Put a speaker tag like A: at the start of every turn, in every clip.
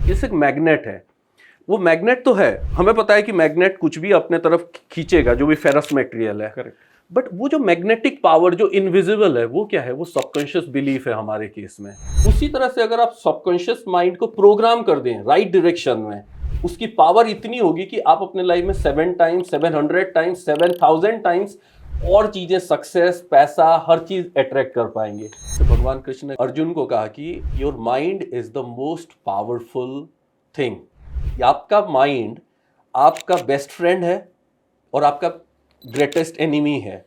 A: जैसे एक मैग्नेट है, वो मैग्नेट तो है, हमें पता है कि मैग्नेट कुछ भी अपने तरफ खींचेगा, जो भी फेरस मटेरियल है।
B: करेक्ट।
A: बट वो जो मैग्नेटिक पावर जो इनविजिबल है, वो क्या है? वो सबकॉन्शियस बिलीफ है हमारे केस में। उसी तरह से अगर आप सबकॉन्शियस माइंड को प्रोग्राम कर दें राइट डायरेक्शन में, उसकी पावर इतनी होगी कि आप अपने लाइफ में 7 टाइम्स, 700 टाइम्स, 7000 टाइम्स और चीजें, सक्सेस, पैसा, हर चीज अट्रैक्ट कर पाएंगे। तो भगवान कृष्ण ने अर्जुन को कहा कि your mind is the most powerful thing. आपका माइंड आपका बेस्ट फ्रेंड है और आपका ग्रेटेस्ट एनिमी है।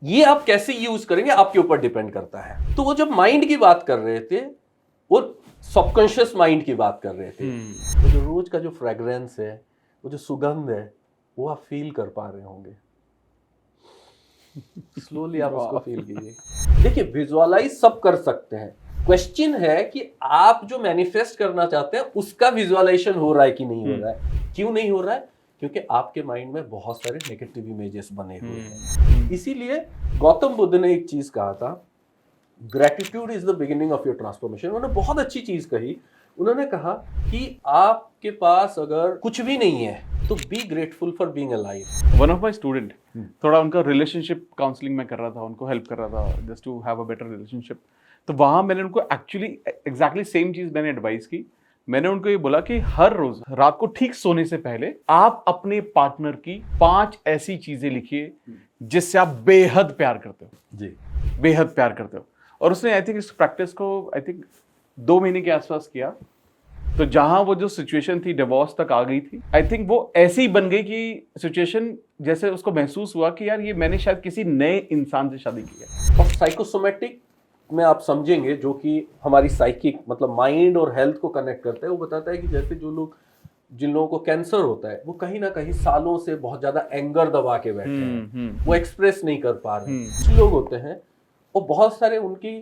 A: ये आप कैसे यूज करेंगे आपके ऊपर डिपेंड करता है। तो वो जब माइंड की बात कर रहे थे, वो सबकॉन्शियस माइंड की बात कर रहे थे। वो जो रोज का जो फ्रेग्रेंस है, वो जो सुगंध है, वो आप फील कर पा रहे होंगे। स्लोली आप उसको फील कीजिए। देखिए, विजुअलाइज सब कर सकते हैं, क्वेश्चन है कि आप जो मैनिफेस्ट करना चाहते हैं उसका विजुअलाइजेशन हो रहा है कि नहीं हो रहा है। क्यों नहीं हो रहा है? क्योंकि आपके माइंड में बहुत सारे नेगेटिव इमेजेस बने हुए हैं। इसीलिए गौतम बुद्ध ने एक चीज कहा था, gratitude is the beginning of your transformation. उन्होंने बहुत अच्छी चीज कही। उन्होंने कहा कि आपके पास अगर कुछ भी नहीं है तो be grateful for being alive.
B: One of my student, थोड़ा उनका रिलेशनशिप काउंसलिंग में कर रहा था, उनको हेल्प कर रहा था just to have a better relationship. तो वहाँ मैंने उनको एक्चुअली एग्जैक्टली सेम चीज़ मैंने एडवाइस की। मैंने उनको ये बोला कि हर रोज रात को ठीक सोने से पहले आप अपने पार्टनर की 5 ऐसी चीजें लिखिए जिससे आप बेहद प्यार करते हो
A: जी,
B: बेहद प्यार करते हो। और उसने आई थिंक इस प्रैक्टिस को 2 महीने के आसपास किया। तो जहां वो जो सिचुएशन थी डिवोर्स तक आ गई थी, आई थिंक वो ऐसी बन गई कि सिचुएशन जैसे उसको महसूस हुआ कि यार ये मैंने शायद किसी नए इंसान से शादी की है।
A: और साइकोसोमेटिक में आप समझेंगे, जो कि हमारी साइकिक मतलब माइंड और हेल्थ को कनेक्ट करता है, वो बताता है कि जैसे जिन लोगों को कैंसर होता है, वो कहीं ना कहीं सालों से बहुत ज्यादा एंगर दबा के बैठे हैं, वो एक्सप्रेस नहीं कर पा रहे। कुछ लोग होते हैं और बहुत सारे उनकी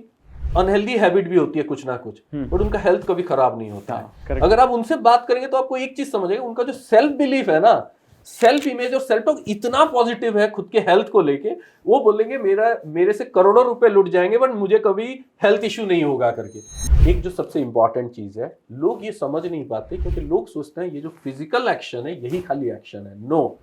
A: अनहेल्दी हैबिट भी होती है कुछ ना कुछ, बट उनका हेल्थ कभी खराब नहीं होता है। अगर आप उनसे बात करेंगे तो आपको एक चीज समझेगा, उनका जो सेल्फ बिलीफ है ना, सेल्फ इमेज और सेल्फ टॉक इतना पॉजिटिव है खुद के हेल्थ को लेके, वो बोलेंगे मेरे से करोड़ों रुपए लुट जाएंगे बट मुझे कभी हेल्थ इश्यू नहीं होगा करके। एक जो सबसे इंपॉर्टेंट चीज है, लोग ये समझ नहीं पाते क्योंकि लोग सोचते हैं ये जो फिजिकल एक्शन है यही खाली एक्शन है। No,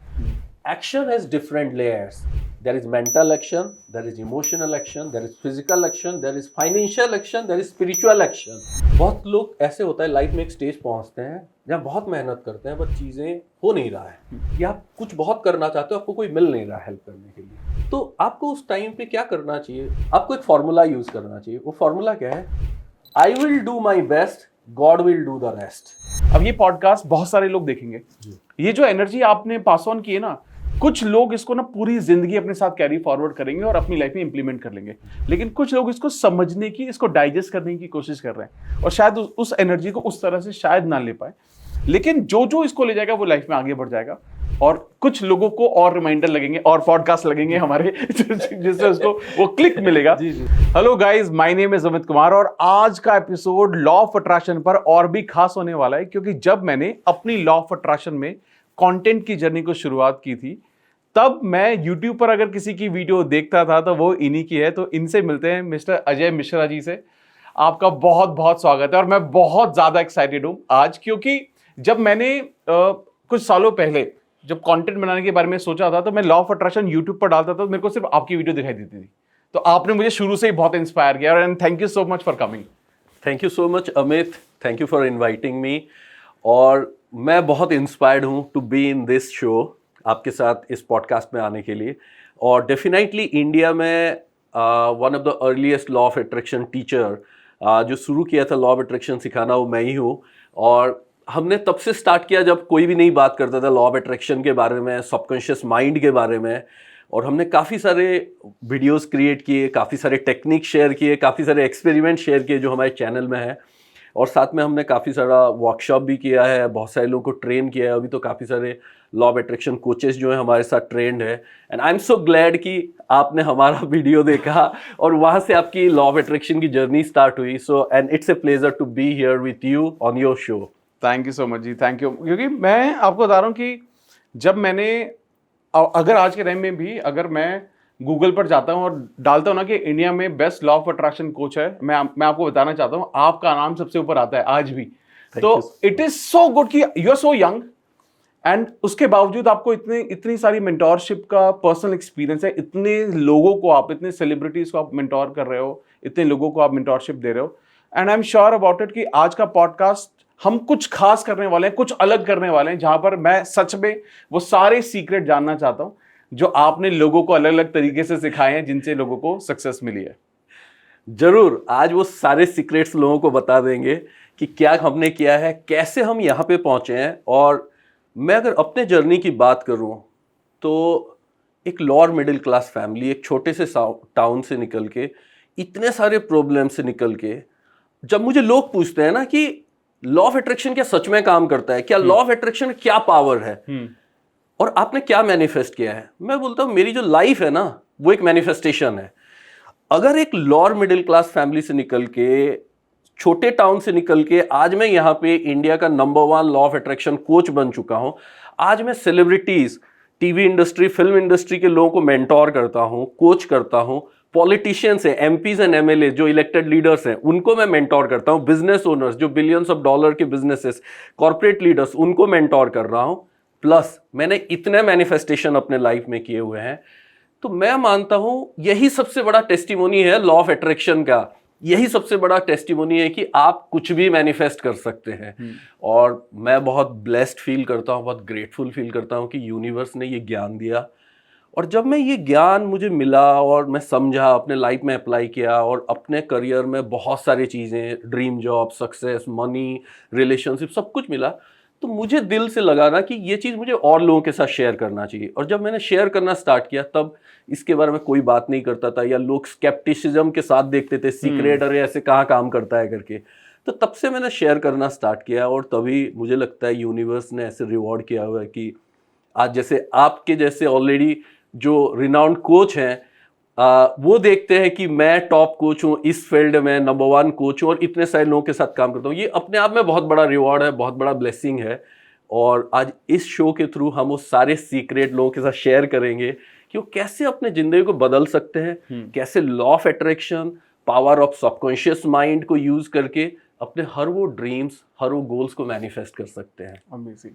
A: action has different layers. There is mental action, there is emotional action, there is physical action, there is financial action, there is spiritual action. बहुत लोग ऐसे होता है लाइफ में एक स्टेज पहुंचते हैं जहाँ बहुत मेहनत करते हैं बट चीजें हो नहीं रहा है, या आप कुछ बहुत करना चाहते हो, आपको कोई मिल नहीं रहा हेल्प करने के लिए। तो आपको उस टाइम पे क्या करना चाहिए? आपको एक फॉर्मूला यूज करना चाहिए। वो फॉर्मूला क्या है? I will do my best, God will do the rest.
B: अब ये पॉडकास्ट बहुत सारे लोग देखेंगे। ये जो एनर्जी आपने पास ऑन की है ना, कुछ लोग इसको ना पूरी जिंदगी अपने साथ कैरी फॉरवर्ड करेंगे और अपनी लाइफ में इंप्लीमेंट कर लेंगे, लेकिन कुछ लोग इसको समझने की, इसको डाइजेस्ट करने की कोशिश कर रहे हैं और शायद उस एनर्जी को उस तरह से शायद ना ले पाए। लेकिन जो इसको ले जाएगा वो लाइफ में आगे बढ़ जाएगा। और कुछ लोगों को और रिमाइंडर लगेंगे और पॉडकास्ट लगेंगे हमारे जिससे उसको वो क्लिक मिलेगा। Hello guys, my name is Amit Kumar और आज का एपिसोड लॉ ऑफ अट्रैक्शन पर और भी खास होने वाला है, क्योंकि जब मैंने अपनी लॉ ऑफ अट्रैक्शन में कंटेंट की जर्नी को शुरुआत की थी, तब मैं YouTube पर अगर किसी की वीडियो देखता था तो वो इन्हीं की है। तो इनसे मिलते हैं, मिस्टर अजय मिश्रा जी से। आपका बहुत बहुत स्वागत है और मैं बहुत ज़्यादा एक्साइटेड हूँ आज, क्योंकि जब मैंने कुछ सालों पहले जब कंटेंट बनाने के बारे में सोचा था तो मैं लॉ ऑफ अट्रैक्शन YouTube पर डालता था तो मेरे को सिर्फ आपकी वीडियो दिखाई देती थी। तो आपने मुझे शुरू से ही बहुत इंस्पायर किया and thank you so much for coming.
A: Thank you so much Amit, thank you for inviting me. और मैं बहुत इंस्पायर्ड हूँ to be in this show, आपके साथ इस पॉडकास्ट में आने के लिए। और डेफिनेटली इंडिया में one of the earliest law of attraction teacher जो शुरू किया था लॉ ऑफ अट्रैक्शन सिखाना, वो मैं ही हूँ। और हमने तब से स्टार्ट किया जब कोई भी नहीं बात करता था लॉ ऑफ अट्रैक्शन के बारे में, सबकॉन्शियस माइंड के बारे में। और हमने काफ़ी सारे वीडियोस क्रिएट किए, काफ़ी सारे टेक्निक शेयर किए, काफ़ी सारे एक्सपेरिमेंट शेयर किए जो हमारे चैनल में है। और साथ में हमने काफ़ी सारा वर्कशॉप भी किया है, बहुत सारे लोगों को ट्रेन किया है। अभी तो काफ़ी सारे लॉ ऑफ अट्रैक्शन कोचेस जो हैं हमारे साथ ट्रेंड है। And I am so glad कि आपने हमारा वीडियो देखा और वहाँ से आपकी लॉ ऑफ अट्रैक्शन की जर्नी स्टार्ट हुई। So and it's a pleasure to be here with you on your show.
B: Thank you so much ji, thank you. क्योंकि मैं आपको बता रहा हूँ कि जब मैंने, अगर आज के टाइम में भी अगर मैं गूगल पर जाता हूँ और डालता हूँ ना कि इंडिया में best law of attraction coach है, मैं आपको बताना चाहता हूँ आपका नाम सबसे ऊपर आता है आज भी। तो इट इज सो गुड कि you are so young and उसके बावजूद आपको इतनी सारी मेंटोरशिप का पर्सनल एक्सपीरियंस है, इतने लोगों को आप, इतने सेलिब्रिटीज को आप मेंटोर कर रहे हो, इतने लोगों को आप मेंटोरशिप दे रहे हो। And I am sure about it कि आज का पॉडकास्ट हम कुछ खास करने वाले हैं, कुछ अलग करने वाले हैं, जहां पर मैं सच में वो सारे सीक्रेट जानना चाहता हूं जो आपने लोगों को अलग अलग तरीके से सिखाए हैं, जिनसे लोगों को सक्सेस मिली है।
A: जरूर, आज वो सारे सीक्रेट्स लोगों को बता देंगे कि क्या हमने किया है, कैसे हम यहाँ पे पहुंचे हैं। और मैं अगर अपने जर्नी की बात करूं तो एक लोअर मिडिल क्लास फैमिली, एक छोटे से टाउन से निकल के, इतने सारे प्रॉब्लम से निकल के, जब मुझे लोग पूछते हैं ना कि लॉ ऑफ अट्रैक्शन क्या सच में काम करता है, क्या लॉ ऑफ अट्रैक्शन क्या पावर है और आपने क्या मैनिफेस्ट किया है, मैं बोलता हूं मेरी जो लाइफ है ना वो एक मैनिफेस्टेशन है। अगर एक लोअर मिडिल क्लास फैमिली से निकल के, छोटे टाउन से निकल के आज मैं यहाँ पे इंडिया का number 1 law of attraction coach बन चुका हूँ। आज मैं celebrities, TV industry, film industry के लोगों को मेंटोर करता हूँ, कोच करता हूँ। पॉलिटिशियंस हैं, एमपीज एंड एमएलए जो इलेक्टेड लीडर्स हैं, उनको मैं मेंटोर करता हूँ। बिजनेस ओनर्स जो बिलियंस ऑफ डॉलर के बिजनेसेस, कॉर्पोरेट लीडर्स, उनको मेंटोर कर रहा हूँ। प्लस मैंने इतने मैनिफेस्टेशन अपने लाइफ में किए हुए हैं। तो मैं मानता हूं यही सबसे बड़ा टेस्टिमोनी है लॉ ऑफ अट्रैक्शन का। यही सबसे बड़ा टेस्टिमोनी है कि आप कुछ भी मैनिफेस्ट कर सकते हैं। और मैं बहुत ब्लेस्ड फील करता हूं, बहुत ग्रेटफुल फील करता हूं कि यूनिवर्स ने ये ज्ञान दिया। और जब मैं ये ज्ञान मुझे मिला और मैं समझा, अपने लाइफ में अप्लाई किया और अपने करियर में बहुत सारी चीज़ें, dream job, success, money, relationship, सब कुछ मिला, तो मुझे दिल से लगा ना कि ये चीज़ मुझे और लोगों के साथ शेयर करना चाहिए। और जब मैंने शेयर करना स्टार्ट किया तब इसके बारे में कोई बात नहीं करता था, या लोग स्केप्टिसिज्म के साथ देखते थे, सीक्रेट, अरे ऐसे कहाँ काम करता है करके। तो तब से मैंने शेयर करना स्टार्ट किया और तभी मुझे लगता है यूनिवर्स ने ऐसे रिवॉर्ड किया हुआ है कि आज जैसे आपके जैसे ऑलरेडी जो रिनाउंड कोच हैं, वो देखते हैं कि मैं टॉप कोच हूँ इस फील्ड में, नंबर 1 कोच हूँ और इतने सारे लोगों के साथ काम करता हूँ। ये अपने आप में बहुत बड़ा रिवॉर्ड है, बहुत बड़ा ब्लेसिंग है। और आज इस शो के थ्रू हम वो सारे सीक्रेट लोगों के साथ शेयर करेंगे कि वो कैसे अपने जिंदगी को बदल सकते हैं, कैसे law of attraction, power of subconscious mind को यूज करके अपने हर वो ड्रीम्स, हर वो गोल्स को मैनिफेस्ट कर सकते हैं।
B: अमेजिंग।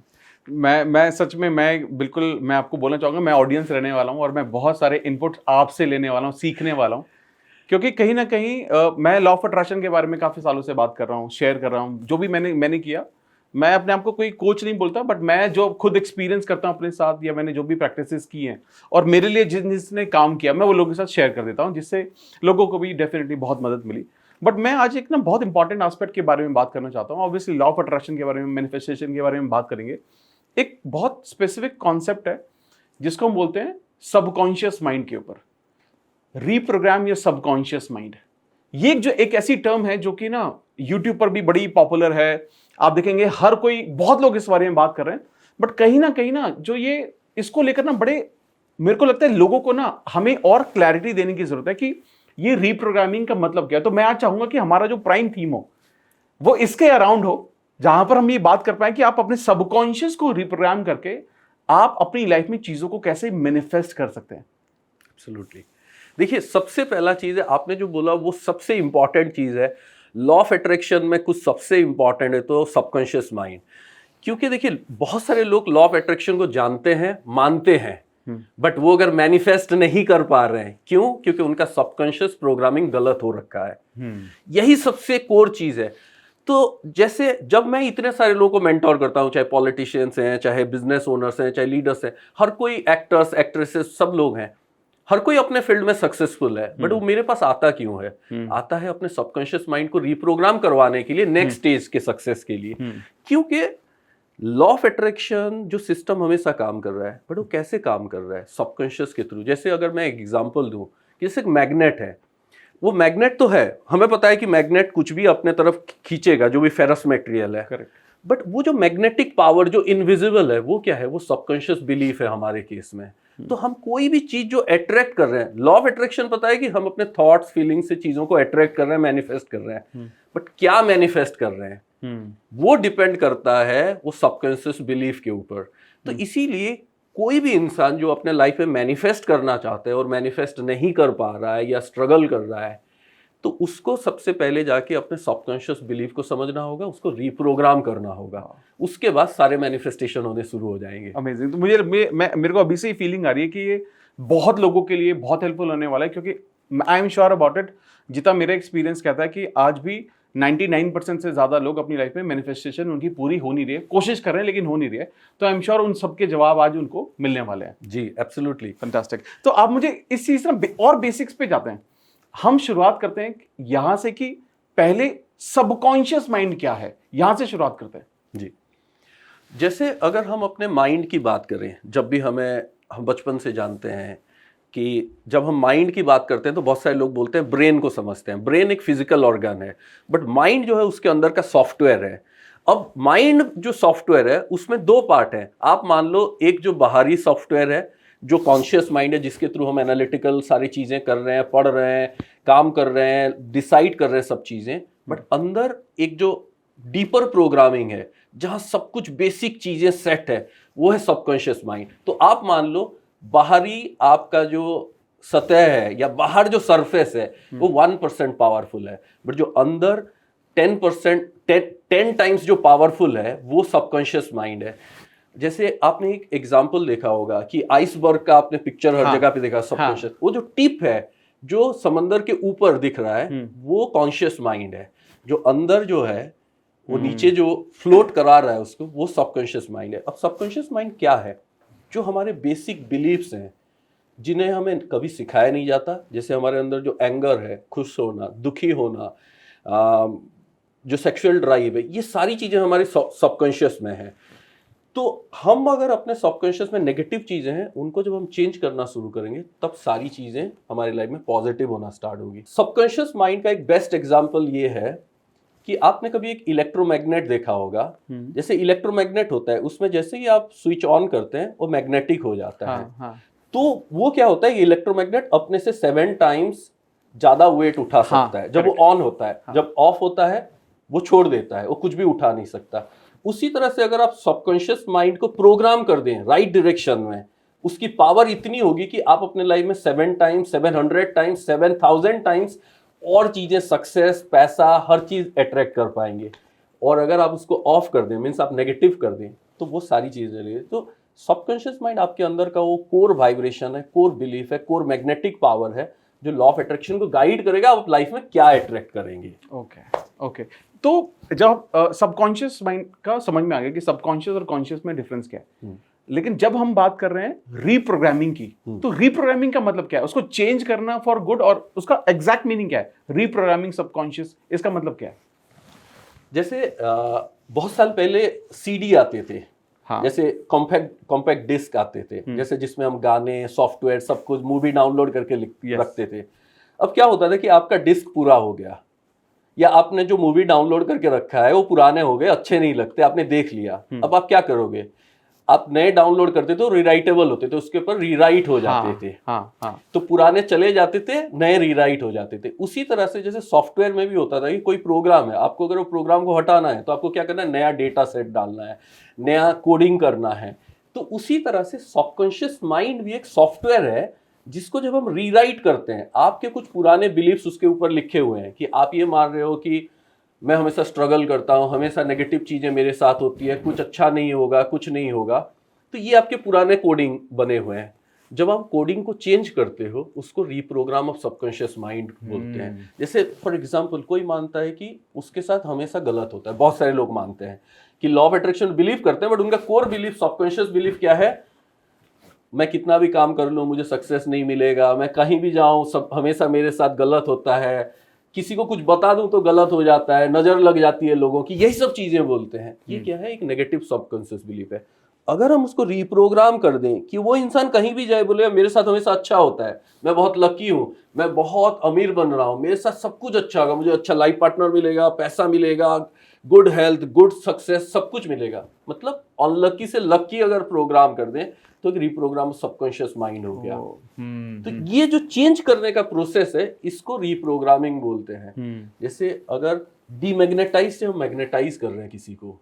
B: मैं सच में, मैं आपको बोलना चाहूँगा, मैं ऑडियंस रहने वाला हूँ और मैं बहुत सारे इनपुट आपसे लेने वाला हूँ, सीखने वाला हूँ। क्योंकि कहीं ना कहीं मैं लॉ ऑफ अट्रैक्शन के बारे में काफ़ी सालों से बात कर रहा हूँ, शेयर कर रहा हूँ, जो भी मैंने किया। मैं अपने आप को कोई कोच नहीं बोलता, बट मैं जो खुद एक्सपीरियंस करता हूँ अपने साथ, या मैंने जो भी प्रैक्टिसेस की हैं और मेरे लिए जिसने काम किया, मैं वो लोगों के साथ शेयर कर देता हूँ, जिससे लोगों को भी डेफिनेटली बहुत मदद मिली। बट मैं आज एक ना बहुत इंपॉर्टेंट एस्पेक्ट के बारे में बात करना चाहता हूँ। ऑब्वियसली लॉ ऑफ अट्रैक्शन के बारे में, मैनिफेस्टेशन के बारे में बात करेंगे। एक बहुत स्पेसिफिक कॉन्सेप्ट है जिसको हम बोलते हैं सबकॉन्शियस माइंड के ऊपर, रीप्रोग्राम या सबकॉन्शियस माइंड। ये जो एक ऐसी टर्म है जो कि ना यूट्यूब पर भी बड़ी पॉपुलर है। आप देखेंगे हर कोई, बहुत लोग इस बारे में बात कर रहे हैं, बट कहीं ना जो ये इसको लेकर ना बड़े, मेरे को लगता है लोगों को ना हमें और क्लैरिटी देने की जरूरत है कि ये रीप्रोग्रामिंग का मतलब क्या है। तो मैं आज चाहूंगा कि हमारा जो प्राइम थीम हो वो इसके अराउंड हो, जहां पर हम ये बात कर पाए कि आप अपने सबकॉन्शियस को रिप्रोग्राम करके आप अपनी लाइफ में चीजों को कैसे मैनिफेस्ट कर सकते हैं।
A: एब्सोल्युटली। देखिए, सबसे पहला चीज है, आपने जो बोला वो सबसे इंपॉर्टेंट चीज है। लॉ ऑफ अट्रैक्शन में कुछ सबसे इंपॉर्टेंट है तो सबकॉन्शियस माइंड। क्योंकि देखिए, बहुत सारे लोग लॉ ऑफ अट्रैक्शन को जानते हैं, मानते हैं, बट वो अगर मैनिफेस्ट नहीं कर पा रहे हैं, क्यों? क्योंकि उनका सबकॉन्शियस प्रोग्रामिंग गलत हो रखा है। यही सबसे कोर चीज है। तो जैसे जब मैं इतने सारे लोगों को मेंटोर करता हूं, चाहे पॉलिटिशियंस हैं, चाहे बिजनेस ओनर्स हैं, चाहे लीडर्स हैं, हर कोई, एक्टर्स, एक्ट्रेसेस, सब लोग हैं, हर कोई अपने फील्ड में सक्सेसफुल है, बट वो मेरे पास आता क्यों है? आता है अपने सबकॉन्शियस माइंड को रिप्रोग्राम करवाने के लिए, नेक्स्ट स्टेज के सक्सेस के लिए। क्योंकि लॉ ऑफ अट्रैक्शन जो सिस्टम हमेशा काम कर रहा है, बट वो कैसे काम कर रहा है? सबकॉन्शियस के थ्रू। जैसे अगर मैं एक एग्जांपल दूं, जैसे एक मैग्नेट है, वो मैग्नेट तो है, हमें पता है कि मैग्नेट कुछ भी अपने तरफ खींचेगा, जो भी फेरस मटेरियल है।
B: करेक्ट।
A: बट वो जो मैग्नेटिक पावर जो इनविजिबल है, वो क्या है? वो सबकॉन्शियस बिलीफ है हमारे केस में। तो हम कोई भी चीज जो अट्रैक्ट कर रहे हैं, लॉ ऑफ अट्रैक्शन पता है कि हम अपने थॉट्स, फीलिंग्स से चीजों को अट्रैक्ट कर रहे हैं, मैनिफेस्ट कर रहे हैं, बट क्या मैनिफेस्ट कर रहे हैं वो डिपेंड करता है वो सबकॉन्शियस बिलीफ के ऊपर। तो इसीलिए कोई भी इंसान जो अपने लाइफ में मैनिफेस्ट करना चाहता है और मैनिफेस्ट नहीं कर पा रहा है या स्ट्रगल कर रहा है, तो उसको सबसे पहले जाके अपने सबकॉन्शियस बिलीफ को समझना होगा, उसको रीप्रोग्राम करना होगा, उसके बाद सारे मैनिफेस्टेशन होने शुरू हो जाएंगे।
B: अमेजिंग। तो मेरे को अभी से ही फीलिंग आ रही है कि ये बहुत लोगों के लिए बहुत हेल्पफुल होने वाला है, क्योंकि आई एम श्योर अबाउट इट, जितना मेरा एक्सपीरियंस कहता है कि आज भी 99% से ज्यादा लोग अपनी लाइफ में मैनिफेस्टेशन उनकी पूरी हो नहीं रही है, कोशिश कर रहे हैं लेकिन हो नहीं रही है। तो आई एम श्योर उन सबके जवाब आज उनको मिलने वाले हैं।
A: जी एब्सोल्युटली,
B: फैंटास्टिक। तो आप मुझे इस चीज ना और बेसिक्स पे जाते हैं। हम शुरुआत करते हैं यहां से कि पहले सबकॉन्शियस माइंड क्या है, यहां से शुरुआत करते हैं।
A: जी, जैसे अगर हम अपने माइंड की बात करें, जब भी हम बचपन से जानते हैं कि जब हम माइंड की बात करते हैं तो बहुत सारे लोग बोलते हैं ब्रेन को समझते हैं। ब्रेन एक फिजिकल ऑर्गन है, बट माइंड जो है उसके अंदर का सॉफ्टवेयर है। अब माइंड जो सॉफ्टवेयर है उसमें दो पार्ट है। आप मान लो एक जो बाहरी सॉफ्टवेयर है, जो कॉन्शियस माइंड है, जिसके थ्रू हम एनालिटिकल सारी चीज़ें कर रहे हैं, पढ़ रहे हैं, काम कर रहे हैं, डिसाइड कर रहे हैं सब चीज़ें। बट अंदर एक जो डीपर प्रोग्रामिंग है, जहाँ सब कुछ बेसिक चीज़ें सेट है, वो है सबकॉन्शियस माइंड। तो आप मान लो बाहरी आपका जो सतह है या बाहर जो सरफेस है वो 1% पावरफुल है, बट जो अंदर 10% 10 टाइम्स जो पावरफुल है वो सबकॉन्शियस माइंड है। जैसे आपने एक एग्जांपल देखा होगा कि आइसबर्ग का आपने पिक्चर हर जगह पे देखा, सबकॉन्शियस। वो जो टिप है जो समंदर के ऊपर दिख रहा है वो कॉन्शियस माइंड है। जो अंदर जो है वो नीचे जो फ्लोट करा रहा है उसको, वो सबकॉन्शियस माइंड है। अब सबकॉन्शियस माइंड क्या है? जो हमारे बेसिक बिलीफ्स हैं जिन्हें हमें कभी सिखाया नहीं जाता। जैसे हमारे अंदर जो एंगर है, खुश होना, दुखी होना, जो सेक्सुअल ड्राइव है, ये सारी चीज़ें हमारे सबकॉन्शियस में है। तो हम अगर अपने सबकॉन्शियस में नेगेटिव चीज़ें हैं उनको जब हम चेंज करना शुरू करेंगे तब सारी चीज़ें हमारी लाइफ में पॉजिटिव होना स्टार्ट होगी। सबकॉन्शियस माइंड का एक बेस्ट एग्जांपल ये है कि आपने कभी एक इलेक्ट्रोमैग्नेट देखा होगा। जैसे इलेक्ट्रोमैग्नेट होता है, उसमें जैसे ही आप स्विच ऑन करते हैं वो मैग्नेटिक हो जाता है। तो वो क्या होता है, ये इलेक्ट्रोमैग्नेट अपने से 7 टाइम्स ज्यादा वेट उठा सकता है जब वो ऑन होता है। जब ऑफ होता है वो छोड़ देता है, वो कुछ भी उठा नहीं सकता। उसी तरह से अगर आप सबकॉन्शियस माइंड को प्रोग्राम कर दें राइट डायरेक्शन में, उसकी पावर इतनी होगी कि आप अपने लाइफ में 7 टाइम्स, 700 टाइम्स, 7000 टाइम्स और चीजें, सक्सेस, पैसा, हर चीज अट्रैक्ट कर पाएंगे। और अगर आप उसको ऑफ कर दें, मीन्स आप नेगेटिव कर दें, तो वो सारी चीजें रहेगी। तो सबकॉन्शियस माइंड आपके अंदर का वो कोर वाइब्रेशन है, कोर बिलीफ है, कोर मैग्नेटिक पावर है, जो लॉ ऑफ अट्रैक्शन को गाइड करेगा आप लाइफ में क्या अट्रैक्ट करेंगे।
B: ओके। तो जब सबकॉन्शियस माइंड का समझ में आ गया कि सबकॉन्शियस और कॉन्शियस में डिफरेंस क्या है, लेकिन जब हम बात कर रहे हैं रीप्रोग्रामिंग की, तो रीप्रोग्रामिंग का मतलब क्या है? उसको चेंज करना फॉर गुड, और उसका एग्जैक्ट मीनिंग क्या है? रीप्रोग्रामिंग सबकॉन्शियस, इसका मतलब क्या है?
A: जैसे बहुत साल पहले सीडी आते थे। हाँ। जैसे कॉम्पैक्ट डिस्क आते थे, जैसे जिसमें हम गाने, सॉफ्टवेयर, सब कुछ, मूवी डाउनलोड करके रखते थे। अब क्या होता था कि आपका डिस्क पूरा हो गया, या आपने जो मूवी डाउनलोड करके रखा है वो पुराने हो गए, अच्छे नहीं लगते, आपने देख लिया। अब आप क्या करोगे? आप नए डाउनलोड करते थे, रीराइटेबल होते थे, उसके ऊपर रीराइट हो जाते थे। तो पुराने चले जाते थे, नए रीराइट हो जाते थे। उसी तरह से जैसे सॉफ्टवेयर में भी होता था कि कोई प्रोग्राम है, आपको अगर वो प्रोग्राम को हटाना है तो आपको क्या करना है? नया डेटा सेट डालना है, नया कोडिंग करना है। तो उसी तरह से सबकॉन्शियस माइंड भी एक सॉफ्टवेयर है जिसको जब हम रीराइट करते हैं, आपके कुछ पुराने बिलीफ्स उसके ऊपर लिखे हुए हैं कि आप ये मान रहे हो कि मैं हमेशा स्ट्रगल करता हूँ, हमेशा नेगेटिव चीज़ें मेरे साथ होती है, कुछ अच्छा नहीं होगा, कुछ नहीं होगा। तो ये आपके पुराने कोडिंग बने हुए हैं। जब आप कोडिंग को चेंज करते हो उसको रीप्रोग्राम ऑफ सबकॉन्शियस माइंड बोलते हैं। जैसे फॉर एग्जांपल कोई मानता है कि उसके साथ हमेशा गलत होता है, बहुत सारे लोग मानते हैं कि लॉ ऑफ अट्रैक्शन बिलीव करते हैं, बट उनका कोर बिलीफ, सबकॉन्शियस बिलीफ क्या है? मैं कितना भी काम कर लूँ मुझे सक्सेस नहीं मिलेगा, मैं कहीं भी जाऊँ सब हमेशा मेरे साथ गलत होता है, किसी को कुछ बता दूं तो गलत हो जाता है, नजर लग जाती है लोगों की, यही सब चीजें बोलते हैं। ये क्या है? एक नेगेटिव सबकॉन्शियस बिलीफ है। अगर हम उसको रीप्रोग्राम कर दें कि वो इंसान कहीं भी जाए बोले मेरे साथ हमेशा अच्छा होता है, मैं बहुत लकी हूँ, मैं बहुत अमीर बन रहा हूँ, मेरे साथ सब कुछ अच्छा होगा, मुझे अच्छा लाइफ पार्टनर मिलेगा, पैसा मिलेगा, गुड हेल्थ, गुड सक्सेस, सब कुछ मिलेगा। मतलब अनलकी से लकी अगर प्रोग्राम कर दें तो एक रीप्रोग्राम सबकॉन्शियस माइंड हो गया। तो ये जो चेंज करने का प्रोसेस है इसको रीप्रोग्रामिंग बोलते हैं। जैसे अगर डीमैग्नेटाइज से हम मैग्नेटाइज कर रहे हैं किसी को,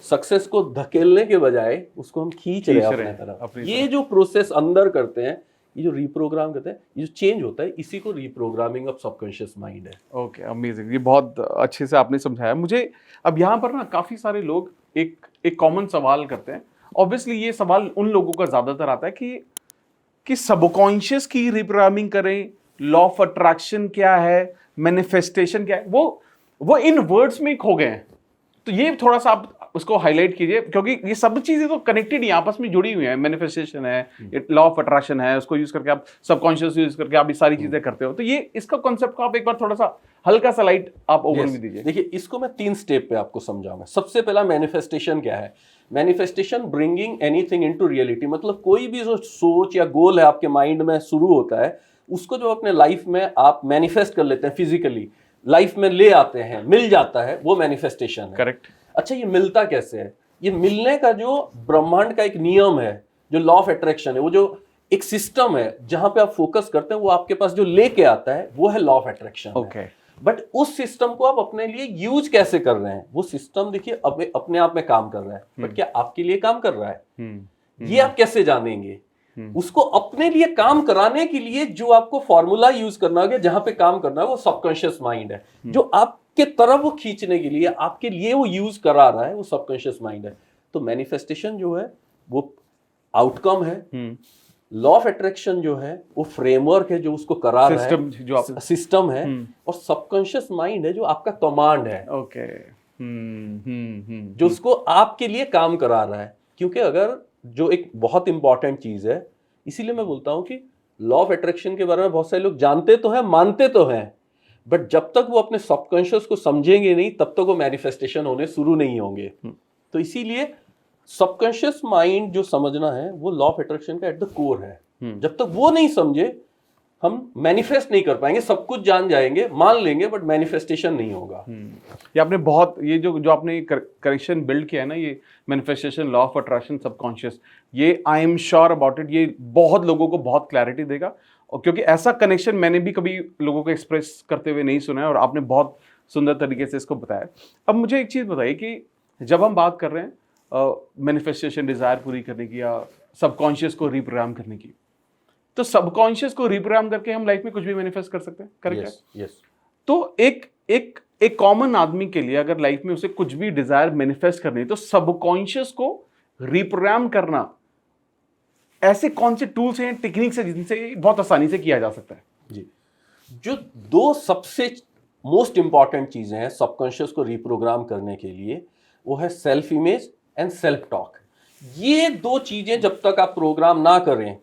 A: सक्सेस को धकेलने के बजाय उसको हम खींच रहे हैं अपने तरफ। ये जो प्रोसेस अंदर करते हैं ये जो रिप्रोग्राम करते हैं, ये जो चेंज होता है, इसी को रिप्रोग्रामिंग ऑफ सबकॉन्शियस माइंड है।
B: ओके, अमेजिंग, ये बहुत अच्छे से आपने समझाया मुझे। अब यहाँ पर ना काफ़ी सारे लोग एक कॉमन सवाल करते हैं। ऑब्वियसली ये सवाल उन लोगों का ज़्यादातर आता है कि सबकॉन्शियस की रिप्रोग्रामिंग करें, लॉ ऑफ अट्रैक्शन क्या है, मैनिफेस्टेशन क्या है, वो इन वर्ड्स में खो गए हैं। तो ये थोड़ा सा आप उसको हाईलाइट कीजिए, क्योंकि ये सब चीजें तो कनेक्टेड ही आपस में जुड़ी हुई हैं। मैनिफेस्टेशन है, लॉ ऑफ अट्रैक्शन है, उसको यूज करके आप सबकॉन्शियस यूज करके आप ये सारी चीजें करते हो। तो ये इसका कॉन्सेप्ट को आप एक बार थोड़ा सा हल्का सा लाइट आप ओवरव्यू दीजिए।
A: देखिए, इसको मैं 3 स्टेप पे आपको समझाऊंगा। सबसे पहला, मैनिफेस्टेशन क्या है? Manifestation bringing anything into reality, मतलब कोई भी जो सोच या गोल है आपके माइंड में शुरू होता है, उसको जो अपने लाइफ में आप मैनिफेस्ट कर लेते हैं, फिजिकली लाइफ में ले आते हैं, मिल जाता है, वो मैनिफेस्टेशन है।
B: करेक्ट।
A: अच्छा, ये मिलता कैसे है? ये मिलने का जो ब्रह्मांड का एक नियम है, जो लॉ ऑफ अट्रैक्शन है, वो जो एक सिस्टम है जहां पे आप फोकस करते हैं, वो आपके पास जो लेके आता है, वो है law of attraction.
B: Okay.
A: But उस सिस्टम को आप अपने लिए यूज कैसे कर रहे हैं? वो सिस्टम देखिए अपने आप में काम कर रहा है, बट क्या आपके लिए काम कर रहा है? ये आप कैसे जानेंगे? उसको अपने लिए काम कराने के लिए जो आपको फॉर्मूला यूज करना होगा, जहां पे काम करना है, वो सबकॉन्शियस माइंड है। जो आपके तरफ वो खींचने के लिए, आपके लिए वो यूज करा रहा है, वो सबकॉन्शियस माइंड है। तो मैनिफेस्टेशन जो है वो आउटकम है, लॉ ऑफ अट्रैक्शन जो है वो फ्रेमवर्क है जो उसको करा रहा
B: सिस्टम
A: है,
B: जो आप
A: सिस्टम है, और सबकॉन्शियस माइंड है जो आपका कमांड है।
B: ओके।
A: जो उसको आपके लिए काम करा रहा है। क्योंकि अगर जो एक बहुत इंपॉर्टेंट चीज है, इसीलिए मैं बोलता हूं कि लॉ ऑफ अट्रैक्शन के बारे में बहुत सारे लोग जानते तो हैं, मानते तो हैं, बट जब तक वो अपने सबकॉन्शियस को समझेंगे नहीं, तब तक वो मैनिफेस्टेशन होने शुरू नहीं होंगे। तो इसीलिए सबकॉन्शियस माइंड जो समझना है, वो लॉ ऑफ अट्रैक्शन का एट द कोर है। जब तक वो नहीं समझे, हम मैनिफेस्ट नहीं कर पाएंगे। सब कुछ जान जाएंगे, मान लेंगे, बट मैनिफेस्टेशन नहीं होगा।
B: ये आपने बहुत, ये जो आपने करेक्शन बिल्ड किया है ना, ये manifestation, law of attraction, subconscious, ये I am sure about it, ये बहुत लोगों को बहुत क्लैरिटी देगा। और क्योंकि ऐसा कनेक्शन मैंने भी कभी लोगों को एक्सप्रेस करते हुए नहीं सुना है, और आपने बहुत सुंदर तरीके से इसको बताया। अब मुझे एक चीज़ बताइए कि जब हम बात कर रहे हैं मैनिफेस्टेशन, डिज़ायर पूरी करने की या सबकॉन्शियस को रिप्रोग्राम करने की, तो सबकॉन्शियस को रिप्रोग्राम करके हम लाइफ में कुछ भी मैनिफेस्ट कर सकते हैं, करेक्ट है?
A: यस।
B: तो एक कॉमन आदमी के लिए अगर लाइफ में उसे कुछ भी डिजायर मैनिफेस्ट करनी है, तो सबकॉन्शियस को रिप्रोग्राम करना, ऐसे कौन से टूल्स हैं, टेक्निक्स हैं जिनसे बहुत आसानी से किया जा सकता है?
A: जी, जो 2 सबसे मोस्ट इंपॉर्टेंट चीजें हैं सबकॉन्शियस को रिप्रोग्राम करने के लिए, वो है self image and self talk. ये 2 चीजें जब तक आप प्रोग्राम ना करें,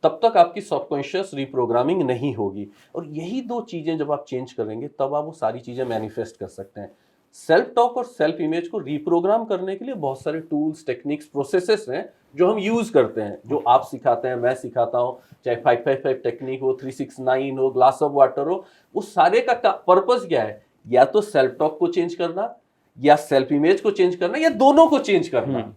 A: तब तक आपकी सबकॉन्शियस रिप्रोग्रामिंग नहीं होगी। और यही 2 चीजें जब आप चेंज करेंगे, तब आप वो सारी चीजें मैनिफेस्ट कर सकते हैं। सेल्फ टॉक और सेल्फ इमेज को रिप्रोग्राम करने के लिए बहुत सारे टूल्स, टेक्निक्स, प्रोसेसेस हैं जो हम यूज करते हैं, जो आप सिखाते हैं, मैं सिखाता हूं, चाहे 555 टेक्निक हो, 369 हो, ग्लास ऑफ वाटर हो। वो सारे का पर्पस क्या है? या तो सेल्फ टॉक को चेंज करना, या सेल्फ इमेज को चेंज करना, या दोनों को चेंज करना।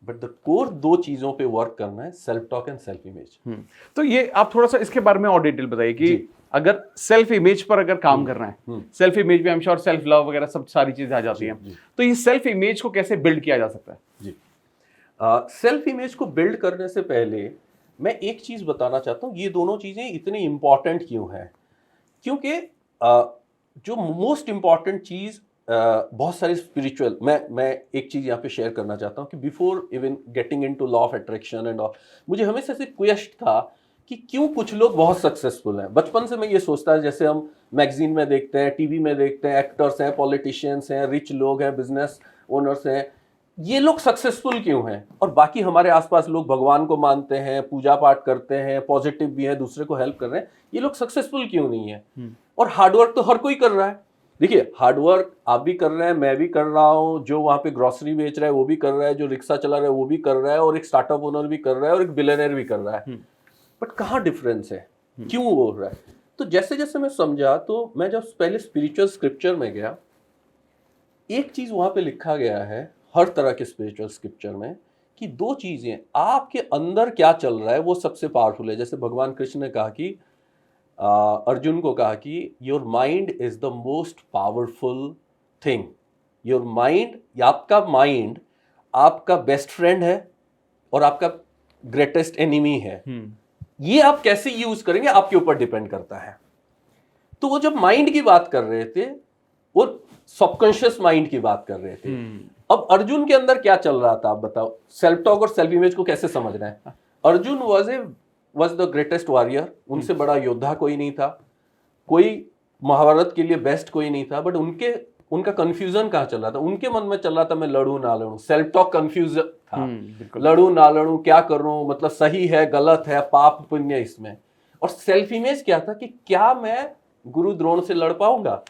A: बट द कोर 2 चीजों पे वर्क करना है, self talk and self image.
B: तो ये आप थोड़ा सा इसके बारे में और डिटेल बताइए कि अगर सेल्फ इमेज पर अगर काम करना है, सेल्फ इमेज में आई एम श्योर सेल्फ लव वगैरह सब सारी चीजें आ जाती हैं, तो ये सेल्फ इमेज को कैसे बिल्ड किया जा सकता है?
A: जी, सेल्फ इमेज को बिल्ड करने से पहले मैं एक चीज बताना चाहता हूँ, ये दोनों चीजें इतनी इंपॉर्टेंट क्यों है? क्योंकि जो मोस्ट इंपॉर्टेंट चीज, बहुत सारी स्पिरिचुअल, मैं एक चीज यहाँ पे शेयर करना चाहता हूँ कि before even getting into law of attraction and all, मुझे हमेशा से क्वेश्चन था कि क्यों कुछ लोग बहुत सक्सेसफुल हैं। बचपन से मैं ये सोचता है, जैसे हम मैगजीन में देखते हैं, टीवी में देखते हैं, एक्टर्स हैं, पॉलिटिशियंस हैं, रिच लोग हैं, बिजनेस ओनर्स हैं, ये लोग सक्सेसफुल क्यों हैं? और बाकी हमारे आसपास लोग भगवान को मानते हैं, पूजा पाठ करते हैं, पॉजिटिव भी है, दूसरे को हेल्प कर रहे हैं, ये लोग सक्सेसफुल क्यों नहीं है? और हार्डवर्क तो हर कोई कर रहा है। देखिए, हार्डवर्क आप भी कर रहे हैं, मैं भी कर रहा हूँ, जो वहाँ पे ग्रोसरी बेच रहा है वो भी कर रहा है, जो रिक्शा चला रहा है वो भी कर रहा है, और एक स्टार्टअप ओनर भी कर रहा है, और एक बिलियनर भी कर रहा है। बट कहाँ डिफरेंस है? क्यों वो हो रहा है? तो जैसे जैसे मैं समझा, तो मैं जब पहले स्पिरिचुअल स्क्रिप्चर में गया, एक चीज वहां पे लिखा गया है हर तरह के स्पिरिचुअल स्क्रिप्चर में, कि 2 चीजें, आपके अंदर क्या चल रहा है वो सबसे पावरफुल है। जैसे भगवान कृष्ण ने कहा कि अर्जुन को कहा कि your mind is the most powerful thing. Your mind, आपका माइंड आपका बेस्ट फ्रेंड है और आपका ग्रेटेस्ट एनिमी है। ये आप कैसे यूज करेंगे आपके ऊपर डिपेंड करता है। तो वो जब माइंड की बात कर रहे थे, वो सबकॉन्शियस माइंड की बात कर रहे थे। अब अर्जुन के अंदर क्या चल रहा था, आप बताओ। सेल्फ टॉक और सेल्फ इमेज को कैसे समझना है। Arjun was the greatest warrior, उनसे बड़ा योद्धा कोई नहीं था, कोई महाभारत के लिए बेस्ट कोई नहीं था, बट उनका कंफ्यूजन कहाँ चल रहा था, उनके मन में चल रहा था मैं लड़ूं ना लड़ूं। सेल्फ टॉक कंफ्यूज था, लड़ूं ना लड़ूं, क्या करूं, मतलब सही है गलत है, पाप पुण्य इसमें। और सेल्फ इमेज क्या था कि क्या मैं गुरु द्रोण से लड़ पाऊंगा,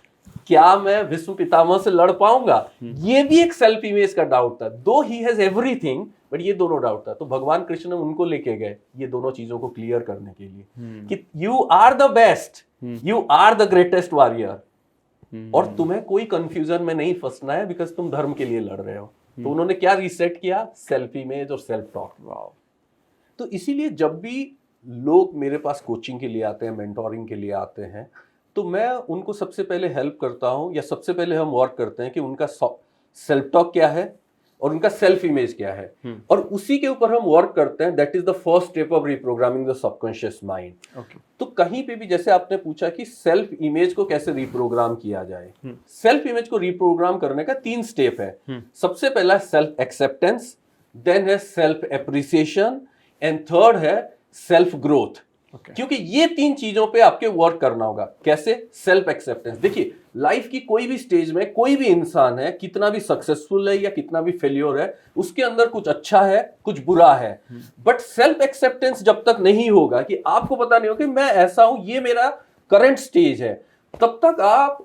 A: क्या मैं भीष्म पितामह से लड़ पाऊंगा। ये भी एक सेल्फ इमेज का डाउट था। दो ही हैज एवरीथिंग, बट ये दोनों डाउट था। तो भगवान कृष्ण उनको लेके गए ये दोनों चीजों को क्लियर करने के लिए कि you are the best, you are the greatest warrior, और तुम्हें कोई कंफ्यूजन में नहीं फंसना है बिकॉज तुम धर्म के लिए लड़ रहे हो। तो उन्होंने क्या रीसेट किया, सेल्फ इमेज और सेल्फ टॉक। तो इसीलिए जब भी लोग मेरे पास कोचिंग के लिए आते हैं, मेंटोरिंग के लिए आते हैं, तो मैं उनको सबसे पहले हेल्प करता हूं, या सबसे पहले हम वर्क करते हैं कि उनका सेल्फ टॉक क्या है और उनका सेल्फ इमेज क्या है, और उसी के ऊपर हम वर्क करते हैं। That is the first step of reprogramming the subconscious mind. तो कहीं पे भी जैसे आपने पूछा कि सेल्फ इमेज को कैसे रिप्रोग्राम किया जाए, सेल्फ इमेज को रिप्रोग्राम करने का 3 स्टेप है। सबसे पहला सेल्फ एक्सेप्टेंस, देन है सेल्फ एप्रिसिएशन, एंड थर्ड है सेल्फ ग्रोथ। क्योंकि ये 3 चीजों पे आपके वर्क करना होगा। कैसे? Self acceptance. देखिए लाइफ की कोई भी स्टेज में कोई भी इंसान है, कितना भी सक्सेसफुल है या कितना भी फेल्योर है, उसके अंदर कुछ अच्छा है कुछ बुरा है, बट सेल्फ एक्सेप्टेंस जब तक नहीं होगा कि आपको पता नहीं हो कि मैं ऐसा हूं, ये मेरा करंट स्टेज है, तब तक आप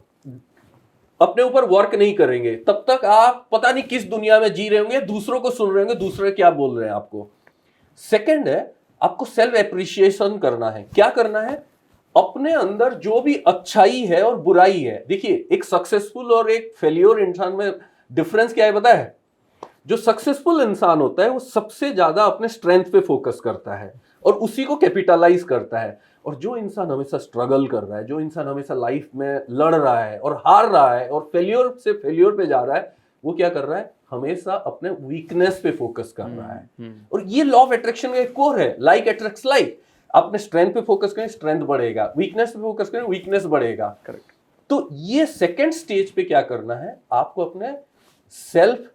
A: अपने ऊपर वर्क नहीं करेंगे। तब तक आप पता नहीं किस दुनिया में जी रहे होंगे, दूसरों को सुन रहे होंगे, दूसरे क्या बोल रहे हैं आपको। सेकंड है आपको सेल्फ एप्रिसिएशन करना है। क्या करना है? अपने अंदर जो भी अच्छाई है और बुराई है। देखिए एक सक्सेसफुल और एक फेलियर इंसान में डिफरेंस क्या है पता है? जो सक्सेसफुल इंसान होता है वो सबसे ज्यादा अपने स्ट्रेंथ पे फोकस करता है और उसी को कैपिटलाइज करता है। और जो इंसान हमेशा स्ट्रगल कर रहा है, जो इंसान हमेशा लाइफ में लड़ रहा है और हार रहा है और फेलियर से फेलियर पे जा रहा है, वो क्या कर रहा है? हमेशा अपने वीकनेस पे फोकस कर रहा है। और ये लॉ ऑफ अट्रैक्शन का एक कोर है, लाइक अट्रैक्ट्स लाइक। अपने स्ट्रेंथ पे फोकस करें, स्ट्रेंथ बढ़ेगा, वीकनेस पे फोकस करें, वीकनेस बढ़ेगा। करेक्ट। तो ये सेकंड स्टेज पे क्या करना है? आपको अपने सेल्फ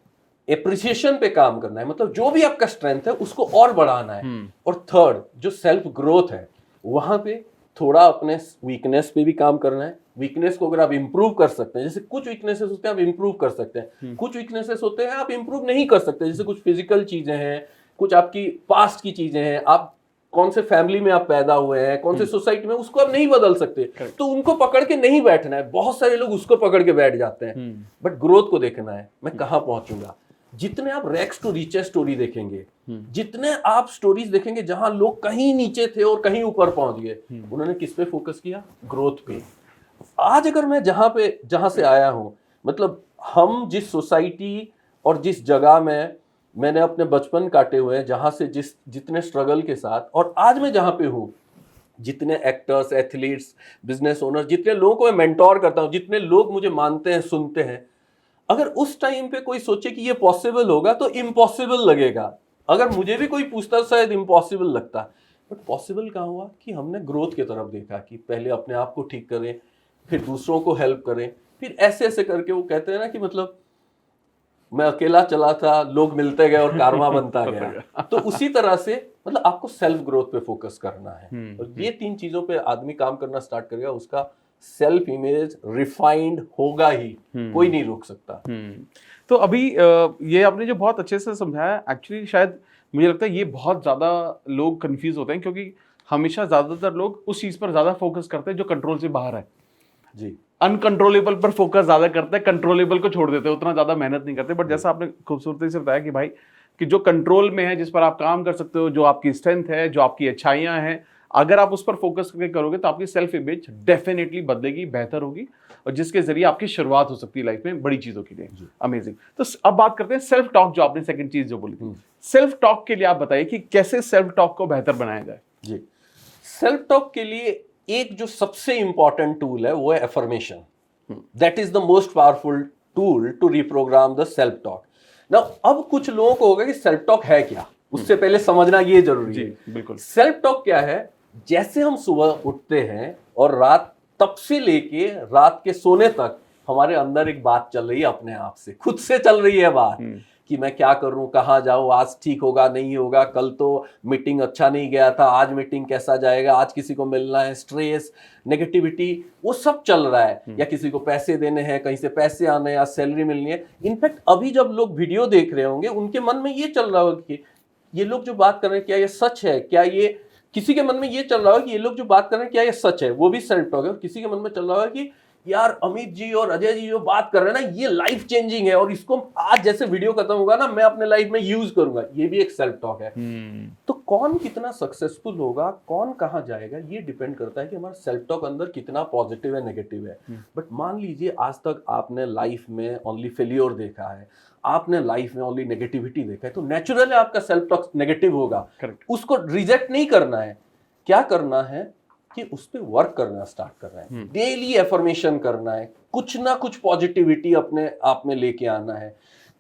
A: एप्रिसिएशन पे काम करना है, मतलब जो भी आपका स्ट्रेंथ है उसको और बढ़ाना है। और थर्ड जो सेल्फ ग्रोथ है, वहां पे थोड़ा अपने वीकनेस पे भी काम करना है। वीकनेस को अगर आप इंप्रूव कर सकते हैं, जैसे कुछ वीकनेसेस होते हैं आप इंप्रूव कर सकते हैं, कुछ वीकनेसेस होते हैं आप इंप्रूव नहीं कर सकते, जैसे कुछ फिजिकल चीजें हैं, कुछ आपकी पास्ट की चीजें हैं, आप कौन से फैमिली में आप पैदा हुए हैं, कौन से सोसाइटी में, उसको आप नहीं बदल सकते। तो उनको पकड़ के नहीं बैठना है। बहुत सारे लोग उसको पकड़ के बैठ जाते हैं, बट ग्रोथ को देखना है, मैं कहां पहुंचूंगा। जितने आप रैक्स टू रिचेस स्टोरी देखेंगे, जितने आप स्टोरीज देखेंगे जहां लोग कहीं नीचे थे और कहीं ऊपर पहुंच गए, उन्होंने किस पे फोकस किया? ग्रोथ पे। आज अगर मैं जहां से आया हूं, मतलब हम जिस सोसाइटी और जिस जगह में मैंने अपने बचपन काटे हुए हैं, जहां से जितने स्ट्रगल के साथ, और आज मैं जहां पे हूं, जितने एक्टर्स, एथलीट्स, बिजनेस ओनर, जितने लोगों को मैं मेंटोर करता हूं, जितने लोग मुझे मानते हैं, सुनते हैं, अगर उस टाइम पे कोई सोचे कि ये पॉसिबल होगा तो इम्पॉसिबल लगेगा। अगर मुझे भी कोई पूछता शायद इम्पॉसिबल लगता, बट पॉसिबल कहाँ हुआ कि हमने ग्रोथ की तरफ देखा कि पहले अपने आप को ठीक करें, फिर दूसरों को हेल्प करें, फिर ऐसे ऐसे करके वो कहते हैं ना कि मतलब मैं अकेला चला था, लोग मिलते गए और कारवां बनता गया। तो उसी तरह से मतलब आपको सेल्फ ग्रोथ पे फोकस करना है। और ये 3 चीजों पे आदमी काम करना स्टार्ट करेगा, उसका सेल्फ इमेज रिफाइंड होगा ही, कोई नहीं रोक सकता।
B: तो अभी ये आपने जो बहुत अच्छे से समझाया, एक्चुअली शायद मुझे लगता है ये बहुत ज्यादा लोग कंफ्यूज होते हैं, क्योंकि हमेशा ज्यादातर लोग उस चीज पर ज्यादा फोकस करते हैं जो कंट्रोल से बाहर है
A: जी।
B: अनकंट्रोलेबल पर फोकस ज्यादा करते हैं, कंट्रोलेबल को छोड़ देते हैं, उतना ज्यादा मेहनत नहीं करते। बट जैसा आपने खूबसूरती से बताया कि भाई कि जो कंट्रोल में है, जिस पर आप काम कर सकते हो, जो आपकी स्ट्रेंथ है, जो आपकी अच्छाइयां हैं, अगर आप उस पर फोकस करके करोगे तो आपकी सेल्फ इमेज डेफिनेटली बदलेगी, बेहतर होगी, और जिसके जरिए आपकी शुरुआत हो सकती है लाइफ में बड़ी चीजों के लिए। अमेजिंग। तो अब बात करते हैं सेल्फ टॉक, जो आपने सेकंड चीज जो बोली थी। सेल्फ टॉक के लिए आप बताइए कि कैसे सेल्फ टॉक को बेहतर बनाया जाए।
A: जी, सेल्फ टॉक के लिए एक जो सबसे इंपॉर्टेंट टूल है वो है affirmation. That is the most powerful tool to reprogram the self talk. Now अब कुछ लोगों को होगा कि सेल्फ टॉक है क्या, उससे पहले समझना ये जरूरी है।
B: बिल्कुल।
A: सेल्फ टॉक क्या है? जैसे हम सुबह उठते हैं और रात तब से लेके रात के सोने तक हमारे अंदर एक बात चल रही है, अपने आप से खुद से चल रही है बात कि मैं क्या करूं, कहाँ जाऊं, आज ठीक होगा नहीं होगा, कल तो मीटिंग अच्छा नहीं गया था, आज मीटिंग कैसा जाएगा, आज किसी को मिलना है, स्ट्रेस, नेगेटिविटी, वो सब चल रहा है। या किसी को पैसे देने हैं, कहीं से पैसे आने हैं, आज सैलरी मिलनी है। इनफैक्ट अभी जब लोग वीडियो देख रहे होंगे उनके मन में ये चल रहा होगा कि ये लोग जो बात कर रहे हैं क्या ये सच है, क्या ये, किसी के मन में ये चल रहा होगा कि ये लोग जो बात कर रहे हैं क्या ये सच है, वो भी सेल्फ टॉक है। और किसी के मन में चल रहा होगा कि यार अमित जी और अजय जी जो बात कर रहे हैं ना ये लाइफ चेंजिंग है और इसको आज जैसे वीडियो खत्म होगा ना मैं अपने लाइफ में यूज करूंगा, ये भी एक सेल्फ टॉक है। तो कौन कितना सक्सेसफुल होगा, कौन कहाँ जाएगा, ये डिपेंड करता है कि हमारा सेल्फ टॉक अंदर कितना पॉजिटिव है, नेगेटिव है। बट मान लीजिए आज तक आपने लाइफ में ओनली फेलियर देखा है, आपने लाइफ में ओनली नेगेटिविटी देखा है, तो नेचुरली आपका सेल्फ टॉक नेगेटिव होगा। उसको रिजेक्ट नहीं करना है, क्या करना है कि उस पर वर्क करना स्टार्ट करना है, डेली एफर्मेशन करना है, कुछ ना कुछ पॉजिटिविटी अपने आप में लेके आना है,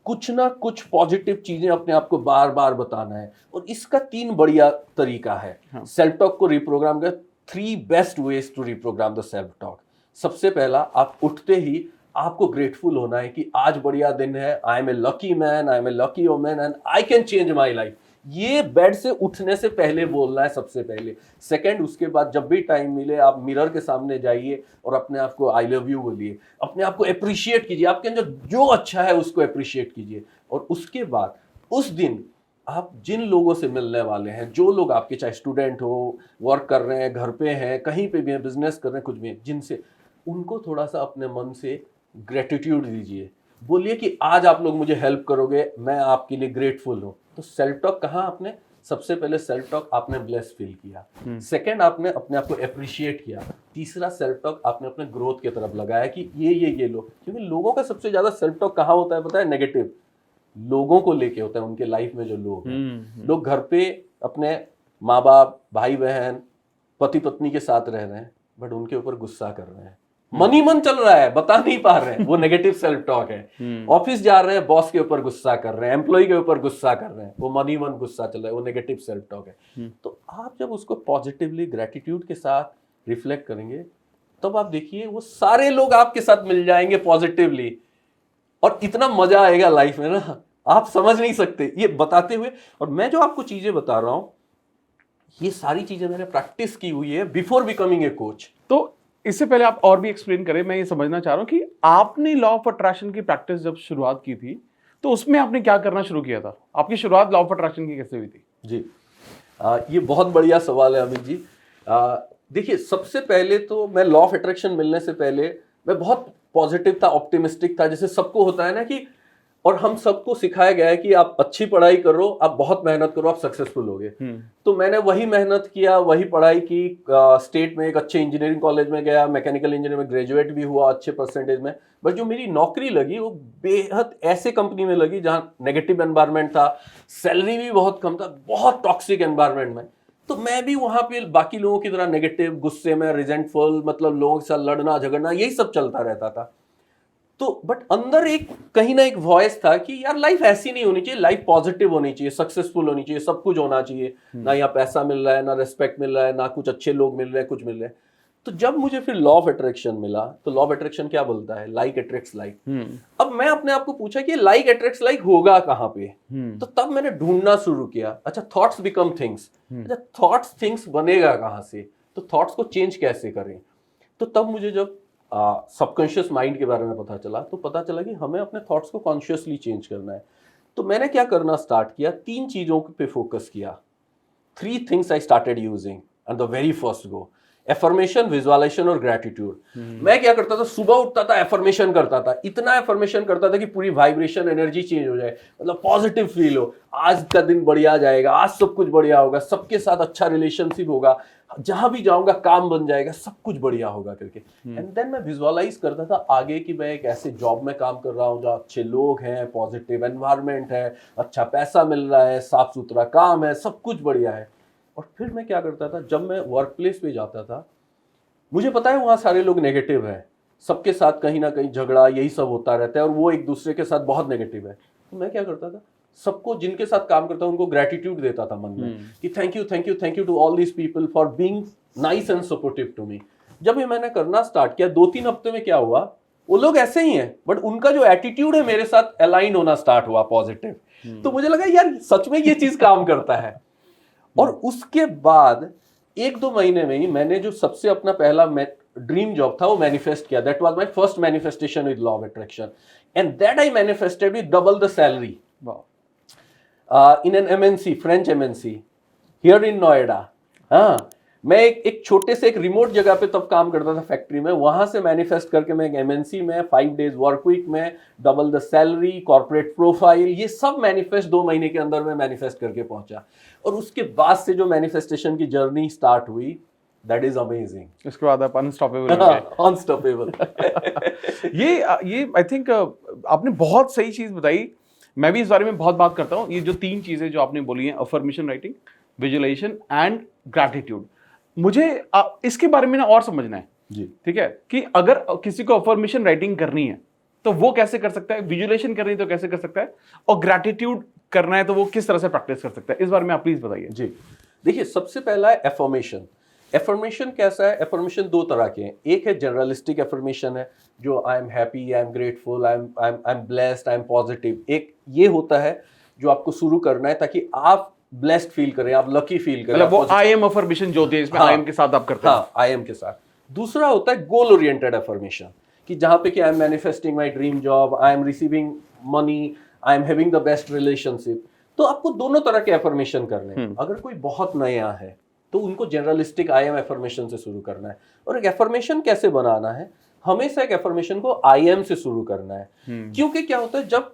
A: कुछ ना कुछ पॉजिटिव चीजें अपने आप को बार बार बताना है। और इसका 3 बढ़िया तरीका है सेल्फ टॉक को रिप्रोग्राम का। 3 best ways to reprogram the self talk. सबसे पहला, आप उठते ही आपको ग्रेटफुल होना है कि आज बढ़िया दिन है, I am a lucky man, I am a lucky woman and I can change my life. ये बेड से उठने से पहले बोलना है सबसे पहले। सेकंड, उसके बाद जब भी टाइम मिले आप मिरर के सामने जाइए और अपने आप को आई लव यू बोलिए, अपने आप को अप्रिशिएट कीजिए, आपके अंदर जो अच्छा है उसको अप्रिशिएट कीजिए। और उसके बाद उस दिन आप जिन लोगों से मिलने वाले हैं, जो लोग आपके, चाहे स्टूडेंट हो, वर्क कर रहे हैं, घर पे हैं, कहीं पे भी हैं, बिजनेस कर रहे हैं, कुछ भी हैं, जिनसे, उनको थोड़ा सा अपने मन से ग्रेटिट्यूड दीजिए। बोलिए कि आज आप लोग मुझे हेल्प करोगे, मैं आपके लिए ग्रेटफुल हूँ। तो सेल्फ टॉक कहाँ आपने, सबसे पहले सेल्फ टॉक आपने ब्लेस फील किया, सेकंड आपने अपने आप को अप्रिशिएट किया, तीसरा सेल्फ टॉक आपने अपने ग्रोथ की तरफ लगाया कि ये लोग, क्योंकि लोगों का सबसे ज्यादा सेल्फ टॉक कहाँ होता है पता है, नेगेटिव लोगों को लेके होता है। उनके लाइफ में जो लोग हैं, लोग घर पे अपने माँ बाप, भाई बहन, पति पत्नी के साथ रह रहे हैं, बट उनके ऊपर गुस्सा कर रहे हैं, मन ही मन चल रहा है, बता नहीं पा रहे हैं, वो नेगेटिव सेल्फ टॉक है। ऑफिस जा रहे हैं, बॉस के ऊपर गुस्सा कर रहे हैं, एम्प्लॉय के ऊपर गुस्सा कर रहे हैं, वो मन ही मन गुस्सा चल रहा है, वो नेगेटिव सेल्फ टॉक है। तो आप जब उसको पॉजिटिवली ग्रेटिट्यूड के साथ रिफ्लेक्ट करेंगे, तब आप देखिए वो सारे लोग आपके साथ मिल जाएंगे पॉजिटिवली, और इतना मजा आएगा लाइफ में ना, आप समझ नहीं सकते ये बताते हुए। और मैं जो आपको चीजें बता रहा हूं, ये सारी चीजें मैंने प्रैक्टिस की हुई है बिफोर बिकमिंग ए कोच।
B: तो इससे पहले आप और भी एक्सप्लेन करें, मैं ये समझना चाह रहा हूं कि आपने लॉ ऑफ अट्रैक्शन की प्रैक्टिस जब शुरुआत की थी तो उसमें आपने क्या करना शुरू किया था? आपकी शुरुआत लॉ ऑफ अट्रैक्शन की कैसे हुई थी?
A: जी, ये बहुत बढ़िया सवाल है अमित जी। देखिए, सबसे पहले तो मैं लॉ ऑफ अट्रैक्शन मिलने से पहले मैं बहुत पॉजिटिव था, ऑप्टिमिस्टिक था, जैसे सबको होता है ना कि, और हम सबको सिखाया गया है कि आप अच्छी पढ़ाई करो, आप बहुत मेहनत करो, आप सक्सेसफुल होगे। तो मैंने वही मेहनत किया, वही पढ़ाई की, स्टेट में एक अच्छे इंजीनियरिंग कॉलेज में गया, मैकेनिकल इंजीनियरिंग में ग्रेजुएट भी हुआ अच्छे परसेंटेज में। बट जो मेरी नौकरी लगी वो बेहद ऐसे कंपनी में लगी जहाँ नेगेटिव एनवायरनमेंट था, सैलरी भी बहुत कम था, बहुत टॉक्सिक एनवायरनमेंट में। तो मैं भी वहां पे बाकी लोगों की तरह नेगेटिव, गुस्से में, रिजेंटफुल, मतलब लोगों के साथ लड़ना झगड़ना, यही सब चलता रहता था। तो बट अंदर एक कहीं ना एक वॉइस था कि यार लाइफ ऐसी नहीं होनी चाहिए, लाइफ पॉजिटिव होनी चाहिए, सक्सेसफुल होनी चाहिए, सब कुछ होना चाहिए, ना यहाँ पैसा मिल रहा है, ना रिस्पेक्ट मिल रहा है, ना कुछ अच्छे लोग मिल रहे हैं, कुछ मिल रहे हैं। तो जब मुझे फिर लॉ ऑफ अट्रैक्शन मिला, तो लॉ ऑफ अट्रैक्शन क्या बोलता है, लाइक अट्रैक्ट्स लाइक। अब मैं अपने आप को पूछा कि लाइक अट्रैक्ट्स लाइक होगा कहाँ पे, तो तब मैंने ढूंढना शुरू किया, अच्छा थॉट्स बिकम थिंग्स, अच्छा थॉट्स थिंग्स बनेगा कहाँ से, तो थॉट्स को चेंज कैसे करें। तो तब मुझे जब सबकॉन्शियस माइंड के बारे में पता चला, तो पता चला कि हमें अपने थॉट्स को कॉन्शियसली चेंज करना है। तो मैंने क्या करना स्टार्ट किया, 3 चीजों पे फोकस किया। 3 things I started using and the very first go, affirmation, visualisation और ग्रेटिट्यूड। मैं क्या करता था, सुबह उठता था, एफर्मेशन करता था, इतना एफर्मेशन करता था कि पूरी वाइब्रेशन, एनर्जी चेंज हो जाए, मतलब पॉजिटिव फील हो, आज का दिन बढ़िया जाएगा, आज सब कुछ बढ़िया होगा, सबके साथ अच्छा रिलेशनशिप होगा, जहां भी जाऊंगा काम बन जाएगा, सब कुछ बढ़िया होगा करके। एंड देन मैं विजुअलाइज करता था आगे कि मैं एक ऐसे जॉब में काम कर रहा हूँ जहाँ अच्छे लोग हैं, पॉजिटिव एनवायरनमेंट है, अच्छा पैसा मिल रहा है, साफ सुथरा काम है, सब कुछ बढ़िया है। और फिर मैं क्या करता था, जब मैं वर्क प्लेस पे जाता था, मुझे पता है वहाँ सारे लोग नेगेटिव हैं, सबके साथ कहीं ना कहीं झगड़ा, यही सब होता रहता है, और वो एक दूसरे के साथ बहुत नेगेटिव है। तो मैं क्या करता था, सबको जिनके साथ काम करता हूँ उनको ग्रेटिट्यूड देता था मन में कि thank you to all these people for being nice and supportive to me. जब ये मैंने करना स्टार्ट किया 2-3 हफ्ते में क्या हुआ, वो लोग ऐसे ही हैं बट उनका जो एटीट्यूड है मेरे साथ अलाइन होना स्टार्ट हुआ पॉजिटिव। तो मुझे लगा यार सच में ये चीज काम करता है। और उसके बाद 1-2 महीने में ही मैंने जो सबसे अपना पहला ड्रीम जॉब था वो मैनिफेस्ट किया। That was my first manifestation with law of attraction and that I manifested with double the salary in an MNC, French MNC here in Noida. हाँ, मैं एक छोटे से एक रिमोट जगह पे तब काम करता था फैक्ट्री में, वहां से मैनिफेस्ट करके मैं एक एमएनसी में 5 डेज वर्क वीक में double the salary, corporate profile, ये सब मैनिफेस्ट 2 महीने के अंदर में मैनिफेस्ट करके पहुंचा। और उसके बाद से जो मैनिफेस्टेशन की जर्नी स्टार्ट हुई, दैट इज अमेजिंग।
B: उसके बाद आप अनस्टॉपेबल हो गए।
A: अनस्टॉपेबल।
B: ये आई थिंक आपने बहुत सही चीज बताई। मैं भी इस बारे में बहुत बात करता हूँ। ये जो 3 चीजें जो आपने बोली हैं, affirmation writing, visualisation and gratitude, मुझे इसके बारे में ना और समझना है
A: जी।
B: ठीक है कि अगर किसी को अफर्मेशन राइटिंग करनी है तो वो कैसे कर सकता है, विजुअलाइजेशन करनी है तो कैसे कर सकता है, और ग्रैटिट्यूड करना है तो वो किस तरह से प्रैक्टिस कर सकता है, इस बारे में आप प्लीज बताइए।
A: जी देखिए, सबसे पहला है एफर्मेशन। एफर्मेशन कैसा है? एफर्मेशन 2 तरह के हैं। एक है जनरलिस्टिक एफर्मेशन है, जो I am happy, I am grateful, I am blessed, I am positive. एक ये होता है जो आपको शुरू करना है ताकि आप ब्लेस्ड फील करें, आप लकी फील करें,
B: मतलब वो आई एम अफर्मेशन जो होती है, इसमें आई एम के साथ आप करते हैं।
A: हाँ, आई एम के साथ। दूसरा होता है गोल ओरिएंटेड एफर्मेशन, कि जहां पे कि I M manifesting my dream job, I am receiving money, I am having the best relationship. तो आपको दोनों तरह के एफर्मेशन करने हैं। अगर कोई बहुत नया है तो उनको जनरलिस्टिक आई एम एफर्मेशन से शुरू करना है। और एक एफर्मेशन कैसे बनाना है, हमेशा एक एफर्मेशन को आई एम से शुरू करना है। क्योंकि क्या होता है, जब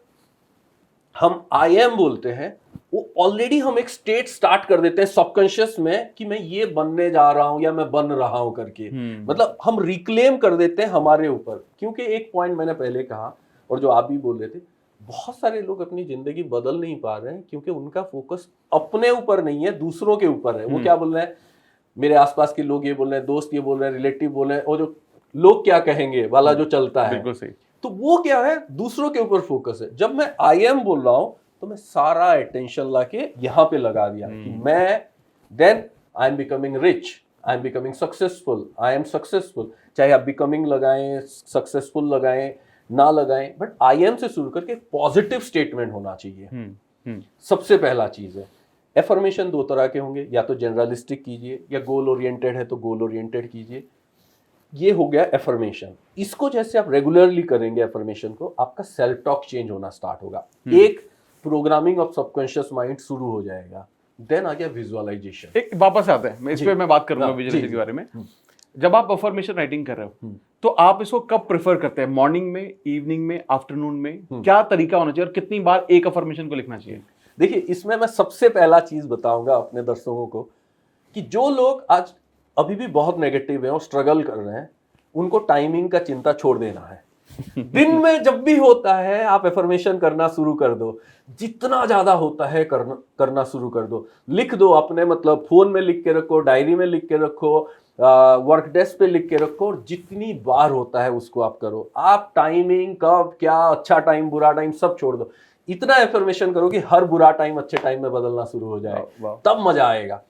A: हम आई एम बोलते हैं वो ऑलरेडी हम एक स्टेट स्टार्ट कर देते हैं सबकॉन्शियस में कि मैं ये बनने जा रहा हूं या मैं बन रहा हूं करके। मतलब हम रिक्लेम कर देते हैं हमारे ऊपर। क्योंकि एक पॉइंट मैंने पहले कहा और जो आप भी बोल रहे थे, बहुत सारे लोग अपनी जिंदगी बदल नहीं पा रहे हैं क्योंकि उनका फोकस अपने ऊपर नहीं है, दूसरों के ऊपर है। वो क्या बोल रहे हैं, मेरे आसपास के लोग ये बोल रहे हैं, दोस्त ये बोल रहे हैं, रिलेटिव बोल रहे हैं, और जो लोग क्या कहेंगे वाला जो चलता है,
B: बिल्कुल सही।
A: तो वो क्या है, दूसरों के ऊपर फोकस है। जब मैं आई एम बोल रहा हूं तो मैं सारा अटेंशन लाके यहाँ पे लगा दिया कि मैं, then I am becoming rich, I am becoming successful, I am successful. चाहे आप बिकमिंग लगाएं, सक्सेसफुल लगाएं, ना लगाएं, बट आई एम से शुरू करके पॉजिटिव स्टेटमेंट होना चाहिए। सबसे पहला चीज है। एफर्मेशन 2 तरह के होंगे, या तो जनरलिस्टिक कीजिए या गोल ओरिएंटेड है तो गोल ओरिएंटेड कीजिए। ये हो गया एफर्मेशन। इसको जैसे आप रेगुलरली करेंगे एफर्मेशन को, आपका सेल्फ टॉक चेंज होना स्टार्ट होगा। एक प्रोग्रामिंग ऑफ सबकॉन्शियस माइंड शुरू हो जाएगा। देन आ गया विजुअलाइजेशन।
B: एक वापस आते हैं, मैं इस पे मैं बात करूंगा विजुअलाइजेशन के बारे में। जब आप अफर्मेशन राइटिंग कर रहे हो तो आप इसको कब प्रेफर करते हैं, मॉर्निंग में, इवनिंग में, आफ्टरनून में? क्या तरीका होना चाहिए और कितनी बार एक अफर्मेशन को लिखना चाहिए?
A: देखिए, इसमें मैं सबसे पहला चीज बताऊंगा अपने दर्शकों को कि जो लोग आज अभी भी बहुत नेगेटिव है और स्ट्रगल कर रहे हैं, उनको टाइमिंग का चिंता छोड़ देना है। दिन में जब भी होता है आप एफर्मेशन करना शुरू कर दो। जितना ज्यादा होता है करना शुरू कर दो। लिख दो अपने, मतलब फोन में लिख के रखो, डायरी में लिख के रखो, वर्क डेस्क पे लिख के रखो, और जितनी बार होता है उसको आप करो। आप टाइमिंग कब क्या, अच्छा टाइम, बुरा टाइम, सब छोड़ दो। इतना एफर्मेशन करो कि हर बुरा टाइम अच्छे टाइम में बदलना शुरू हो जाए, तब मजा आएगा।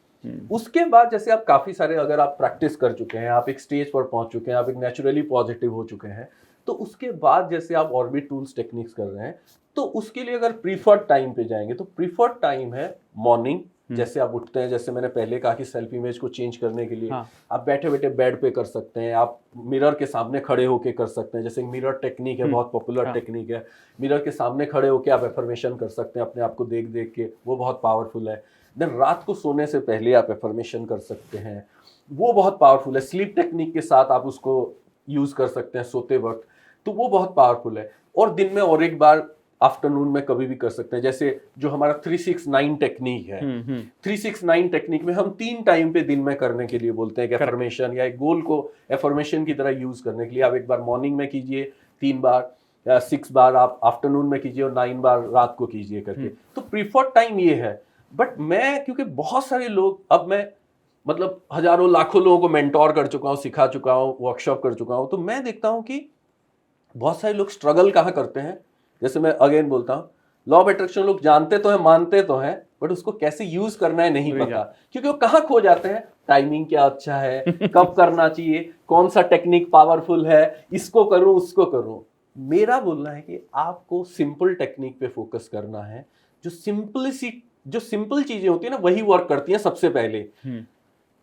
A: उसके बाद जैसे आप काफी सारे, अगर आप प्रैक्टिस कर चुके हैं, आप एक स्टेज पर पहुंच चुके हैं, आप एक नेचुरली पॉजिटिव हो चुके हैं, तो उसके बाद जैसे आप और भी टूल्स टेक्निक्स कर रहे हैं, तो उसके लिए अगर प्रीफर्ड टाइम पे जाएंगे तो प्रीफर्ड टाइम है मॉर्निंग। जैसे आप उठते हैं, जैसे मैंने पहले कहा कि सेल्फ इमेज को चेंज करने के लिए आप बैठे बैठे बेड पे कर सकते हैं, आप मिरर के सामने खड़े होके कर सकते हैं। जैसे मिरर टेक्निक है, बहुत पॉपुलर टेक्निक है। मिरर के सामने खड़े होके आप एफर्मेशन कर सकते हैं अपने आप को देख देख के, वो बहुत पावरफुल है। देन रात को सोने से पहले आप एफर्मेशन कर सकते हैं, वो बहुत पावरफुल है। स्लीप टेक्निक के साथ आप उसको यूज कर सकते हैं सोते वक्त, तो वो बहुत पावरफुल है। और दिन में और एक बार आफ्टरनून में कभी भी कर सकते हैं। जैसे जो हमारा 369 टेक्निक है, 369 टेक्निक में हम 3 टाइम पे दिन में करने के लिए बोलते हैं, एफर्मेशन या एक गोल को एफर्मेशन की तरह यूज करने के लिए। आप एक बार मॉर्निंग में कीजिए 3 बार, या 6 बार आप आफ्टरनून में कीजिए, और 9 बार रात को कीजिए करके। तो प्रीफर्ड टाइम ये है। बट मैं, क्योंकि बहुत सारे लोग, अब मैं मतलब हजारों लाखों लोगों को मेंटोर कर चुका हूँ, सिखा चुका हूँ, वर्कशॉप कर चुका हूँ, तो मैं देखता हूँ कि बहुत सारे लोग स्ट्रगल कहाँ करते हैं। जैसे मैं अगेन बोलता हूँ, लॉ ऑफ अट्रैक्शन लोग जानते तो है, मानते तो हैं, बट उसको कैसे यूज करना है नहीं
B: वही
A: पता, क्योंकि वो कहाँ खो जाते हैं, टाइमिंग क्या अच्छा है, कब करना चाहिए, कौन सा टेक्निक पावरफुल है, इसको करूं उसको करूं। मेरा बोलना है कि आपको सिंपल टेक्निक पे फोकस करना है। जो सिंपल चीजें होती है ना, वही वर्क करती हैं सबसे पहले।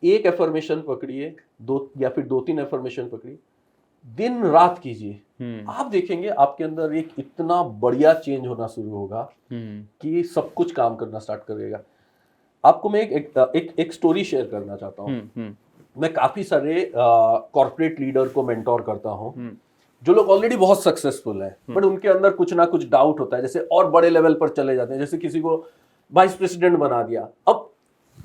A: एक एफर्मेशन पकड़िए, दो या फिर 2-3 एफर्मेशन पकड़िए, दिन रात कीजिए, आप देखेंगे आपके अंदर एक इतना बढ़िया चेंज होना शुरू होगा कि सब कुछ काम करना स्टार्ट करेगा। आपको मैं एक स्टोरी शेयर करना चाहता हूँ। मैं काफी सारे कॉर्पोरेट लीडर को मेंटोर करता हूँ, जो लोग ऑलरेडी बहुत सक्सेसफुल हैं, बट उनके अंदर कुछ ना कुछ डाउट होता है, जैसे और बड़े लेवल पर चले जाते हैं। जैसे किसी को वाइस प्रेसिडेंट बना दिया, अब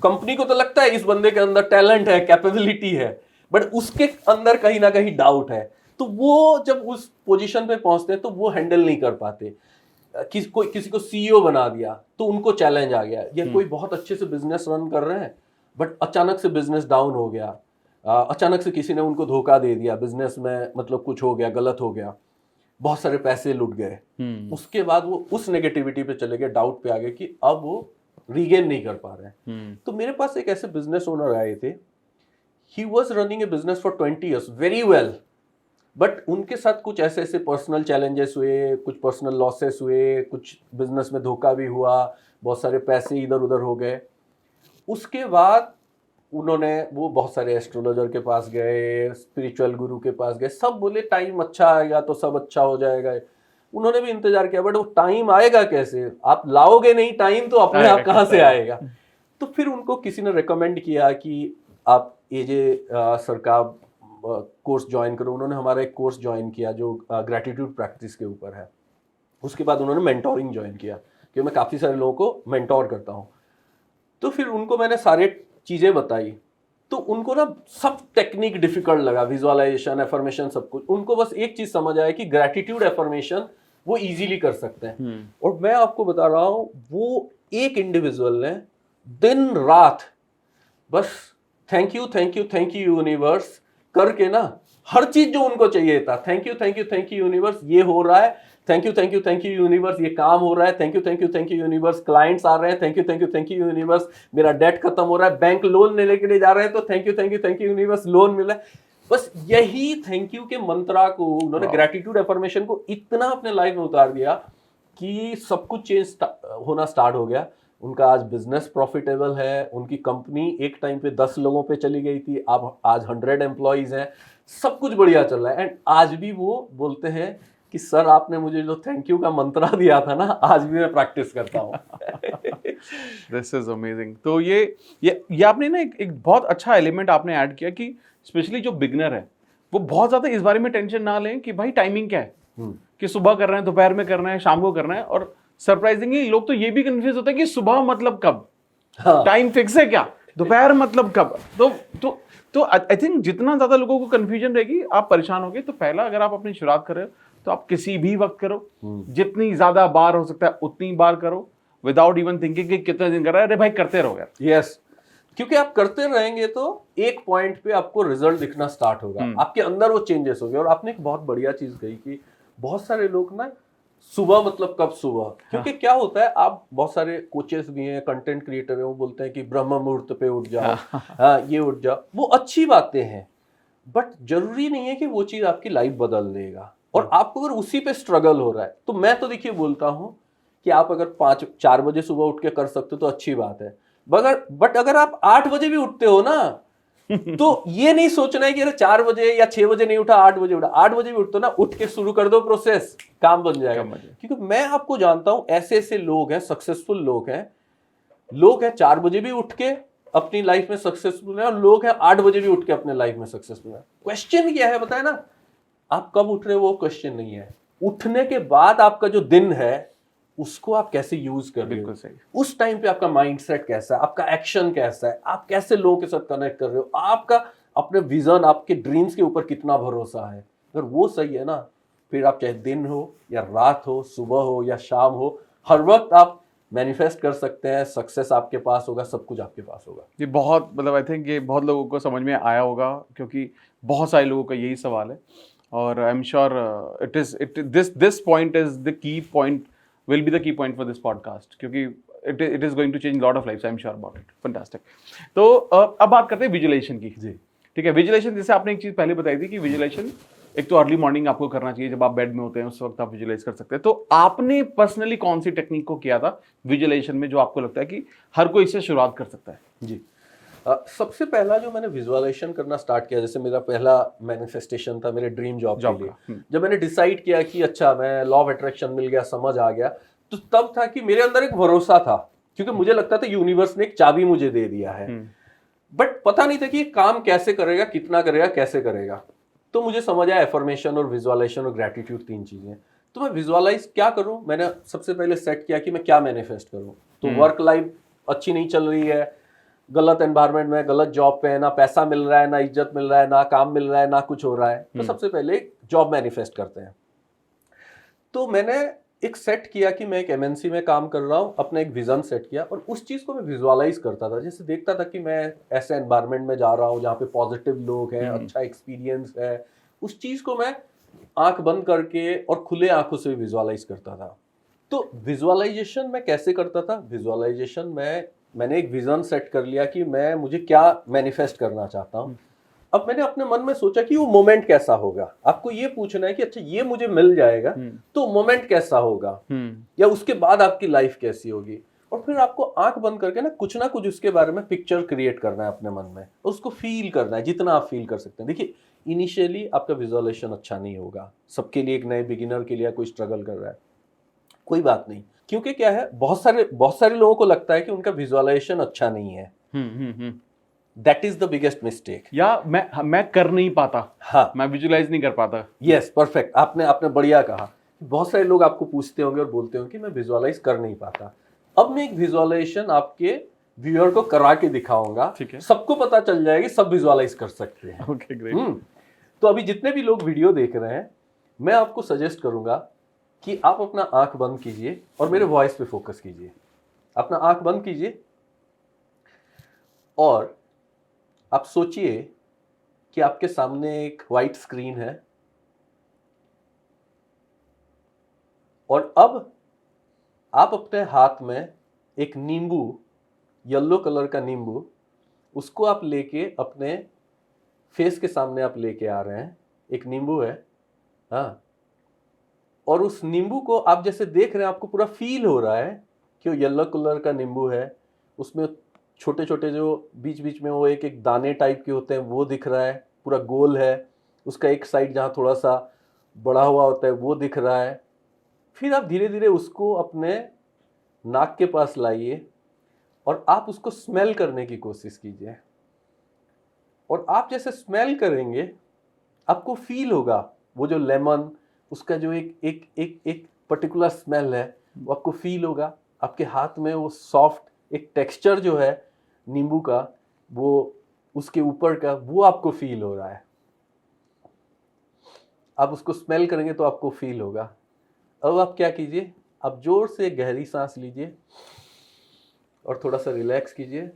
A: कंपनी को तो लगता है इस बंदे के अंदर टैलेंट है, कैपेबिलिटी है, बट उसके अंदर कहीं ना कहीं डाउट है। तो वो जब उस पोजीशन पे पहुंचते हैं तो वो हैंडल नहीं कर पाते। किसी को सीईओ बना दिया तो उनको चैलेंज आ गया, या कोई बहुत अच्छे से बिजनेस रन कर रहे हैं बट अचानक से बिजनेस डाउन हो गया, अचानक से किसी ने उनको धोखा दे दिया, बिजनेस में मतलब कुछ हो गया, गलत हो गया, बहुत सारे पैसे लुट गए। उसके बाद वो उस नेगेटिविटी पे चले गए, डाउट पे आ गए कि अब वो रीगेन नहीं कर पा रहे हैं। तो मेरे पास एक ऐसे बिजनेस ओनर आए थे, he was running A business for 20 years very well, but उनके साथ कुछ ऐसे ऐसे पर्सनल चैलेंजेस हुए, कुछ पर्सनल लॉसेस हुए, कुछ बिजनेस में धोखा भी हुआ, बहुत सारे पैसे इधर उधर हो गए। उसके बाद वो बहुत सारे एस्ट्रोलॉजर के पास गए, स्पिरिचुअल गुरु के पास गए, सब बोले टाइम अच्छा आएगा तो सब अच्छा हो जाएगा। उन्होंने भी इंतजार किया, बट वो टाइम आएगा कैसे, आप लाओगे नहीं टाइम तो अपने आप कहाँ से आएगा। तो फिर उनको किसी ने रेकमेंड किया कि आप एजे सर का कोर्स ज्वाइन करो। उन्होंने हमारा एक कोर्स ज्वाइन किया जो ग्रेटिट्यूड प्रैक्टिस के ऊपर है। उसके बाद उन्होंने मेंटोरिंग ज्वाइन किया, क्योंकि मैं काफ़ी सारे लोगों को मेंटोर करता हूँ। तो फिर उनको मैंने सारे चीज़ें बताई, तो उनको ना सब टेक्निक डिफिकल्ट लगा, विजुअलाइजेशन, एफर्मेशन, सब कुछ। उनको बस एक चीज़ समझ आया कि ग्रेटिट्यूड एफर्मेशन वो इजीली कर सकते हैं। और मैं आपको बता रहा हूँ, वो एक इंडिविजुअल ने दिन रात बस thank you thank you thank you universe करके ना, हर चीज जो उनको चाहिए था, thank you thank you thank you universe, ये हो रहा है, thank you thank you thank you universe, ये काम हो रहा है, thank you thank you thank you universe, clients आ रहे हैं, thank you thank you thank you universe, मेरा डेट खत्म हो रहा है, बैंक लोन लेके ले जा रहे हैं तो thank you thank you universe, loan मिला है। बस यही थैंक यू के मंत्रा को उन्होंने, ग्रेटिट्यूड एफर्मेशन को इतना अपने लाइफ में उतार दिया कि सब कुछ चेंज होना स्टार्ट हो गया। उनका आज बिजनेस प्रॉफिटेबल है, उनकी कंपनी एक टाइम पे 10 लोगों पे चली गई थी, अब आज 100 एम्प्लॉइज हैं, सब कुछ बढ़िया चल रहा है। एंड आज भी वो बोलते हैं कि सर आपने मुझे जो थैंक यू का मंत्रा दिया था ना, आज भी मैं प्रैक्टिस करता हूँ।
B: This is amazing. तो ये आपने ना एक बहुत अच्छा एलिमेंट आपने ऐड किया कि स्पेशली जो बिगनर है वो बहुत ज्यादा इस बारे में टेंशन ना लें कि भाई टाइमिंग क्या है, कि सुबह कर रहे हैं, दोपहर में करना है, शाम को करना है। और सरप्राइजिंगली लोग तो ये भी कंफ्यूज होते हैं कि सुबह मतलब कब, टाइम फिक्स है क्या, दोपहर मतलब कब। तो आई थिंक जितना ज्यादा लोगों को कंफ्यूजन रहेगी, आप परेशान होगे। तो पहला, अगर आप अपनी शुरुआत कर रहे हो तो आप किसी भी वक्त करो, जितनी ज्यादा बार हो सकता है उतनी बार करो, विदाउट इवन थिंकिंग कि कितने दिन कर रहा है। अरे भाई करते रहो यार।
A: यस, क्योंकि आप करते रहेंगे तो एक पॉइंट पे आपको रिजल्ट दिखना स्टार्ट होगा, आपके अंदर वो चेंजेस होंगे। और आपने एक बहुत बढ़िया चीज कही कि बहुत सारे लोग ना सुबह मतलब कब सुबह, क्योंकि क्या होता है, आप बहुत सारे कोचेस भी हैं, कंटेंट क्रिएटर हैं, वो बोलते हैं कि ब्रह्म मुहूर्त पे उठ जाओ, हाँ ये उठ जाओ, वो अच्छी बातें हैं, बट जरूरी नहीं है कि वो चीज आपकी लाइफ बदल देगा। और आपको अगर उसी पे स्ट्रगल हो रहा है तो मैं तो देखिए बोलता हूँ कि आप अगर 4 बजे सुबह उठ के कर सकते हो तो अच्छी बात है, बट अगर आप 8 बजे भी उठते हो ना, तो ये नहीं सोचना है कि अरे 4 बजे या 6 बजे नहीं उठा, 8 बजे उठा। 8 बजे भी उठते हो ना, उठ के शुरू कर दो प्रोसेस, काम बन जाएगा। क्योंकि मैं आपको जानता हूं ऐसे ऐसे लोग हैं, सक्सेसफुल लोग हैं 4 बजे भी उठ के अपनी लाइफ में सक्सेसफुल है, और लोग हैं 8 बजे भी उठ के अपने लाइफ में सक्सेसफुल है। क्वेश्चन क्या है बताए ना, आप कब उठ रहे हो वो क्वेश्चन नहीं है, उठने के बाद आपका जो दिन है उसको आप कैसे यूज कर रहे हो, उस टाइम पे आपका माइंडसेट कैसा है, आपका एक्शन कैसा है, आप कैसे लोगों के साथ कनेक्ट कर रहे हो, आपका अपने विजन, आपके ड्रीम्स के ऊपर कितना भरोसा है। अगर वो सही है ना, फिर आप चाहे दिन हो या रात हो, सुबह हो या शाम हो, हर वक्त आप मैनिफेस्ट कर सकते हैं, सक्सेस आपके पास होगा, सब कुछ आपके पास होगा।
B: ये बहुत, मतलब आई थिंक ये बहुत लोगों को समझ में आया होगा, क्योंकि बहुत सारे लोगों का यही सवाल है। और आई am sure this point is the key point will be the key point for this podcast, क्योंकि it is going to change lot of lives, I'm sure about it. Fantastic. तो अब बात करते हैं विजुअलाइजेशन की।
A: जी
B: ठीक है, विजुअलाइजेशन जैसे आपने एक चीज पहले बताई थी कि विजुअलाइजेशन एक तो अर्ली मॉर्निंग आपको करना चाहिए, जब आप बेड में होते हैं उस वक्त आप विजुअलाइज कर सकते हैं। तो आपने पर्सनली कौन सी टेक्निक को किया था विजुअलाइजेशन में जो आपको लगता है कि हर कोई इससे शुरुआत कर सकता है?
A: जी सबसे पहला जो मैंने विजुअलाइजेशन करना स्टार्ट किया, जैसे मेरा पहला मैनिफेस्टेशन था मेरे ड्रीम जॉब के लिए। जब मैंने डिसाइड किया कि अच्छा मैं लॉ ऑफ अट्रैक्शन मिल गया, समझ आ गया, तो तब था कि मेरे अंदर एक भरोसा था, क्योंकि मुझे लगता था यूनिवर्स ने एक चाबी मुझे दे दिया है, बट पता नहीं था कि ये काम कैसे करेगा, कितना करेगा, कैसे करेगा। तो मुझे समझ आया एफर्मेशन और विजुअलाइजेशन और ग्रेटिट्यूड 3 चीजें। तो मैं विजुअलाइज क्या करूं, मैंने सबसे पहले सेट किया कि मैं क्या मैनिफेस्ट करूं। तो वर्क लाइफ अच्छी नहीं चल रही है, गलत एनवायरनमेंट में, गलत जॉब पे है, ना पैसा मिल रहा है, ना इज्जत मिल रहा है, ना काम मिल रहा है, ना कुछ हो रहा है। तो सबसे पहले जॉब मैनिफेस्ट करते हैं। तो मैंने एक सेट किया कि मैं एक एमएनसी में काम कर रहा हूँ, अपना एक विजन सेट किया और उस चीज़ को मैं विजुअलाइज करता था। जैसे देखता था कि मैं ऐसे एनवायरनमेंट में जा रहा हूँ जहाँ पे पॉजिटिव लोग हैं, अच्छा एक्सपीरियंस है, उस चीज़ को मैं आंख बंद करके और खुले आंखों से विजुअलाइज करता था। तो विजुअलाइजेशन मैं कैसे करता था, विजुअलाइजेशन में मैंने एक विजन सेट कर लिया कि मैं मुझे क्या मैनिफेस्ट करना चाहता हूँ। अब मैंने अपने मन में सोचा कि वो मोमेंट कैसा होगा। आपको ये पूछना है कि अच्छा ये मुझे मिल जाएगा तो मोमेंट कैसा होगा, या उसके बाद आपकी लाइफ कैसी होगी। और फिर आपको आंख बंद करके ना कुछ उसके बारे में पिक्चर क्रिएट करना है अपने मन में, और उसको फील करना है जितना आप फील कर सकते हैं। देखिए इनिशियली आपका विजुअलाइजेशन अच्छा नहीं होगा, सबके लिए, एक नए बिगिनर के लिए कोई स्ट्रगल कर रहा है, कोई बात नहीं, क्योंकि क्या है, बहुत सारे लोगों को लगता है कि उनका विजुअलाइजेशन अच्छा नहीं है। That is the biggest mistake.
B: या मैं कर नहीं पाता,
A: हाँ,
B: मैं विजुअलाइज नहीं कर पाता।
A: यस, परफेक्ट, आपने बढ़िया कहा। बहुत सारे लोग आपको पूछते होंगे और बोलते होंगे कि मैं विजुअलाइज कर नहीं पाता। अब मैं एक विजुअलाइजेशन आपके व्यूअर को करा के दिखाऊंगा,
B: ठीक है,
A: सबको पता चल जाएगी, सब विजुअलाइज कर सकते हैं।
B: Okay, great.
A: तो अभी जितने भी लोग वीडियो देख रहे हैं, मैं आपको सजेस्ट करूंगा कि आप अपना आंख बंद कीजिए और मेरे वॉइस पे फोकस कीजिए। अपना आंख बंद कीजिए और आप सोचिए कि आपके सामने एक वाइट स्क्रीन है और अब आप अपने हाथ में एक नींबू, येलो कलर का नींबू, उसको आप लेके अपने फेस के सामने आप लेके आ रहे हैं। एक नींबू है, हाँ, और उस नींबू को आप जैसे देख रहे हैं, आपको पूरा फील हो रहा है कि वो येलो कलर का नींबू है, उसमें छोटे छोटे जो बीच बीच में वो एक दाने टाइप के होते हैं वो दिख रहा है, पूरा गोल है, उसका एक साइड जहाँ थोड़ा सा बड़ा हुआ होता है वो दिख रहा है। फिर आप धीरे धीरे उसको अपने नाक के पास लाइए और आप उसको स्मेल करने की कोशिश कीजिए। और आप जैसे स्मेल करेंगे आपको फील होगा वो जो लेमन, उसका जो एक पर्टिकुलर स्मेल है वो आपको फील होगा। आपके हाथ में वो सॉफ्ट एक टेक्सचर जो है नींबू का, वो उसके ऊपर का, वो आपको फील हो रहा है। आप उसको स्मेल करेंगे तो आपको फील होगा। अब आप क्या कीजिए, आप जोर से गहरी सांस लीजिए और थोड़ा सा रिलैक्स कीजिए।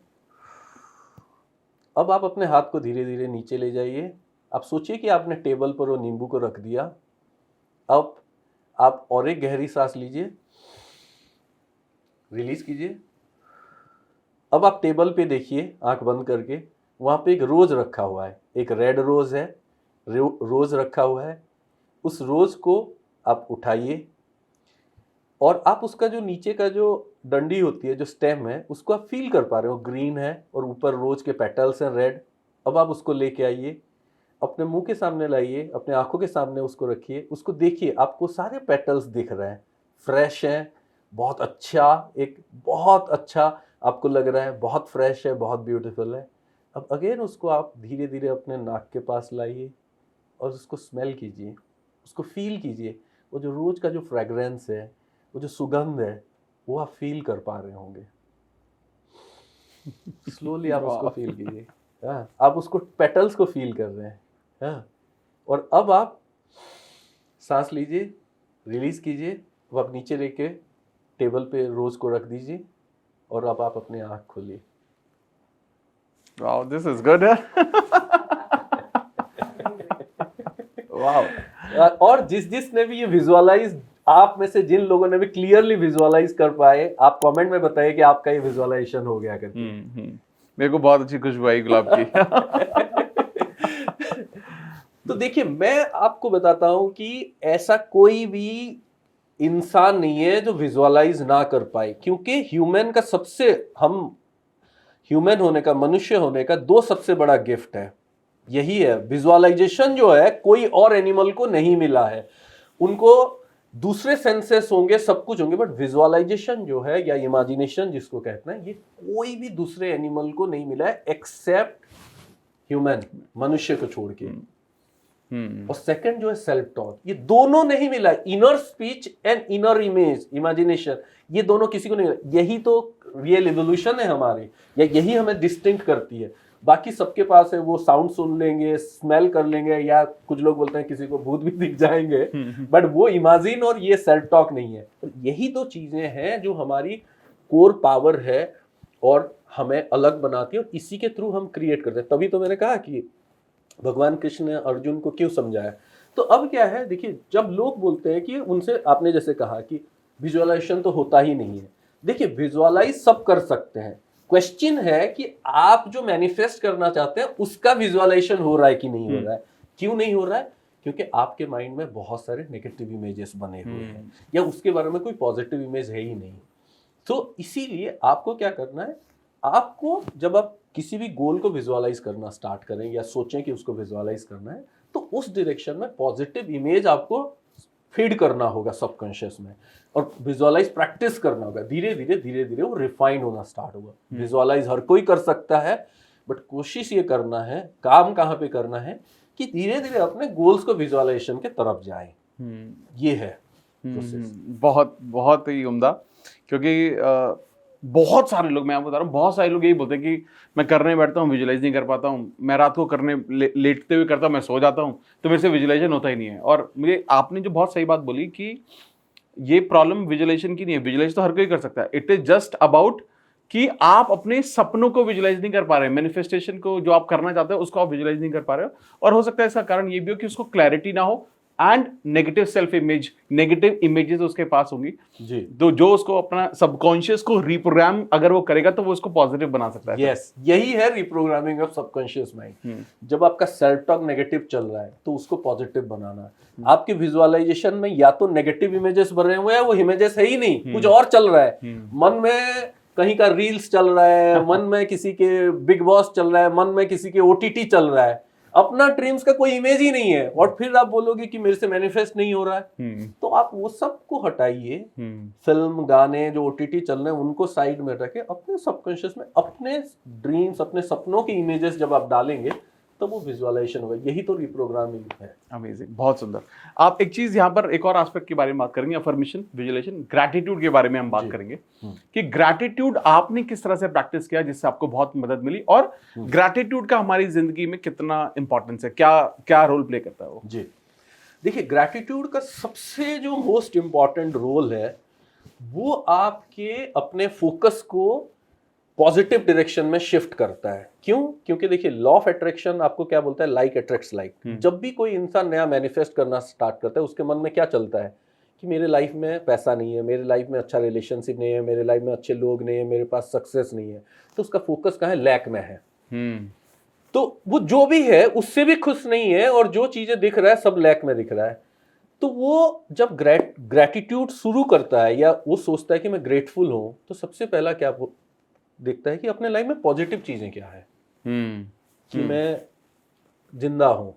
A: अब आप अपने हाथ को धीरे धीरे नीचे ले जाइए। आप सोचिए कि आपने टेबल पर वो नींबू को रख दिया। अब आप और एक गहरी सांस लीजिए, रिलीज कीजिए। अब आप टेबल पे देखिए आंख बंद करके, वहाँ पे एक रोज रखा हुआ है, एक रेड रोज है, रोज रखा हुआ है। उस रोज को आप उठाइए और आप उसका जो नीचे का जो डंडी होती है, जो स्टेम है, उसको आप फील कर पा रहे हो, ग्रीन है और ऊपर रोज के पेटल्स हैं रेड। अब आप उसको लेके आइए, अपने मुंह के सामने लाइए, अपने आंखों के सामने उसको रखिए, उसको देखिए, आपको सारे पेटल्स दिख रहे हैं, फ्रेश हैं, बहुत अच्छा, एक बहुत अच्छा आपको लग रहा है, बहुत फ्रेश है, बहुत ब्यूटीफुल है। अब अगेन उसको आप धीरे धीरे अपने नाक के पास लाइए और उसको स्मेल कीजिए, उसको फील कीजिए। वो जो रोज का जो फ्रेगरेंस है, वो जो सुगंध है, वो आप फील कर पा रहे होंगे। स्लोली आप उसको फील कीजिए। हाँ, आप उसको पेटल्स को फील कर रहे हैं। हाँ, और अब आप सांस लीजिए, रिलीज कीजिए। अब आप नीचे लेके टेबल पे रोज को रख दीजिए और अब आप अपने आँख खोलिए।
B: Wow, this is good.
A: Wow. और जिसने भी ये विजुअलाइज आप में से जिन लोगों ने भी क्लियरली विजुअलाइज कर पाए, आप कमेंट में बताइए कि आपका ये विजुअलाइजेशन हो गया करके।
B: मेरे को बहुत अच्छी खुशबू आई गुलाब की।
A: तो देखिए, मैं आपको बताता हूं कि ऐसा कोई भी इंसान नहीं है जो विजुअलाइज ना कर पाए, क्योंकि ह्यूमन होने का, मनुष्य होने का दो सबसे बड़ा गिफ्ट है, यही है विजुअलाइजेशन। जो है कोई और एनिमल को नहीं मिला है, उनको दूसरे सेंसेस होंगे, सब कुछ होंगे, बट विजुअलाइजेशन जो है या इमेजिनेशन जिसको कहते हैं, ये कोई भी दूसरे एनिमल को नहीं मिला है एक्सेप्ट ह्यूमन, मनुष्य को छोड़ के। और सेकंड जो है सेल्फ टॉक, ये दोनों नहीं मिला, inner speech and inner imagination, ये दोनों किसी को नहीं मिला। यही तो रियल इवोल्यूशन है हमारी, या यही हमें डिस्टिंक्ट करती है। बाकी सबके पास है, वो साउंड सुन लेंगे, स्मेल कर लेंगे, या कुछ लोग बोलते हैं किसी को भूत भी दिख जाएंगे, बट वो इमेजिन और ये सेल्फ टॉक नहीं है। तो यही दो चीजें हैं जो हमारी कोर पावर है और हमें अलग बनाती है, और इसी के थ्रू हम क्रिएट करते हैं। तभी तो मैंने कहा कि भगवान कृष्ण ने अर्जुन को क्यों समझाया। तो अब क्या है, देखिए, जब लोग बोलते हैं कि उनसे, आपने जैसे कहा कि विजुअलाइजेशन तो होता ही नहीं है, देखिए विजुअलाइज सब कर सकते हैं, क्वेश्चन है कि आप जो मैनिफेस्ट करना चाहते हैं उसका विजुअलाइजेशन हो रहा है कि नहीं हो रहा है। क्यों नहीं हो रहा है? क्योंकि आपके माइंड में बहुत सारे नेगेटिव इमेजेस बने हुए हैं, या उसके बारे में कोई पॉजिटिव इमेज है ही नहीं। तो इसीलिए आपको क्या करना है, आपको जब आप किसी भी गोल को विजुअलाइज करना स्टार्ट करें या सोचें कि उसको विजुअलाइज करना है, तो उस डायरेक्शन में पॉजिटिव इमेज आपको फीड करना होगा सबकॉन्शियस में, और विजुअलाइज प्रैक्टिस करना होगा। धीरे धीरे वो रिफाइन होना स्टार्ट होगा। विजुअलाइज हर कोई कर सकता है, बट कोशिश ये करना है, काम कहाँ पे करना है, कि धीरे धीरे अपने गोल्स को विजुअलाइजेशन के तरफ जाए। ये है प्रोसेस।
B: बहुत बहुत ही उम्दा, क्योंकि बहुत सारे लोग, मैं आपको बता रहा हूँ, बहुत सारे लोग यही बोलते हैं कि मैं करने बैठता हूँ, विजुअलाइज नहीं कर पाता हूँ, मैं रात को करने लेटते हुए करता हूँ, मैं सो जाता हूँ, तो मेरे से विजुअलाइजेशन होता ही नहीं है। और मुझे आपने जो बहुत सही बात बोली कि ये प्रॉब्लम विजुअलाइजेशन की नहीं है, विजुअलाइज तो हर कोई कर सकता है। इट इज जस्ट अबाउट कि आप अपने सपनों को विजुअलाइज नहीं कर पा रहे हैं, मैनिफेस्टेशन को जो आप करना चाहते हो उसको आप विजुअलाइज नहीं कर पा रहे हो। और हो सकता है इसका कारण ये भी हो कि उसको क्लैरिटी ना हो, and negative self image, negative images उसके पास होंगी
A: जी,
B: तो जो उसको अपना सबकॉन्शियस को रिप्रोग्राम अगर वो करेगा तो वो उसको पॉजिटिव बना सकता है।
A: यस, यही है रिप्रोग्रामिंग ऑफ सबकॉन्शियस माइंड। जब आपका सेल्फ टॉक नेगेटिव चल रहा है तो उसको पॉजिटिव बनाना है। आपके विजुअलाइजेशन में या तो नेगेटिव इमेजेस बन रहे हुए हैं, वो इमेजेस है ही नहीं, कुछ और चल रहा है, मन में कहीं का रील्स चल रहा है, मन में किसी के बिग बॉस चल रहा है, मन में किसी के ओटीटी चल रहा है, अपना ड्रीम्स का कोई इमेज ही नहीं है, और फिर आप बोलोगे कि मेरे से मैनिफेस्ट नहीं हो रहा है। तो आप वो सब को हटाइए, फिल्म, गाने जो ओटीटी चल रहे हैं उनको साइड में रखे, अपने सबकॉन्शियस में अपने ड्रीम्स, अपने सपनों की इमेजेस जब आप डालेंगे तो वो विजुअलाइजेशन होगा। यही तो रिप्रोग्रामिंग है।
B: अमेजिंग, बहुत सुंदर। आप एक चीज यहाँ पर एक और एस्पेक्ट के बारे में बात करेंगे, अफर्मेशन, विजुअलाइजेशन, ग्रैटिट्यूड के बारे में हम बात करेंगे कि ग्रैटिट्यूड आपने किस तरह से प्रैक्टिस किया जिससे आपको बहुत मदद मिली, और ग्रैटिट्यूड का हमारी जिंदगी में कितना इंपॉर्टेंस है, क्या क्या रोल प्ले करता है वो।
A: जी, देखिए, ग्रैटिट्यूड का सबसे जो मोस्ट इंपॉर्टेंट रोल है वो आपके अपने फोकस को पॉजिटिव डायरेक्शन में शिफ्ट करता है। क्यों? क्योंकि देखिए, लॉ ऑफ अट्रैक्शन आपको क्या बोलता है, लाइक अट्रैक्ट्स लाइक। जब भी कोई इंसान नया मैनिफेस्ट करना स्टार्ट करता है, उसके मन में क्या चलता है कि मेरे लाइफ में पैसा नहीं है, मेरे लाइफ में अच्छा रिलेशनशिप नहीं है, मेरे लाइफ में अच्छे लोग नहीं है, मेरे पास सक्सेस नहीं है, तो उसका फोकस कहाँ है, लैक में है। तो वो जो भी है उससे भी खुश नहीं है, और जो चीजें दिख रहा है सब लैक में दिख रहा है। तो वो जब ग्रैटिट्यूड शुरू करता है, या वो सोचता है कि मैं ग्रेटफुल हूं, तो सबसे पहला क्या देखता है कि अपने लाइफ में पॉजिटिव चीजें क्या है, कि मैं जिंदा हूं,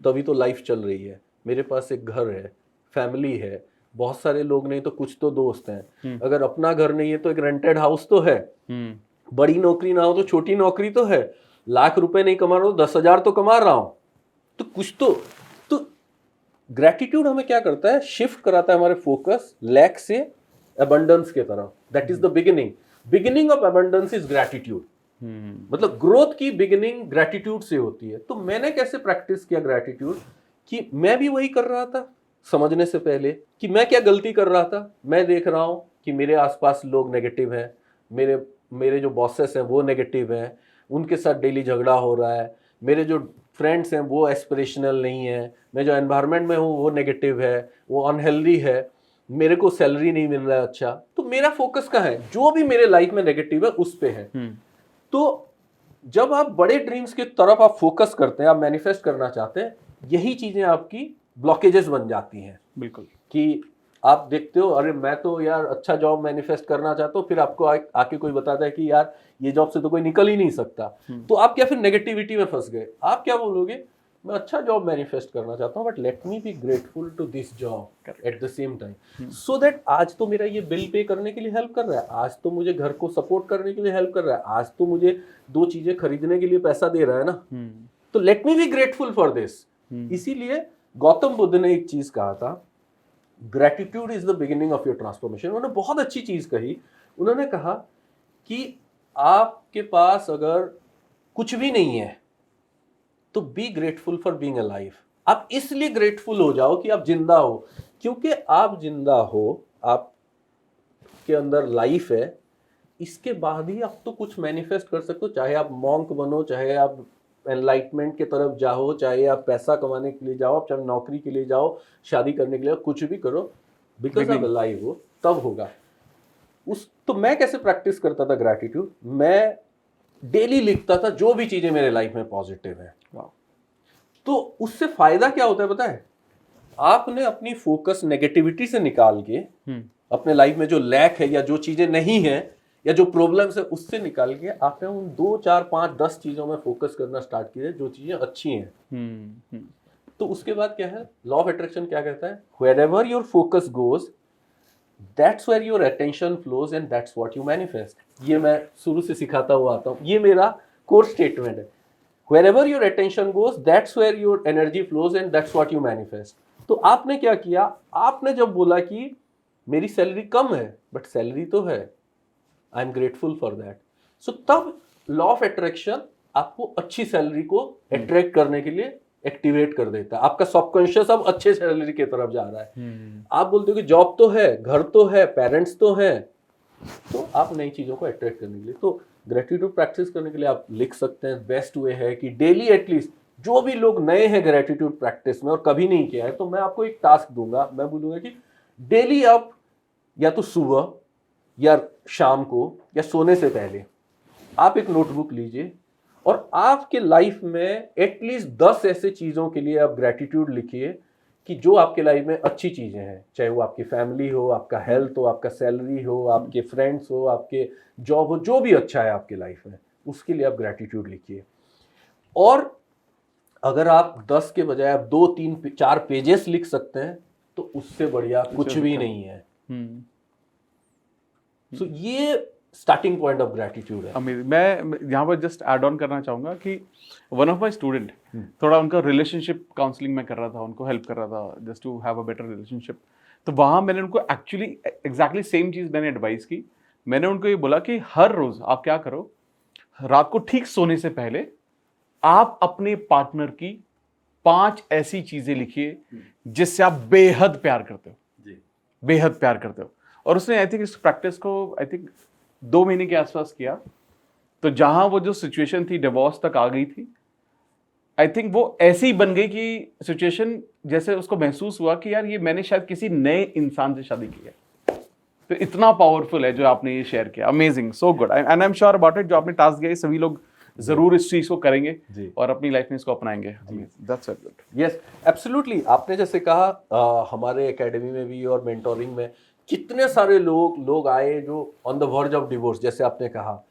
A: तभी तो लाइफ चल रही है, मेरे पास एक घर है, फैमिली है, बहुत सारे लोग नहीं तो कुछ तो दोस्त हैं, अगर अपना घर नहीं है तो एक रेंटेड हाउस तो है, बड़ी नौकरी ना हो तो छोटी नौकरी तो है, लाख रुपए नहीं कमा रहा हूं 10,000 तो कमा रहा हूं, तो कुछ तो ग्रैटिट्यूड हमें क्या करता है, शिफ्ट कराता है हमारे फोकस लैक से अबंडेंस के तरफ। That is the beginning of abundance is gratitude. मतलब ग्रोथ की बिगिनिंग ग्रैटिट्यूड से होती है। तो मैंने कैसे प्रैक्टिस किया ग्रैटिट्यूड, कि मैं भी वही कर रहा था समझने से पहले, कि मैं क्या गलती कर रहा था। मैं देख रहा हूं कि मेरे आसपास लोग नेगेटिव हैं, मेरे जो बॉसेस हैं वो नेगेटिव हैं, उनके साथ डेली झगड़ा हो रहा है, मेरे जो फ्रेंड्स हैं वो एस्पिरेशनल नहीं है, मैं जो एनवायरनमेंट में हूँ वो नेगेटिव है, वो अनहेल्दी है। मेरे को सैलरी नहीं मिल रहा है अच्छा, तो मेरा फोकस कहाँ है? जो भी मेरे लाइफ में नेगेटिव है उस पे है। तो जब आप बड़े ड्रीम्स की तरफ आप फोकस करते हैं, आप मैनिफेस्ट करना चाहते हैं, यही चीजें आपकी ब्लॉकेजेस बन जाती हैं।
B: बिल्कुल।
A: कि आप देखते हो, अरे मैं तो यार अच्छा जॉब मैनिफेस्ट करना चाहता हूँ, फिर आपको आके कोई बताता है कि यार ये जॉब से तो कोई निकल ही नहीं सकता, तो आप क्या फिर नेगेटिविटी में फंस गए। आप क्या बोलोगे? मैं अच्छा जॉब मैनिफेस्ट करना चाहता हूँ, but let me be grateful to this job at the same time, so that आज तो मेरा ये बिल पे करने के लिए हेल्प कर रहा है, आज तो मुझे घर को सपोर्ट करने के लिए हेल्प कर रहा है, आज तो मुझे 2 चीजें खरीदने के लिए पैसा दे रहा है ना, तो late me be grateful for this. इसीलिए गौतम बुद्ध ने एक चीज कहा था, gratitude is the beginning of your transformation. उन्होंने बहुत अच्छी चीज कही। उन्होंने कहा कि आपके पास अगर कुछ भी नहीं है तो be grateful for being alive. आप इसलिए ग्रेटफुल हो जाओ कि आप जिंदा हो, क्योंकि आप जिंदा हो, आपके अंदर लाइफ है, इसके बाद ही आप तो कुछ मैनिफेस्ट कर सकते हो। चाहे आप मॉन्क बनो, चाहे आप एनलाइटमेंट के तरफ जाओ, चाहे आप पैसा कमाने के लिए जाओ, चाहे नौकरी के लिए जाओ, शादी करने के लिए, कुछ भी करो, बिकॉज आप अलाइव हो, तब होगा। तो मैं कैसे प्रैक्टिस करता था ग्रैटिट्यूड? मैं डेली लिखता था जो भी चीजें मेरे लाइफ में पॉजिटिव है। तो उससे फायदा क्या होता है पता है? आपने अपनी फोकस नेगेटिविटी से निकाल के अपने लाइफ में जो लैक है या जो चीजें नहीं है या जो प्रॉब्लम्स है उससे निकाल के आपने उन 2, 4, 5, 10 चीजों में फोकस करना स्टार्ट किया जो चीजें अच्छी हैं। तो उसके बाद क्या है? लॉ ऑफ अट्रैक्शन क्या कहता है? wherever your focus goes, that's where your attention flows and that's what you manifest। ये मैं शुरू से सिखाता हुआ आता हूँ, ये मेरा कोर स्टेटमेंट है। wherever your attention goes, that's where your energy flows and that's what you manifest। तो आपने क्या किया? आपने जब बोला कि मेरी सैलरी कम है बट सैलरी तो है, I am grateful for that, so तब लॉ ऑफ अट्रैक्शन आपको अच्छी सैलरी को अट्रैक्ट करने के लिए एक्टिवेट कर देता है। आपका सबकॉन्शियस अब अच्छे सैलरी की तरफ जा रहा है। आप बोलते हो कि जॉब तो है, घर तो है, पेरेंट्स तो है, तो आप नई चीजों को अट्रैक्ट करने के लिए, तो ग्रेटिट्यूड प्रैक्टिस करने के लिए आप लिख सकते हैं। बेस्ट वे है कि डेली एटलीस्ट, जो भी लोग नए हैं ग्रेटिट्यूड प्रैक्टिस में और कभी नहीं किया है, तो मैं आपको एक टास्क दूंगा। मैं बोलूंगा कि डेली आप या तो सुबह या शाम को या सोने से पहले आप एक नोटबुक लीजिए और आपके लाइफ में एटलीस्ट 10 ऐसे चीजों के लिए आप ग्रेटिट्यूड लिखिए कि जो आपके लाइफ में अच्छी चीजें हैं, चाहे वो आपकी फैमिली हो, आपका हेल्थ हो, आपका सैलरी हो, आपके फ्रेंड्स हो, आपके जॉब हो, जो भी अच्छा है आपके लाइफ में, उसके लिए आप ग्रेटिट्यूड लिखिए। और अगर आप 10 के बजाय आप 2, 3, 4 पेजेस लिख सकते हैं तो उससे बढ़िया कुछ भी नहीं है। सो ये स्टार्टिंग पॉइंट ऑफ ग्रेटिट्यूड है।
B: अमेजिंग। मैं यहाँ पर जस्ट ऐड ऑन करना चाहूँगा कि वन ऑफ माई स्टूडेंट, थोड़ा उनका रिलेशनशिप काउंसलिंग में कर रहा था, उनको हेल्प कर रहा था just to have a better relationship. तो वहाँ मैंने उनको एक्चुअली एग्जैक्टली सेम चीज़ मैंने एडवाइस की। मैंने उनको ये बोला कि हर रोज़ आप क्या करो, रात को ठीक सोने से पहले आप अपने पार्टनर की 5 ऐसी चीज़ें लिखिए जिससे आप बेहद प्यार करते हो, बेहद प्यार करते हो। और उसने आई थिंक इस प्रैक्टिस को आई थिंक 2 महीने के आसपास किया। तो जहां वो जो सिचुएशन थी डिवोर्स तक आ गई थी, आई थिंक वो ऐसी ही बन गई कि सिचुएशन जैसे उसको महसूस हुआ कि यार ये मैंने शायद किसी नए इंसान से शादी की है। तो इतना पावरफुल है जो आपने ये शेयर किया। Amazing, so good, and I am sure about it. जो आपने टास्क दिया सभी लोग जरूर इस चीज को करेंगे और अपनी लाइफ में इसको अपनाएंगे। That's very good.
A: Yes, absolutely. आपने जैसे कहा हमारे एकेडमी में भी और मेंटोरिंग में कितने सारे लोग आए जो on the verge of divorce, जैसे आपने कहा,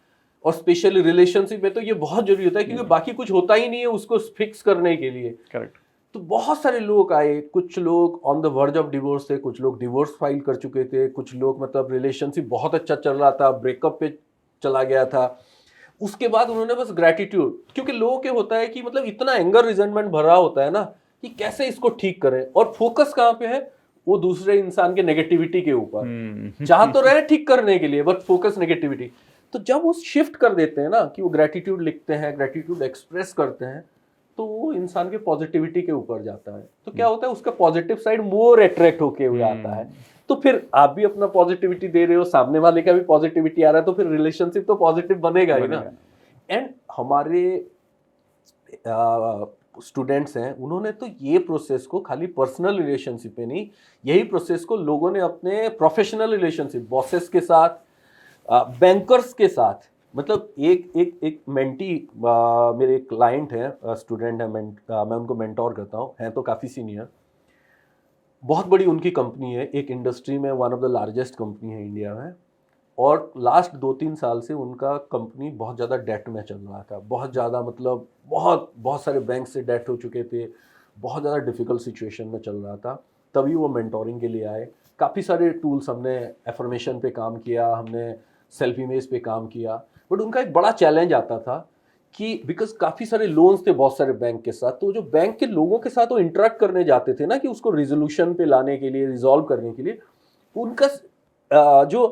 A: और स्पेशली रिलेशनशिप में तो ये बहुत जरूरी होता है क्योंकि बाकी कुछ होता ही नहीं है उसको फिक्स करने के लिए।
B: करेक्ट।
A: तो बहुत सारे लोग आए, कुछ लोग on the verge of divorce थे, कुछ लोग डिवोर्स फाइल कर चुके थे, कुछ लोग मतलब रिलेशनशिप बहुत अच्छा चल रहा था, ब्रेकअप पे चला गया था। उसके बाद उन्होंने बस ग्रेटिट्यूड, क्योंकि लोगों के होता है कि मतलब इतना एंगर रिजेंटमेंट भरा होता है ना कि कैसे इसको ठीक करें, और फोकस कहाँ पे है? वो दूसरे इंसान के नेगेटिविटी के ऊपर। चाह तो रहे ठीक करने के लिए बट फोकस नेगेटिविटी। तो जब वो शिफ्ट कर देते हैं ना कि वो ग्रेटिट्यूड लिखते हैं, ग्रेटिट्यूड एक्सप्रेस करते हैं, तो वो इंसान के पॉजिटिविटी के ऊपर जाता है। तो क्या होता है, उसका पॉजिटिव साइड मोर अट्रैक्ट होके हुए आता है। तो फिर आप भी अपना पॉजिटिविटी दे रहे हो, सामने वाले का भी पॉजिटिविटी आ रहा है, तो फिर रिलेशनशिप तो पॉजिटिव बनेगा ही ना। एंड हमारे स्टूडेंट्स हैं उन्होंने तो ये प्रोसेस को खाली पर्सनल रिलेशनशिप में नहीं, यही प्रोसेस को लोगों ने अपने प्रोफेशनल रिलेशनशिप, बॉसेस के साथ, बैंकर्स के साथ, मतलब एक मेंटी, मेरे क्लाइंट हैं, स्टूडेंट है, मैं उनको मेंटोर करता हूँ, हैं तो काफ़ी सीनियर, बहुत बड़ी उनकी कंपनी है, एक इंडस्ट्री में one of the largest company है इंडिया में, और लास्ट 2-3 साल से उनका कंपनी बहुत ज़्यादा डेट में चल रहा था, बहुत ज़्यादा, मतलब बहुत सारे बैंक से डेट हो चुके थे, बहुत ज़्यादा डिफ़िकल्ट सिचुएशन में चल रहा था। तभी वो मेंटोरिंग के लिए आए। काफ़ी सारे टूल्स हमने एफर्मेशन पे काम किया, हमने सेल्फ इमेज पे काम किया, बट उनका एक बड़ा चैलेंज आता था कि बिकॉज काफ़ी सारे लोन्स थे बहुत सारे बैंक के साथ, तो जो बैंक के लोगों के साथ वो इंटरेक्ट करने जाते थे ना, कि उसको रिजोल्यूशन पे लाने के लिए, रिजॉल्व करने के लिए, उनका जो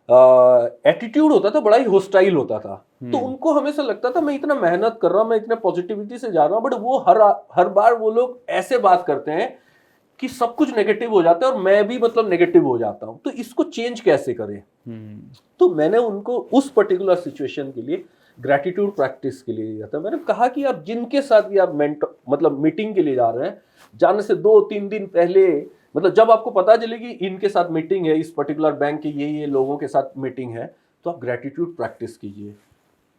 A: एटीट्यूड होता था बड़ा ही होस्टाइल होता था। तो उनको हमेशा लगता था मैं इतना मेहनत कर रहा हूँ, मैं इतने पॉजिटिविटी से जा रहा हूँ, बट वो हर बार वो लोग ऐसे बात करते हैं कि सब कुछ नेगेटिव हो जाता है और मैं भी मतलब नेगेटिव हो जाता हूँ, तो इसको चेंज कैसे करें। तो मैंने उनको उस पर्टिकुलर सिचुएशन के लिए ग्रैटिट्यूड प्रैक्टिस के लिए दिया था। मैंने कहा कि आप जिनके साथ भी आप मतलब मीटिंग के लिए जा रहे हैं, जाने से 2-3 दिन पहले, मतलब जब आपको पता चले कि इनके साथ मीटिंग है, इस पर्टिकुलर बैंक के ये लोगों के साथ मीटिंग है, तो आप ग्रैटिट्यूड प्रैक्टिस कीजिए।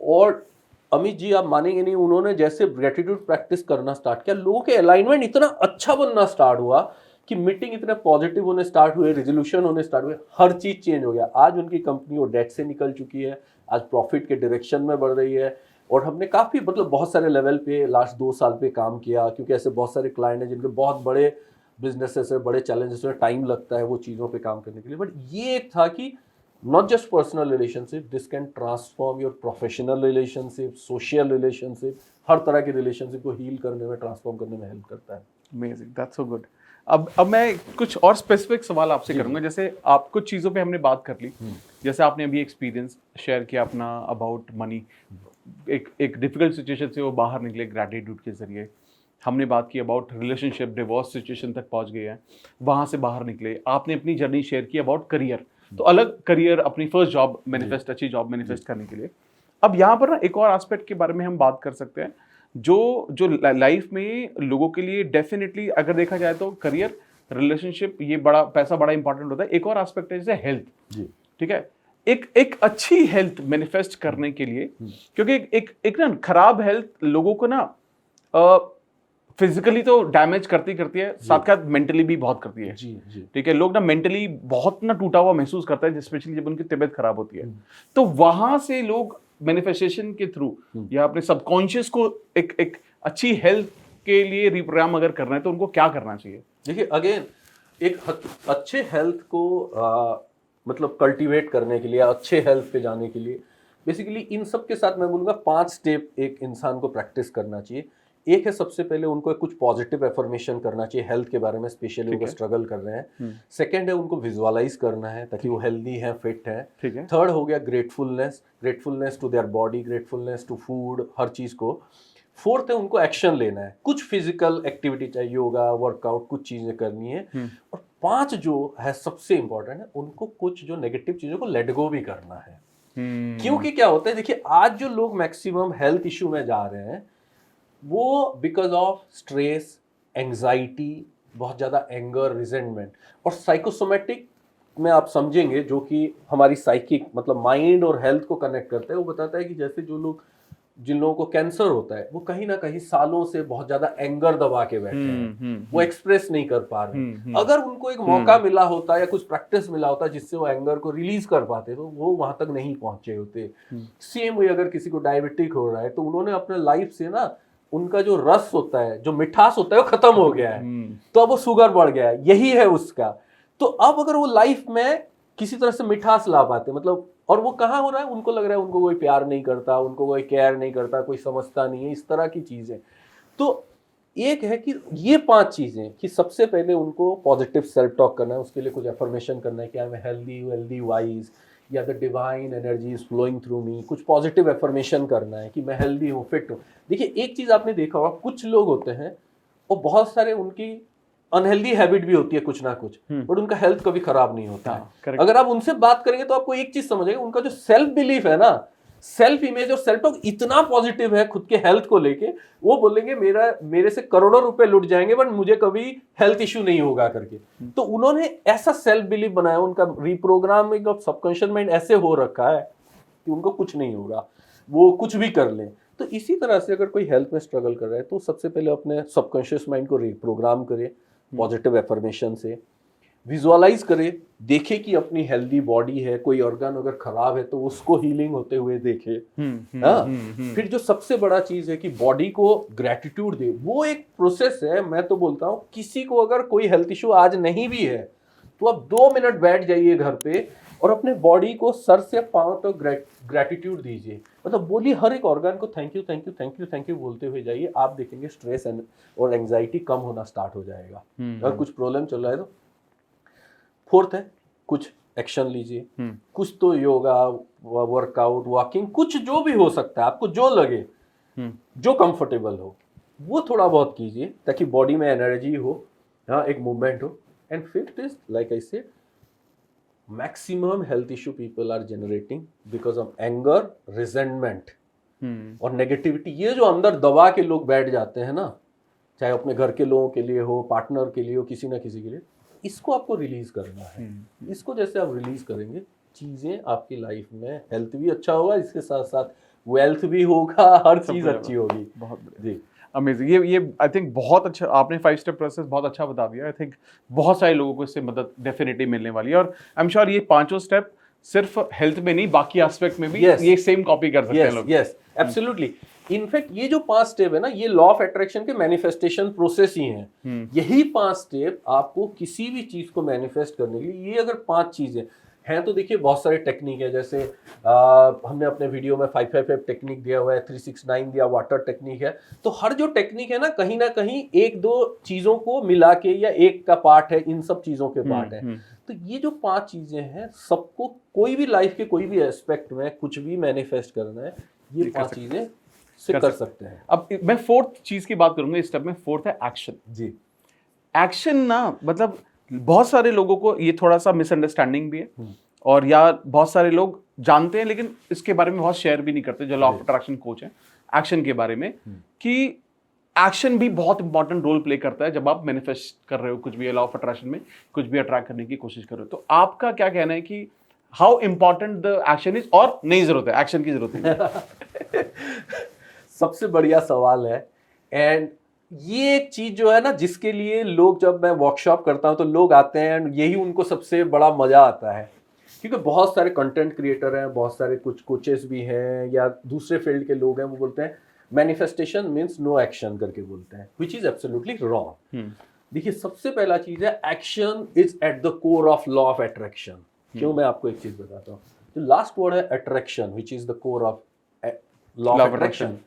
A: और अमित जी आप मानेंगे नहीं, उन्होंने जैसे ग्रैटिट्यूड प्रैक्टिस करना स्टार्ट किया, लोगों के अलाइनमेंट इतना अच्छा बनना स्टार्ट हुआ कि मीटिंग इतने पॉजिटिव होने स्टार्ट हुए, रेजोल्यूशन होने स्टार्ट हुए, हर चीज चेंज हो गया। आज उनकी कंपनी वो डेट से निकल चुकी है, आज प्रॉफिट के डायरेक्शन में बढ़ रही है। और हमने काफ़ी मतलब बहुत सारे लेवल पे लास्ट 2 साल पे काम किया, क्योंकि ऐसे बहुत सारे क्लाइंट हैं जिनके बहुत बड़े बिजनेसेस है, बड़े चैलेंजेस में टाइम लगता है वो चीज़ों पे काम करने के लिए। बट ये एक था कि not just personal relationship, this can transform your professional relationship, social relationship, हर तरह के रिलेशनशिप को हील करने में, ट्रांसफॉर्म करने में हेल्प करता है।
B: Amazing, that's so good. अब मैं कुछ और स्पेसिफिक सवाल आपसे करूंगा। जैसे आप कुछ चीज़ों पे हमने बात कर ली, जैसे आपने अभी एक्सपीरियंस शेयर किया अपना अबाउट मनी, एक डिफिकल्ट सिचुएशन से वो बाहर निकले ग्रैटिट्यूड के जरिए। हमने बात की अबाउट रिलेशनशिप, डिवोर्स सिचुएशन तक पहुंच गए हैं, वहाँ से बाहर निकले। आपने अपनी जर्नी शेयर की अबाउट करियर, तो अलग करियर, अपनी फर्स्ट जॉब मैनिफेस्ट, अच्छी जॉब मैनिफेस्ट करने के लिए। अब यहाँ पर ना एक और एस्पेक्ट के बारे में हम बात कर सकते हैं, जो लाइफ में लोगों के लिए डेफिनेटली अगर देखा जाए तो करियर, रिलेशनशिप, ये बड़ा पैसा बड़ा इंपॉर्टेंट होता है। एक और एस्पेक्ट है जैसे हेल्थ, ठीक है। एक अच्छी हेल्थ मैनिफेस्ट करने के लिए, क्योंकि एक ना खराब हेल्थ लोगों को ना फिजिकली तो डैमेज करती है, साथ साथ मेंटली भी बहुत करती है। ठीक है, लोग ना मेंटली बहुत ना टूटा हुआ महसूस करता है, स्पेशली जब उनकी तबीयत खराब होती है। तो वहां से लोग मैनिफेस्टेशन के थ्रू या अपने सबकॉन्शियस को एक अच्छी हेल्थ के लिए रिप्रोग्राम अगर करना है, तो उनको क्या करना चाहिए?
A: देखिए, अगेन एक अच्छे हेल्थ को मतलब कल्टीवेट करने के लिए, अच्छे हेल्थ पे जाने के लिए, बेसिकली इन सब के साथ मैं बोलूँगा 5 स्टेप एक इंसान को प्रैक्टिस करना चाहिए। एक है, सबसे पहले उनको कुछ पॉजिटिव एफर्मेशन करना चाहिए हेल्थ के बारे में, स्पेशली वो स्ट्रगल कर रहे हैं। सेकंड है, उनको विजुअलाइज करना है ताकि वो हेल्दी है, फिट है। थर्ड हो गया gratefulness to their body, gratefulness to food, हर चीज़ को। फोर्थ है, उनको एक्शन लेना है, कुछ फिजिकल एक्टिविटी चाहिए, योगा, वर्कआउट, कुछ चीज़ें करनी है। और 5 जो है सबसे इंपॉर्टेंट है, उनको कुछ जो नेगेटिव चीज़ों को लेट गो भी करना है। क्योंकि क्या होता है, देखिए आज जो लोग मैक्सिमम हेल्थ इशू में जा रहे हैं, वो बिकॉज ऑफ स्ट्रेस, एंग्जाइटी, बहुत ज़्यादा एंगर, रिजेंटमेंट और साइकोसोमेटिक में आप समझेंगे, जो कि हमारी साइकिक मतलब माइंड और हेल्थ को कनेक्ट करता है। वो बताता है कि जैसे जिन लोगों को कैंसर होता है, वो कहीं ना कहीं सालों से बहुत ज्यादा एंगर दबा के बैठे हैं, वो एक्सप्रेस नहीं कर पा रहे। अगर उनको एक मौका मिला होता या कुछ प्रैक्टिस मिला होता जिससे वो एंगर को रिलीज कर पाते, तो वो वहां तक नहीं पहुंचे होते। सेम वे अगर किसी को डायबिटिक हो रहा है, तो उन्होंने अपने लाइफ से ना उनका जो रस होता है, जो मिठास होता है, वो खत्म हो गया है, तो अब वो शुगर बढ़ गया है, यही है उसका। तो अब अगर वो लाइफ में किसी तरह से मिठास ला पाते, मतलब, और वो कहाँ हो रहा है, उनको लग रहा है उनको कोई प्यार नहीं करता, उनको कोई केयर नहीं करता, कोई समझता नहीं है, इस तरह की चीजें। तो एक है कि ये 5 चीजें, कि सबसे पहले उनको पॉजिटिव सेल्फ टॉक करना है, उसके लिए कुछ एफर्मेशन करना है कि आई एम हेल्दी वाइज, या the divine energy is flowing through me, कुछ पॉजिटिव एफर्मेशन करना है कि मैं हेल्दी हूँ, फिट हूँ। देखिए, एक चीज आपने देखा होगा, कुछ लोग होते हैं और बहुत सारे उनकी अनहेल्दी हैबिट भी होती है कुछ ना कुछ, बट उनका हेल्थ कभी खराब नहीं होता है। अगर आप उनसे बात करेंगे तो आपको एक चीज समझेगा, उनका जो सेल्फ बिलीफ है ना, सेल्फ इमेज और सेल्फ टॉक इतना पॉजिटिव है खुद के हेल्थ को लेके, वो बोलेंगे मेरे से करोड़ों रुपए लुट जाएंगे बट मुझे कभी हेल्थ इश्यू नहीं होगा करके। तो उन्होंने ऐसा सेल्फ बिलीफ बनाया, उनका रिप्रोग्रामिंग ऑफ सबकॉन्शियस माइंड ऐसे हो रखा है कि उनको कुछ नहीं होगा, वो कुछ भी कर लें। तो इसी तरह से अगर कोई हेल्थ में स्ट्रगल कर रहा है तो सबसे पहले अपने सबकॉन्शियस माइंड को रिप्रोग्राम करे पॉजिटिव एफर्मेशन से, विजुअलाइज करे, देखे कि अपनी हेल्दी बॉडी है, कोई ऑर्गन अगर खराब है तो उसको हीलिंग होते हुए देखे। हाँ, फिर जो सबसे बड़ा चीज है कि बॉडी को ग्रेटिट्यूड दे, वो एक प्रोसेस है। मैं तो बोलता हूँ किसी को अगर कोई हेल्थ इशू आज नहीं भी है तो आप 2 मिनट बैठ जाइए घर पे और अपने बॉडी को सर से पांव तक ग्रेटिट्यूड दीजिए, मतलब बोलिए हर एक ऑर्गन को thank you thank you thank you thank you बोलते हुए जाइए। आप देखेंगे स्ट्रेस और एंजाइटी कम होना स्टार्ट हो जाएगा। अगर कुछ प्रॉब्लम चल रहा है तो फोर्थ है कुछ एक्शन लीजिए, कुछ तो योगा, वर्कआउट, वॉकिंग, कुछ जो भी हो सकता है आपको जो लगे, जो कंफर्टेबल हो वो थोड़ा बहुत कीजिए ताकि बॉडी में एनर्जी हो, हाँ, एक मूवमेंट हो। And fifth is like I said, maximum health issue people are generating because of anger, resentment और नेगेटिविटी। ये जो अंदर दबा के लोग बैठ जाते हैं ना, चाहे अपने घर के लोगों के लिए हो, पार्टनर के लिए हो, किसी ना किसी के लिए, इसको आपको रिलीज करना है। इसको जैसे आप रिलीज करेंगे, चीजें आपकी लाइफ में, हेल्थ भी अच्छा होगा, इसके साथ साथ वेल्थ भी होगा, हर चीज अच्छी होगी।
B: बहुत
A: जी,
B: अमेजिंग। ये आई थिंक बहुत अच्छा आपने 5 स्टेप प्रोसेस बहुत अच्छा बता दिया। आई थिंक बहुत सारे लोगों को इससे मदद डेफिनेटली मिलने वाली है, और आई एम श्योर ये 5 स्टेप सिर्फ हेल्थ में नहीं, बाकी एस्पेक्ट में भी ये सेम कॉपी कर सकते हैं लोग।
A: Yes, absolutely. इनफैक्ट ये जो 5 स्टेप है ना, ये लॉ ऑफ अट्रैक्शन के मैनिफेस्टेशन प्रोसेस ही हैं। यही 5 स्टेप आपको किसी भी चीज को मैनिफेस्ट करने के लिए, ये अगर 5 चीजें हैं तो देखिए बहुत सारे टेक्निक है। जैसे हमने अपने वीडियो में 555 टेक्निक दिया हुआ है, 369 दिया, वाटर टेक्निक है। तो हर जो टेक्निक है ना कहीं 1-2 चीजों को मिला के, या एक का पार्ट है, इन सब चीजों के पार्ट है। तो ये जो 5 चीजें हैं, सबको कोई भी लाइफ के कोई भी एस्पेक्ट में कुछ भी मैनिफेस्ट करना है, ये 5 चीजें से कर सकते हैं।
B: अब मैं 4th चीज की बात करूंगा इस स्टेप में। 4th है एक्शन।
A: जी,
B: एक्शन ना, मतलब बहुत सारे लोगों को ये थोड़ा सा मिसअंडरस्टैंडिंग भी है, और या बहुत सारे लोग जानते हैं लेकिन इसके बारे में बहुत शेयर भी नहीं करते, जो लॉ ऑफ अट्रैक्शन कोच है, एक्शन के बारे में, कि एक्शन भी बहुत इंपॉर्टेंट रोल प्ले करता है जब आप मैनिफेस्ट कर रहे हो कुछ भी, लॉ ऑफ अट्रैक्शन में कुछ भी अट्रैक्ट करने की कोशिश कर रहे हो। तो आपका क्या कहना है कि how important the action is, और नहीं जरूरत है एक्शन की, जरूरत है?
A: सबसे बढ़िया सवाल है। एंड ये एक चीज जो है ना, जिसके लिए लोग, जब मैं वर्कशॉप करता हूं तो लोग आते हैं, एंड यही उनको सबसे बड़ा मजा आता है, क्योंकि बहुत सारे कंटेंट क्रिएटर हैं, बहुत सारे कुछ कोचेस भी हैं, या दूसरे फील्ड के लोग हैं, वो बोलते हैं मैनिफेस्टेशन मीन्स नो एक्शन करके बोलते हैं, विच इज एब्सोल्युटली रॉन्ग। देखिए, सबसे पहला चीज है, action is at the core of law of attraction. क्यों? मैं आपको एक चीज बताता हूँ। जो लास्ट वर्ड है attraction, which is the core of law of attraction.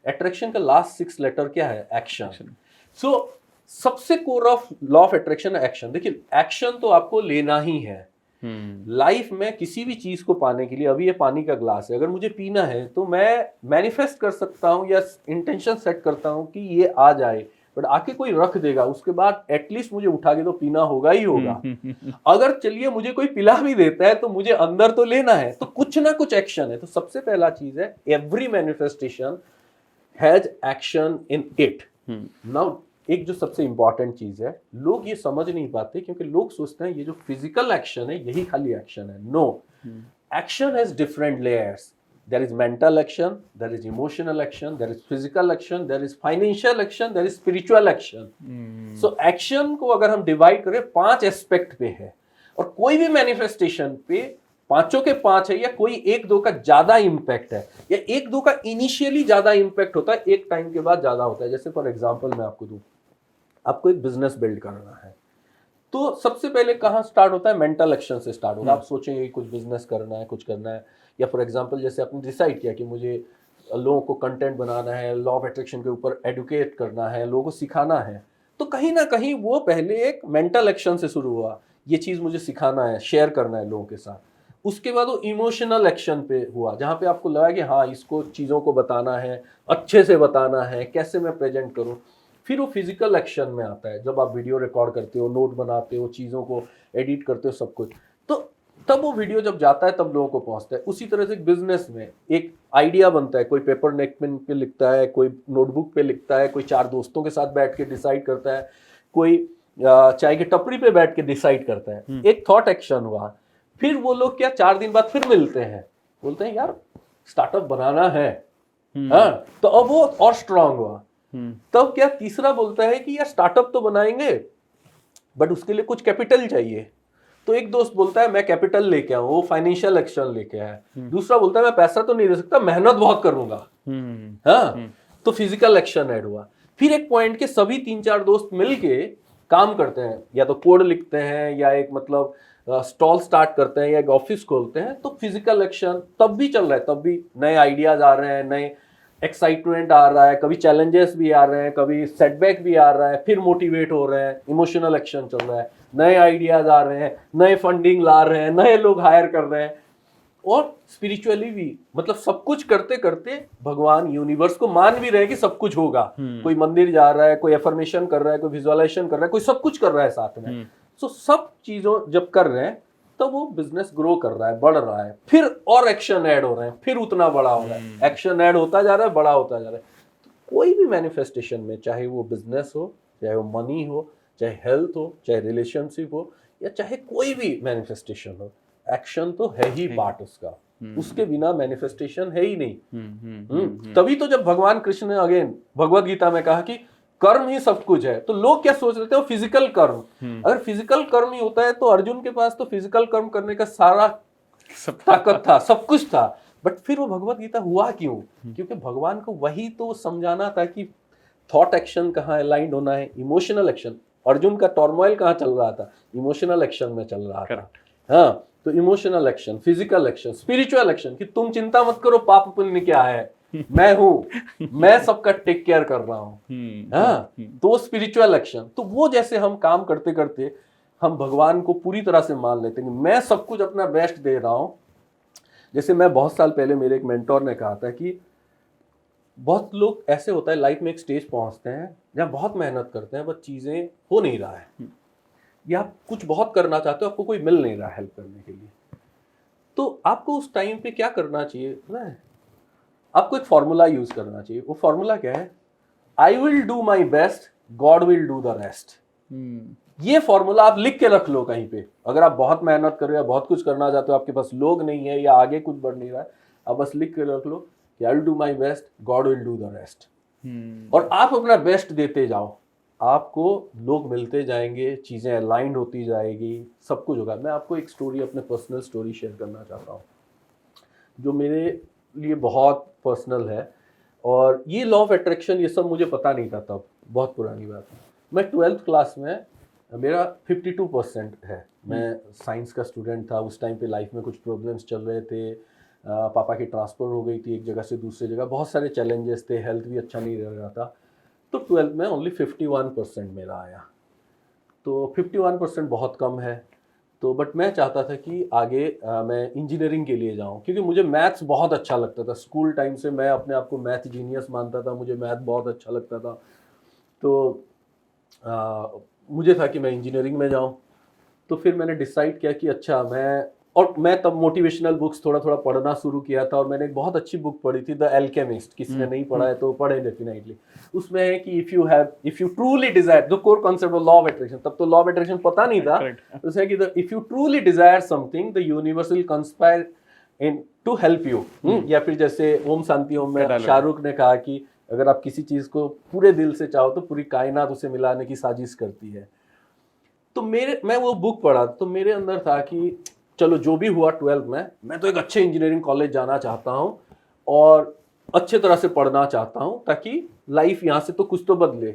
A: Attraction का लास्ट 6 लेटर क्या है? एक्शन। सो सबसे core of law of attraction है एक्शन। देखिए, एक्शन तो आपको लेना ही है लाइफ में। किसी भी चीज को पाने के लिए, अभी ये पानी का ग्लास है, अगर मुझे पीना है तो मैं मैनिफेस्ट कर सकता हूँ या इंटेंशन सेट करता हूँ कि ये आ जाए, बट आके कोई रख देगा, उसके बाद एटलीस्ट मुझे उठा के तो पीना होगा ही होगा। अगर चलिए मुझे कोई पिला भी देता है तो मुझे अंदर तो लेना है, तो कुछ ना कुछ एक्शन है। तो सबसे पहला चीज है, every manifestation has action in it. Now एक जो सबसे इंपॉर्टेंट चीज है, लोग ये समझ नहीं पाते, क्योंकि लोग सोचते हैं ये जो फिजिकल एक्शन है यही खाली एक्शन है। No, action has different layers. There is mental action, there is emotional action, there is physical action, there is financial action, there is spiritual action. So action को अगर हम डिवाइड करें 5 aspect पे है, और कोई भी मैनिफेस्टेशन पे 5 के 5 है, या कोई 1-2 का ज्यादा इम्पैक्ट है, या 1-2 का इनिशियली ज्यादा इम्पैक्ट होता है, एक टाइम के बाद ज्यादा होता है। जैसे फॉर एग्जाम्पल मैं आपको दूं, आपको एक बिजनेस बिल्ड करना है, तो सबसे पहले कहाँ स्टार्ट होता है? मेंटल एक्शन से स्टार्ट होगा। आप सोचेंगे कुछ बिजनेस करना है, कुछ करना है, या फॉर एग्जांपल जैसे आपने डिसाइड किया कि मुझे लोगों को कंटेंट बनाना है, लॉ ऑफ अट्रैक्शन के ऊपर एडुकेट करना है, लोगों को सिखाना है, तो कहीं ना कहीं वो पहले एक मेंटल एक्शन से शुरू हुआ, ये चीज़ मुझे सिखाना है, शेयर करना है लोगों के साथ। उसके बाद वो इमोशनल एक्शन पे हुआ, जहाँ पे आपको लगा कि हाँ, इसको चीज़ों को बताना है, अच्छे से बताना है, कैसे मैं प्रेजेंट करूँ। फिर वो फिजिकल एक्शन में आता है, जब आप वीडियो रिकॉर्ड करते हो, नोट बनाते हो, चीज़ों को एडिट करते हो, सब कुछ। तो तब वो वीडियो जब जाता है तब लोगों को पहुंचता है। उसी तरह से बिजनेस में एक आइडिया बनता है, कोई पेपर नेपकिन पे लिखता है, कोई नोटबुक पे लिखता है, कोई 4 दोस्तों के साथ बैठ के डिसाइड करता है, कोई चाय की टपरी पे बैठ के डिसाइड करता है। एक थॉट एक्शन हुआ, फिर वो लोग क्या 4 दिन बाद फिर मिलते हैं, बोलते हैं यार स्टार्टअप बनाना है, हाँ, तो अब वो और स्ट्रांग हुआ। तब क्या तीसरा बोलता है कि यार स्टार्टअप तो बनाएंगे बट उसके लिए कुछ कैपिटल चाहिए। तो एक दोस्त बोलता है मैं कैपिटल लेके आऊं, वो फाइनेंशियल एक्शन लेके आया। दूसरा बोलता है मैं पैसा तो नहीं दे सकता, मेहनत बहुत करूंगा। हाँ, तो फिजिकल एक्शन ऐड हुआ। फिर एक पॉइंट के सभी 3-4 दोस्त मिलके काम करते हैं, या तो कोड लिखते हैं या एक मतलब स्टॉल स्टार्ट करते हैं या एक ऑफिस खोलते हैं। तो फिजिकल एक्शन तब भी चल रहा है, तब भी नए आइडियाज आ रहे हैं, नए एक्साइटमेंट आ रहा है, कभी चैलेंजेस भी आ रहे हैं, कभी सेटबैक भी आ रहा है, फिर मोटिवेट हो रहे हैं, इमोशनल एक्शन चल रहा है, नए आइडियाज आ रहे हैं, नए फंडिंग ला रहे हैं, नए लोग हायर कर रहे हैं। और स्पिरिचुअली भी मतलब सब कुछ करते करते भगवान यूनिवर्स को मान भी रहे हैं कि सब कुछ होगा। कोई मंदिर जा रहा है, कोई एफर्मेशन कर रहा है, कोई विजुअलाइजेशन कर रहा है, कोई सब कुछ कर रहा है साथ में। तो सब चीजों जब कर रहे हैं तब वो बिजनेस ग्रो कर रहा है, बढ़ रहा है, फिर और एक्शन ऐड हो रहे हैं, फिर उतना बड़ा हो रहा है, एक्शन ऐड होता जा रहा है, बड़ा होता जा रहा है। तो कोई भी मैनिफेस्टेशन में, चाहे वो बिजनेस हो, चाहे वो मनी हो, चाहे हेल्थ हो, चाहे रिलेशनशिप हो, या चाहे कोई भी मैनिफेस्टेशन हो, एक्शन तो है ही पार्ट उसका। उसके बिना मैनिफेस्टेशन है ही नहीं। तभी तो जब भगवान कृष्ण ने अगेन भगवत गीता में कहा कि कर्म ही सब कुछ है, तो लोग क्या सोच रहे थे, वो फिजिकल कर्म। अगर फिजिकल कर्म ही होता है तो अर्जुन के पास तो फिजिकल कर्म करने का सारा ताकत था, सब कुछ था, बट फिर वो भगवत गीता हुआ क्यों? क्योंकि भगवान को वही तो समझाना था कि थॉट एक्शन कहाँ अलाइंड होना है, इमोशनल एक्शन। अर्जुन का टॉर्मोइल कहाँ चल रहा था? इमोशनल एक्शन में चल रहा था। हाँ, तो emotional action, physical action, spiritual action कि तुम चिंता मत करो पाप पुण्य क्या है, मैं हूं, मैं सबका टेक केयर कर रहा हूं। हाँ, तो स्पिरिचुअल एक्शन। तो वो जैसे हम काम करते करते हम भगवान को पूरी तरह से मान लेते हैं कि मैं सब कुछ अपना बेस्ट दे रहा हूं। जैसे मैं बहुत साल पहले मेरे एक मेंटोर ने कहा था कि बहुत लोग ऐसे होता है लाइफ में एक स्टेज पहुंचते हैं जहां बहुत मेहनत करते हैं बट चीजें हो नहीं रहा है, या आप कुछ बहुत करना चाहते हो, आपको कोई मिल नहीं रहा हेल्प करने के लिए। तो आपको उस टाइम पे क्या करना चाहिए ना, आपको एक फॉर्मूला यूज करना चाहिए। वो फॉर्मूला क्या है? I will do my best, God will do the rest. ये फॉर्मूला आप लिख के रख लो कहीं पे। अगर आप बहुत मेहनत कर रहे हो, बहुत कुछ करना चाहते हो, आपके पास लोग नहीं है या आगे कुछ बढ़ नहीं रहा है, आप बस लिख के रख लो कि I will do my best, God will do the rest. और आप अपना बेस्ट देते जाओ, आपको लोग मिलते जाएंगे, चीजें अलाइंड होती जाएगी, सब कुछ होगा। मैं आपको एक स्टोरी, अपने पर्सनल स्टोरी शेयर करना चाहता हूँ जो मेरे लिए बहुत पर्सनल है। और ये लॉ ऑफ अट्रैक्शन ये सब मुझे पता नहीं था तब, बहुत पुरानी बात है। मैं 12th क्लास में, मेरा 52% है, मैं साइंस का स्टूडेंट था। उस टाइम पे लाइफ में कुछ प्रॉब्लम्स चल रहे थे, पापा की ट्रांसफ़र हो गई थी एक जगह से दूसरी जगह, बहुत सारे चैलेंजेस थे, हेल्थ भी अच्छा नहीं रह रहा था। तो 12th में ओनली 51% मेरा आया। तो 51% बहुत कम है। तो बट मैं चाहता था कि आगे मैं इंजीनियरिंग के लिए जाऊं, क्योंकि मुझे मैथ्स बहुत अच्छा लगता था। स्कूल टाइम से मैं अपने आप को मैथ जीनियस मानता था, मुझे मैथ बहुत अच्छा लगता था। तो मुझे था कि मैं इंजीनियरिंग में जाऊं। तो फिर मैंने डिसाइड किया कि अच्छा मैं तब मोटिवेशनल बुक्स थोड़ा थोड़ा पढ़ना शुरू किया था। और मैंने एक बहुत अच्छी बुक पढ़ी थी, द एल्केमिस्ट। किसी ने नहीं पढ़ा है तो पढ़े डेफिनेटली। उसमें है कि if you truly Dzire, the core concept of law of attraction, तब तो लॉ ऑफ अट्रैक्शन पता नहीं था। उसमें है कि if you truly desire something, the universe will conspire in to help you. या फिर जैसे ओम शांति ओम में शाहरुख ने कहा कि अगर आप किसी चीज को पूरे दिल से चाहो तो पूरी कायनात उसे मिलाने की साजिश करती है। तो मैं वो बुक पढ़ा तो मेरे अंदर था कि चलो जो भी हुआ 12th में, मैं तो एक अच्छे इंजीनियरिंग कॉलेज जाना चाहता हूँ और अच्छे तरह से पढ़ना चाहता हूँ ताकि लाइफ यहाँ से तो कुछ तो बदले।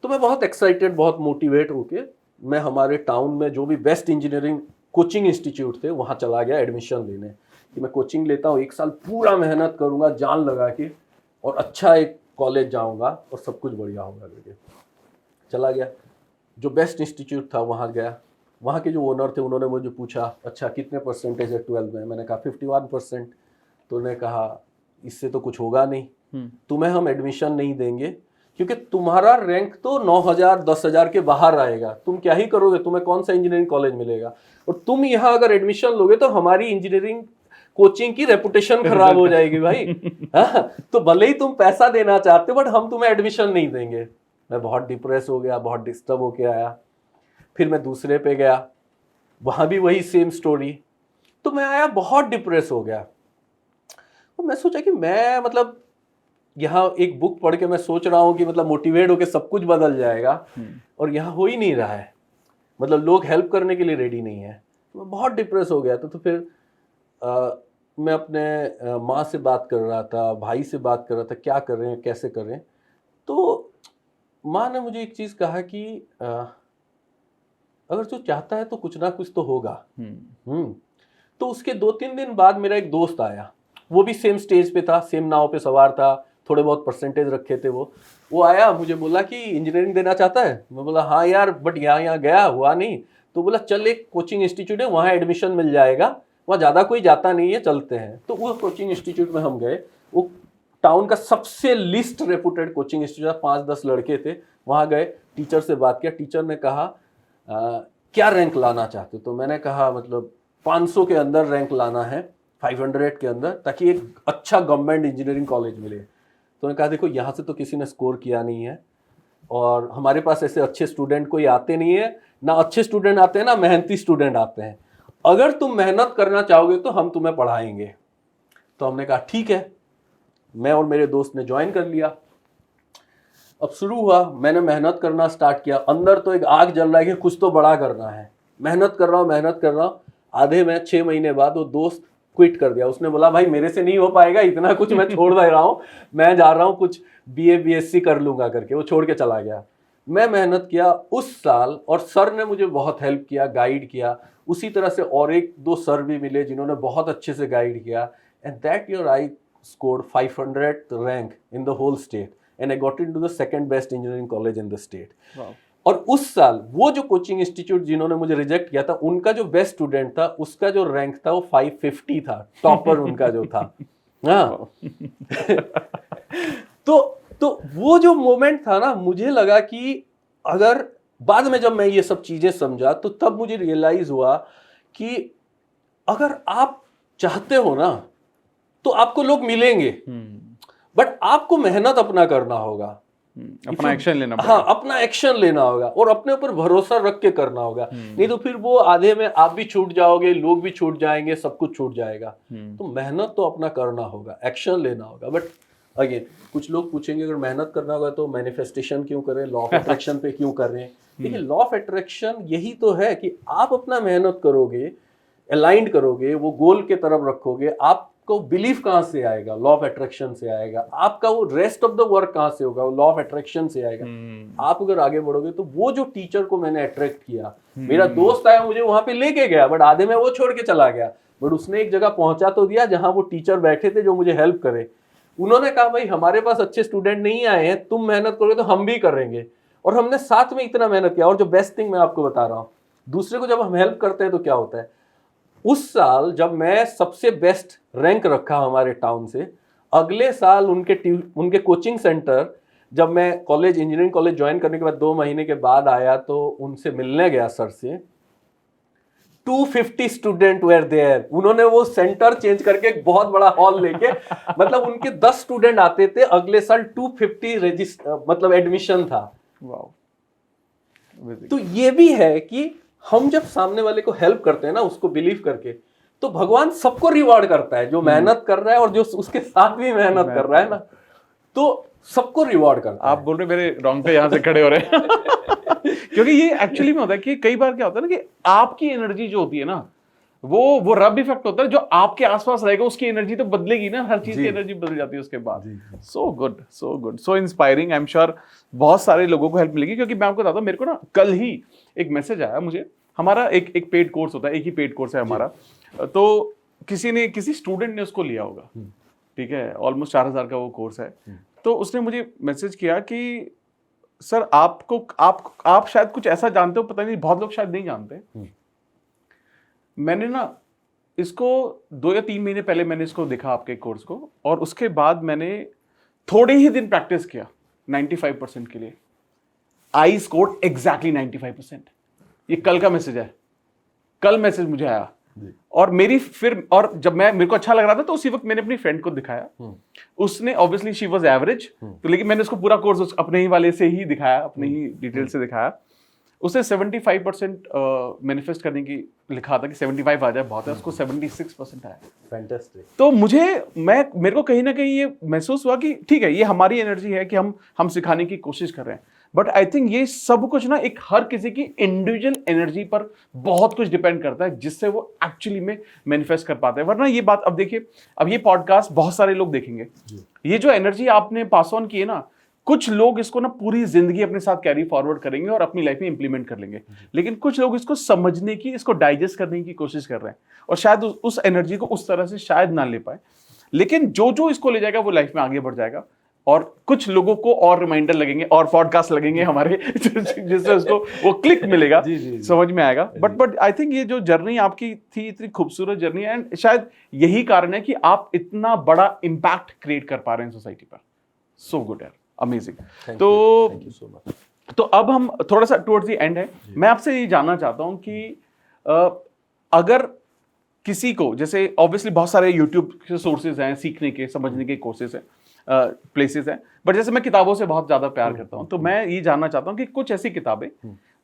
A: तो मैं बहुत एक्साइटेड, बहुत मोटिवेट होके मैं हमारे टाउन में जो भी बेस्ट इंजीनियरिंग कोचिंग इंस्टीट्यूट थे वहाँ चला गया एडमिशन लेने, कि मैं कोचिंग लेता हूँ, 1 साल पूरा मेहनत करूँगा जान लगा के और अच्छा एक कॉलेज जाऊँगा और सब कुछ बढ़िया होगा करके चला गया। जो बेस्ट इंस्टीट्यूट था वहाँ गया, वहाँ के जो ओनर थे उन्होंने मुझे पूछा अच्छा कितने परसेंटेज है 12th में? मैंने कहा 51%। तो उन्होंने कहा इससे तो कुछ होगा नहीं, तुम्हें हम एडमिशन नहीं देंगे क्योंकि तुम्हारा रैंक तो 9,000 10,000 के बाहर आएगा, तुम क्या ही करोगे, तुम्हें कौन सा इंजीनियरिंग कॉलेज मिलेगा। और तुम यहाँ अगर एडमिशन लोगे तो हमारी इंजीनियरिंग कोचिंग की रेपुटेशन खराब हो जाएगी भाई। हाँ, तो भले ही तुम पैसा देना चाहते हो बट हम तुम्हें एडमिशन नहीं देंगे। मैं बहुत डिप्रेस हो गया, बहुत डिस्टर्ब होके आया। फिर मैं दूसरे पे गया, वहां भी वही सेम स्टोरी। तो मैं आया, बहुत डिप्रेस हो गया। तो मैं सोचा कि मैं मतलब यहाँ एक बुक पढ़ के मैं सोच रहा हूँ कि मतलब मोटिवेट होके सब कुछ बदल जाएगा, और यहाँ हो ही नहीं रहा है। मतलब लोग हेल्प करने के लिए रेडी नहीं है। तो मैं बहुत डिप्रेस हो गया। तो फिर मैं अपने माँ से बात कर रहा था, भाई से बात कर रहा था, क्या कर रहे हैं, कैसे कर रहे हैं। तो माँ ने मुझे एक चीज़ कहा कि अगर तू चाहता है तो कुछ ना कुछ तो होगा। तो उसके 2-3 दिन बाद मेरा एक दोस्त आया, वो भी सेम स्टेज पे था, सेम नाव पे सवार था, थोड़े बहुत परसेंटेज रखे थे। वो आया, मुझे बोला कि इंजीनियरिंग देना चाहता है। मैं बोला हाँ यार, बट यहाँ गया हुआ नहीं। तो बोला चल एक कोचिंग इंस्टीट्यूट है, वहाँ एडमिशन मिल जाएगा, वहाँ ज़्यादा कोई जाता नहीं है, चलते हैं। तो वो कोचिंग इंस्टीट्यूट में हम गए। वो टाउन का सबसे लिस्ट रेपुटेड कोचिंग इंस्टीट्यूट, 5-10 लड़के थे। वहाँ गए, टीचर से बात किया। टीचर ने कहा क्या रैंक लाना चाहते हो? तो मैंने कहा मतलब 500 के अंदर रैंक लाना है, 500 के अंदर, ताकि एक अच्छा गवर्नमेंट इंजीनियरिंग कॉलेज मिले। तो उन्होंने कहा देखो यहाँ से तो किसी ने स्कोर किया नहीं है, और हमारे पास ऐसे अच्छे स्टूडेंट कोई आते नहीं है, ना अच्छे स्टूडेंट आते हैं ना मेहनती स्टूडेंट आते हैं। अगर तुम मेहनत करना चाहोगे तो हम तुम्हें पढ़ाएंगे। तो हमने कहा ठीक है। मैं और मेरे दोस्त ने ज्वाइन कर लिया। अब शुरू हुआ, मैंने मेहनत करना स्टार्ट किया। अंदर तो एक आग जल रहा है कि कुछ तो बड़ा करना है। मेहनत कर रहा हूँ। आधे में 6 महीने बाद वो दोस्त क्विट कर दिया। उसने बोला भाई मेरे से नहीं हो पाएगा, इतना कुछ मैं छोड़ दे रहा हूँ, मैं जा रहा हूँ कुछ BA BSc कर लूंगा करके। वो छोड़ के चला गया। मैं मेहनत किया उस साल, और सर ने मुझे बहुत हेल्प किया, गाइड किया। उसी तरह से और 1-2 सर भी मिले जिन्होंने बहुत अच्छे से गाइड किया। And that year I scored 500th rank in the whole state and I got into the second best engineering college in the state.
B: Wow.
A: और उस साल वो जो कोचिंग इंस्टीट्यूट जिन्होंने मुझे रिजेक्ट किया था, उनका जो बेस्ट स्टूडेंट था, उसका जो रैंक था वो 550 था, टॉपर उनका जो था। हाँ। तो वो जो मोमेंट था ना, मुझे लगा कि अगर बाद में जब मैं ये सब चीजें समझा तो तब मुझे रियलाइज हुआ कि अगर आप चाहते हो ना तो आपको लोग मिलेंगे, बट आपको मेहनत अपना करना होगा,
B: अपना एक्शन लेना
A: हाँ, अपना एक्शन लेना होगा और अपने ऊपर भरोसा रख के करना होगा। नहीं तो फिर वो आधे में आप भी छूट जाओगे, लोग भी छूट जाएंगे, सब कुछ छूट जाएगा। तो मेहनत तो अपना करना होगा, एक्शन लेना होगा। बट अगेन कुछ लोग पूछेंगे अगर मेहनत करना होगा तो मैनिफेस्टेशन क्यों करें, लॉ ऑफ अट्रैक्शन पे क्यों कर रहे हैं? देखिए, लॉ ऑफ अट्रैक्शन यही तो है कि आप अपना मेहनत करोगे, अलाइंड करोगे, वो गोल के तरफ रखोगे, आपको बिलीफ कहाँ से आएगा? लॉ ऑफ अट्रैक्शन से आएगा। आपका वो रेस्ट ऑफ द वर्क कहाँ से होगा? वो लॉ ऑफ अट्रैक्शन से आएगा। आप अगर आगे बढ़ोगे तो वो जो टीचर को मैंने अट्रैक्ट किया, मेरा दोस्त आया, मुझे वहां पे लेके गया, बट आधे में वो छोड़ के चला गया। बट उसने एक जगह पहुंचा तो दिया जहां वो टीचर बैठे थे जो मुझे हेल्प करे। उन्होंने कहा भाई हमारे पास अच्छे स्टूडेंट नहीं आए हैं, तुम मेहनत करोगे तो हम भी करेंगे। और हमने साथ में इतना मेहनत किया। और जो बेस्ट थिंग मैं आपको बता रहा हूँ, दूसरे को जब हम हेल्प करते हैं तो क्या होता है, उस साल जब मैं सबसे बेस्ट रैंक रखा हमारे टाउन से, अगले साल उनके कोचिंग सेंटर, जब मैं कॉलेज, इंजीनियरिंग कॉलेज ज्वाइन करने के बाद 2 महीने के बाद आया तो उनसे मिलने गया सर से, 250 स्टूडेंट वेर देयर। उन्होंने वो सेंटर चेंज करके एक बहुत बड़ा हॉल लेके मतलब उनके 10 स्टूडेंट आते थे, अगले साल 250 मतलब एडमिशन था।
B: वाओ।
A: तो ये भी है कि हम जब सामने वाले को हेल्प करते हैं ना, उसको बिलीव करके, तो भगवान सबको रिवॉर्ड करता है, जो मेहनत कर रहा है और जो उसके साथ भी मेहनत कर रहा है ना, तो सबको रिवॉर्ड करता है।
B: आप बोल रहे मेरे रोंगटे यहाँ से खड़े हो रहे हैं क्योंकि ये एक्चुअली में होता है कि कई बार क्या होता है ना कि आपकी एनर्जी जो होती है ना, वो रब इफेक्ट होता है, जो आपके आसपास रहेगा उसकी एनर्जी तो बदलेगी ना, हर चीज की एनर्जी बदल जाती है उसके बाद। So good, so good, so inspiring. I am sure बहुत सारे लोगों को हेल्प मिलेगी। क्योंकि मैं आपको बताता हूँ, मेरे को ना कल ही एक मैसेज आया मुझे। हमारा एक पेड कोर्स होता है, एक ही पेड कोर्स है हमारा। तो किसी स्टूडेंट ने उसको लिया होगा, ठीक है, ऑलमोस्ट 4,000 का वो कोर्स है। तो उसने मुझे मैसेज किया कि सर आप शायद कुछ ऐसा जानते हो, पता नहीं, बहुत लोग शायद नहीं जानते। मैंने ना इसको 2 या 3 महीने पहले मैंने इसको देखा आपके कोर्स को, और उसके बाद मैंने थोड़े ही दिन प्रैक्टिस किया 95% के लिए, आई स्कोर्ड एग्जैक्टली 95%। ये कल का मैसेज है, कल मैसेज मुझे आया। और जब मेरे को अच्छा लग रहा था तो उसी वक्त मैंने अपनी फ्रेंड को दिखाया। उसने ऑब्वियसली शी वाज एवरेज, तो लेकिन मैंने उसको पूरा कोर्स अपने ही वाले से ही दिखाया, अपने ही डिटेल से दिखाया। उसने 75% मैनिफेस्ट करने की लिखा था कि 75 आ जाए बहुत है, उसको 76% आया।
A: फैंटास्टिक।
B: तो मेरे को कहीं ना कहीं ये महसूस हुआ कि ठीक है, ये हमारी एनर्जी है कि हम सिखाने की कोशिश कर रहे हैं, बट आई थिंक ये सब कुछ ना एक हर किसी की इंडिविजुअल एनर्जी पर बहुत कुछ डिपेंड करता है, जिससे वो एक्चुअली में मैनिफेस्ट कर पाते हैं। वरना ये बात, अब देखिए, अब ये पॉडकास्ट बहुत सारे लोग देखेंगे, ये जो एनर्जी आपने पास ऑन की है ना, कुछ लोग इसको ना पूरी जिंदगी अपने साथ कैरी फॉरवर्ड करेंगे और अपनी लाइफ में इंप्लीमेंट कर लेंगे, लेकिन कुछ लोग इसको समझने की, इसको डाइजेस्ट करने की कोशिश कर रहे हैं और शायद उस एनर्जी को उस तरह से शायद ना ले पाए, लेकिन जो इसको ले जाएगा वो लाइफ में आगे बढ़ जाएगा। और कुछ लोगों को और रिमाइंडर लगेंगे और पॉडकास्ट लगेंगे हमारे जिससे उसको वो क्लिक मिलेगा, समझ में आएगा। बट आई थिंक ये जो जर्नी आपकी थी, इतनी खूबसूरत जर्नी है, एंड शायद यही कारण है कि आप इतना बड़ा इम्पैक्ट क्रिएट कर पा रहे हैं सोसाइटी पर। सो गुड यार, अमेजिंग। तो अब हम थोड़ा सा टुवर्ड्स द एंड है, मैं आपसे ये जानना चाहता हूं कि अगर किसी को, जैसे ऑब्वियसली बहुत सारे यूट्यूब के सोर्सेज हैं, सीखने के, समझने के कोर्सेज हैं, प्लेसेस हैं, बट जैसे मैं किताबों से बहुत ज्यादा प्यार करता हूं, तो मैं ये जानना चाहता हूं कि कुछ ऐसी किताबें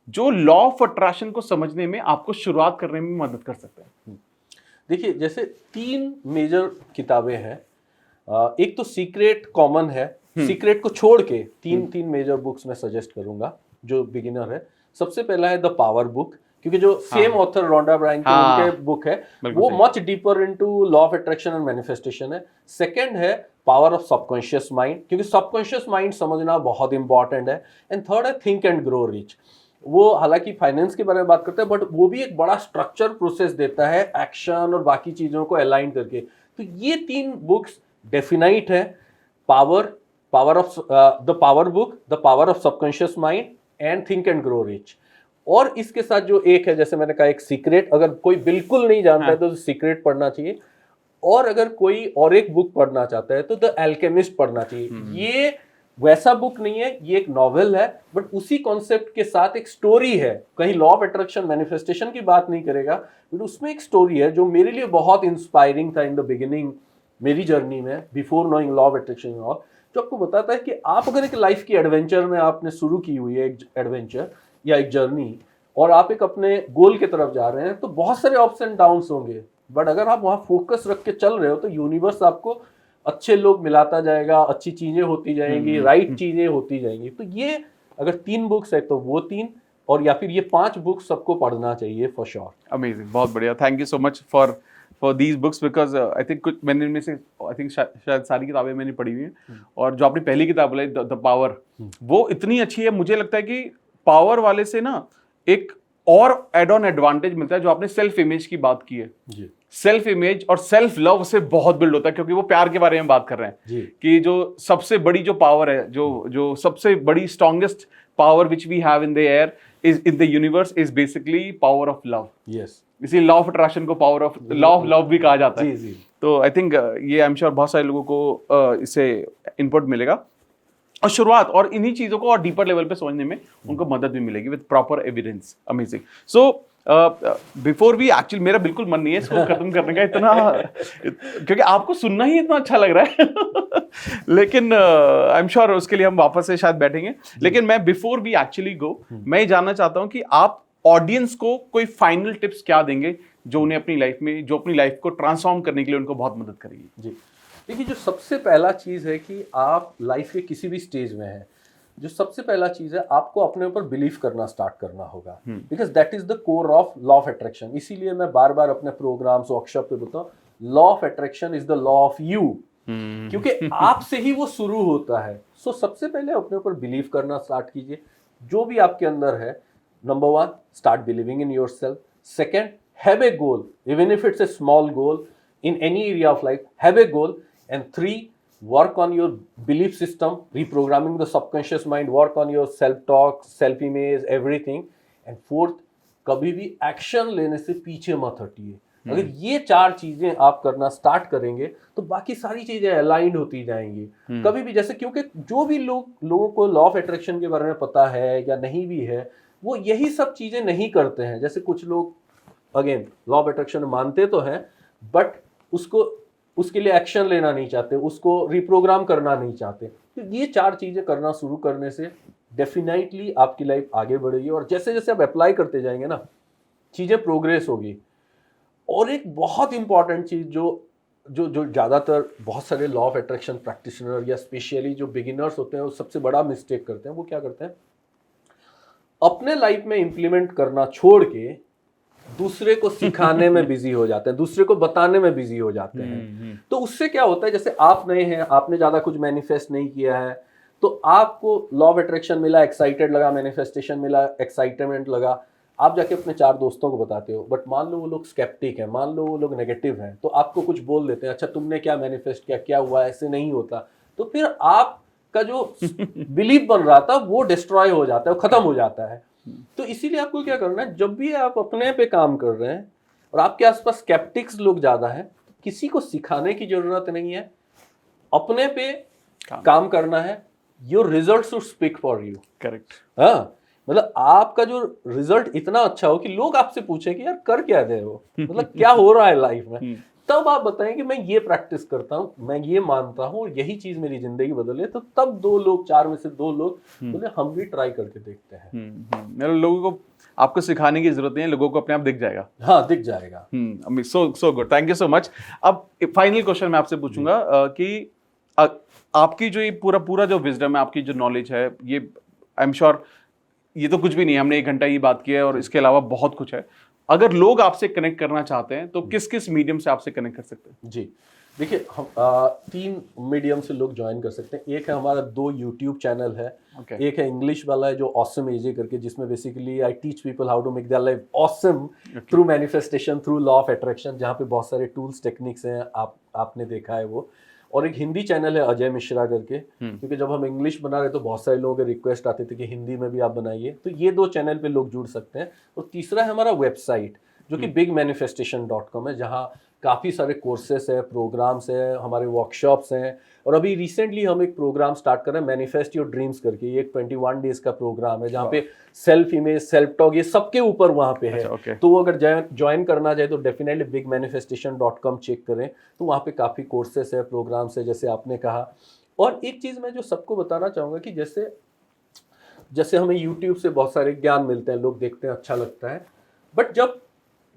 B: जो लॉ ऑफ अट्रैक्शन को समझने में आपको शुरुआत करने में मदद कर सकते हैं।
A: देखिए, जैसे 3 मेजर किताबें हैं। एक तो सीक्रेट कॉमन है, सीक्रेट को छोड़ के तीन मेजर बुक्स मैं सजेस्ट करूंगा जो बिगिनर है। सबसे पहला है द पावर बुक, क्योंकि जो सेम ऑथर रोंडा ब्रायन के उनके बुक है, वो much deeper into law of attraction and manifestation है। सेकंड है पावर ऑफ सबकॉन्शियस माइंड, क्योंकि सबकॉन्शियस माइंड समझना बहुत इंपॉर्टेंट है। एंड थर्ड है थिंक एंड ग्रो रिच। वो हालांकि फाइनेंस के बारे में बात करता है, बट वो भी एक बड़ा स्ट्रक्चर प्रोसेस देता है, एक्शन और बाकी चीजों को अलाइन करके। तो ये 3 बुक्स डेफिनाइट है, power of the power book, the power of subconscious mind and think and grow rich. और इसके साथ जो एक है, जैसे मैंने कहा, एक सीक्रेट, अगर कोई बिल्कुल नहीं जानता है तो सीक्रेट पढ़ना चाहिए, और अगर कोई और एक बुक पढ़ना चाहता है तो द अल्केमिस्ट पढ़ना चाहिए। ये वैसा बुक नहीं है, ये एक नॉवेल है, बट उसी कॉन्सेप्ट के साथ एक स्टोरी है। कहीं लॉ ऑफ अट्रैक्शन मैनिफेस्टेशन की बात नहीं करेगा, बट उसमें एक स्टोरी है जो मेरे लिए बहुत इंस्पायरिंग था इन द बिगिनिंग, मेरी जर्नी में, before knowing law of attraction और, जो आपको बताता है कि आप अगर एक लाइफ की एडवेंचर में आपने शुरू की हुई है, एक एडवेंचर या एक जर्नी, और आप एक अपने गोल की तरफ जा रहे हैं, तो बहुत सारे अप्स एंड डाउन्स होंगे, बट अगर आप वहाँ फोकस रख के चल रहे हो तो यूनिवर्स आपको अच्छे लोग मिलाता जाएगा, अच्छी चीजें होती जाएंगी, राइट चीजें होती जाएंगी। तो ये अगर 3 बुक्स है तो वो 3, और या फिर ये 5 बुक्स सबको पढ़ना चाहिए फॉर श्योर।
B: अमेजिंग, बहुत बढ़िया। Thank you so much for these books, because I think कुछ मैंने इनमें से आई थिंक शायद सारी किताबें मैंने पढ़ी हुई हैं, और जो आपने पहली किताब बोलाई द पावर, वो इतनी अच्छी है। मुझे लगता है कि पावर वाले से ना एक और एड ऑन एडवांटेज मिलता है, जो आपने सेल्फ इमेज की बात की है, सेल्फ इमेज और सेल्फ लव से बहुत बिल्ड होता है, क्योंकि वो प्यार के बारे में बात कर रहे हैं कि जो सबसे बड़ी जो पावर है, जो सबसे बड़ी strongest power which we have in the air is in the universe is basically power of love. इसीलिए लॉ ऑफ अट्रैक्शन को power of law of love भी कहा जाता है। तो आई थिंक ये आई एम श्योर बहुत सारे लोगों को इससे इनपुट मिलेगा, और शुरुआत और इन्हीं चीजों को और डीपर लेवल पे समझने में उनको मदद भी मिलेगी with proper evidence. Amazing. So before we actually, मेरा बिल्कुल मन नहीं है इसको खत्म करने का, इतना क्योंकि आपको सुनना ही इतना अच्छा लग रहा है लेकिन आई एम श्योर उसके लिए हम वापस से शायद बैठेंगे। लेकिन मैं बिफोर वी एक्चुअली गो, मैं ये जानना चाहता हूँ कि आप ऑडियंस को कोई फाइनल टिप्स क्या देंगे जो उन्हें अपनी लाइफ में, जो अपनी लाइफ को ट्रांसफॉर्म करने के लिए उनको बहुत मदद करेगी।
A: जी देखिए, जो सबसे पहला चीज़ है कि आप लाइफ के किसी भी स्टेज में हैं, जो सबसे पहला चीज़ है, आपको अपने ऊपर बिलीव करना स्टार्ट करना होगा, because that is the core of law of attraction. इसीलिए मैं बार बार अपने प्रोग्राम्स, वर्कशॉप पे बोलता हूँ, law of attraction is the law of you, क्योंकि आपसे ही वो शुरू होता है। सो सबसे पहले अपने ऊपर बिलीव करना स्टार्ट कीजिए, जो भी आपके अंदर है। Number 1, start believing in yourself. Second, have a goal, even if it's a small goal in any area of life, have a goal. And 3, work on your belief system, reprogramming the subconscious mind, work on your self-talk, self-image, everything. And 4th, कभी भी action लेने से पीछे मत हटिए। अगर ये 4 चीजें आप करना स्टार्ट करेंगे तो बाकी सारी चीजें अलाइंड होती जाएंगी। कभी भी जैसे, क्योंकि जो भी लोगों को लॉ ऑफ अट्रैक्शन के बारे में पता है या नहीं भी है, वो यही सब चीजें नहीं करते हैं। जैसे कुछ लोग अगेन लॉ ऑफ अट्रैक्शन मानते तो हैं, बट उसके लिए एक्शन लेना नहीं चाहते, उसको रिप्रोग्राम करना नहीं चाहते। तो ये 4 चीजें करना शुरू करने से डेफिनेटली आपकी लाइफ आगे बढ़ेगी, और जैसे जैसे आप अप्लाई करते जाएंगे ना, चीजें प्रोग्रेस होगी। और एक बहुत इंपॉर्टेंट चीज जो ज़्यादातर बहुत सारे लॉ ऑफ अट्रैक्शन प्रैक्टिशनर या स्पेशली जो बिगिनर्स होते हैं वो सबसे बड़ा मिस्टेक करते हैं, वो क्या करते हैं, अपने लाइफ में इंप्लीमेंट करना छोड़ के दूसरे को सिखाने में बिजी हो जाते हैं, दूसरे को बताने में बिजी हो जाते हैं। तो उससे क्या होता है, जैसे आप नए हैं, आपने ज़्यादा कुछ मैनिफेस्ट नहीं किया है, तो आपको लॉ ऑफ अट्रैक्शन मिला, एक्साइटेड लगा, मैनिफेस्टेशन मिला, एक्साइटमेंट लगा, आप जाके अपने 4 दोस्तों को बताते हो, बट मान लो वो लोग स्केप्टिक हैं, मान लो वो लोग नेगेटिव हैं, तो आपको कुछ बोल देते हैं, अच्छा तुमने क्या मैनिफेस्ट किया, क्या हुआ, ऐसे नहीं होता। तो फिर आपका जो बिलीफ बन रहा था वो डिस्ट्रॉय हो जाता है, वो खत्म हो जाता है। तो इसीलिए आपको क्या करना है, जब भी आप अपने पे काम कर रहे हैं और आपके आसपास स्केप्टिक्स लोग ज्यादा हैं, किसी को सिखाने की जरूरत नहीं है, अपने पे काम करना है। Your result should speak for you.
B: Correct.
A: हाँ, मतलब आपका जो रिजल्ट इतना अच्छा हो कि लोग आपसे पूछे कि यार कर क्या रहे हो, मतलब क्या हो रहा है लाइफ में, तब आप बताएं कि मैं ये प्रैक्टिस करता हूँ, मैं ये मानता हूँ, यही चीज मेरी जिंदगी बदले। तो तब 2 लोग, 4 में से 2 लोग बोले हम भी ट्राई करके देखते हैं।
B: मतलब लोगों को आपको सिखाने की जरूरत नहीं है, लोगों को अपने आप दिख जाएगा।
A: हाँ, दिख जाएगा।
B: So good, thank you so much. अब फाइनल क्वेश्चन मैं आपसे पूछूंगा कि आपकी जो ये पूरा जो विजडम है, आपकी जो नॉलेज है, ये आई एम श्योर ये तो कुछ भी नहीं है, हमने 1 घंटा ही बात की है और इसके अलावा बहुत कुछ है। अगर लोग आपसे कनेक्ट करना चाहते हैं तो किस किस मीडियम से आपसे कनेक्ट कर सकते हैं? जी
A: देखिए, हम 3 मीडियम से लोग ज्वाइन कर सकते हैं। एक है हमारा 2 यूट्यूब चैनल है। एक है इंग्लिश वाला है जो ऑसम एजे करके, जिसमें basically I teach people how to make their life awesome through manifestation, through law of attraction, जहाँ पे बहुत सारे टूल्स टेक्निक्स हैं, आपने देखा है वो। और एक हिंदी चैनल है अजय मिश्रा करके, क्योंकि जब हम इंग्लिश बना रहे तो बहुत सारे लोगों के रिक्वेस्ट आते थे कि हिंदी में भी आप बनाइए, तो ये 2 चैनल पे लोग जुड़ सकते हैं। और तीसरा है हमारा वेबसाइट जो कि bigmanifestation.com है, जहाँ काफ़ी सारे कोर्सेस है, प्रोग्राम्स हैं, हमारे वर्कशॉप्स हैं। और अभी रिसेंटली हम एक प्रोग्राम स्टार्ट कर रहे हैं, मैनिफेस्ट योर ड्रीम्स करके। ये एक 21 डेज का प्रोग्राम है जहाँ पे सेल्फ इमेज, सेल्फ टॉक, ये सबके ऊपर वहाँ पे है।
B: okay.
A: तो वो अगर ज्वाइन करना चाहे तो डेफिनेटली bigmanifestation.com चेक करें, तो वहाँ पे काफ़ी कोर्सेस है, प्रोग्राम्स है, जैसे आपने कहा। और एक चीज़ मैं जो सबको बताना चाहूँगा कि जैसे हमें यूट्यूब से बहुत सारे ज्ञान मिलते हैं, लोग देखते हैं, अच्छा लगता है, बट जब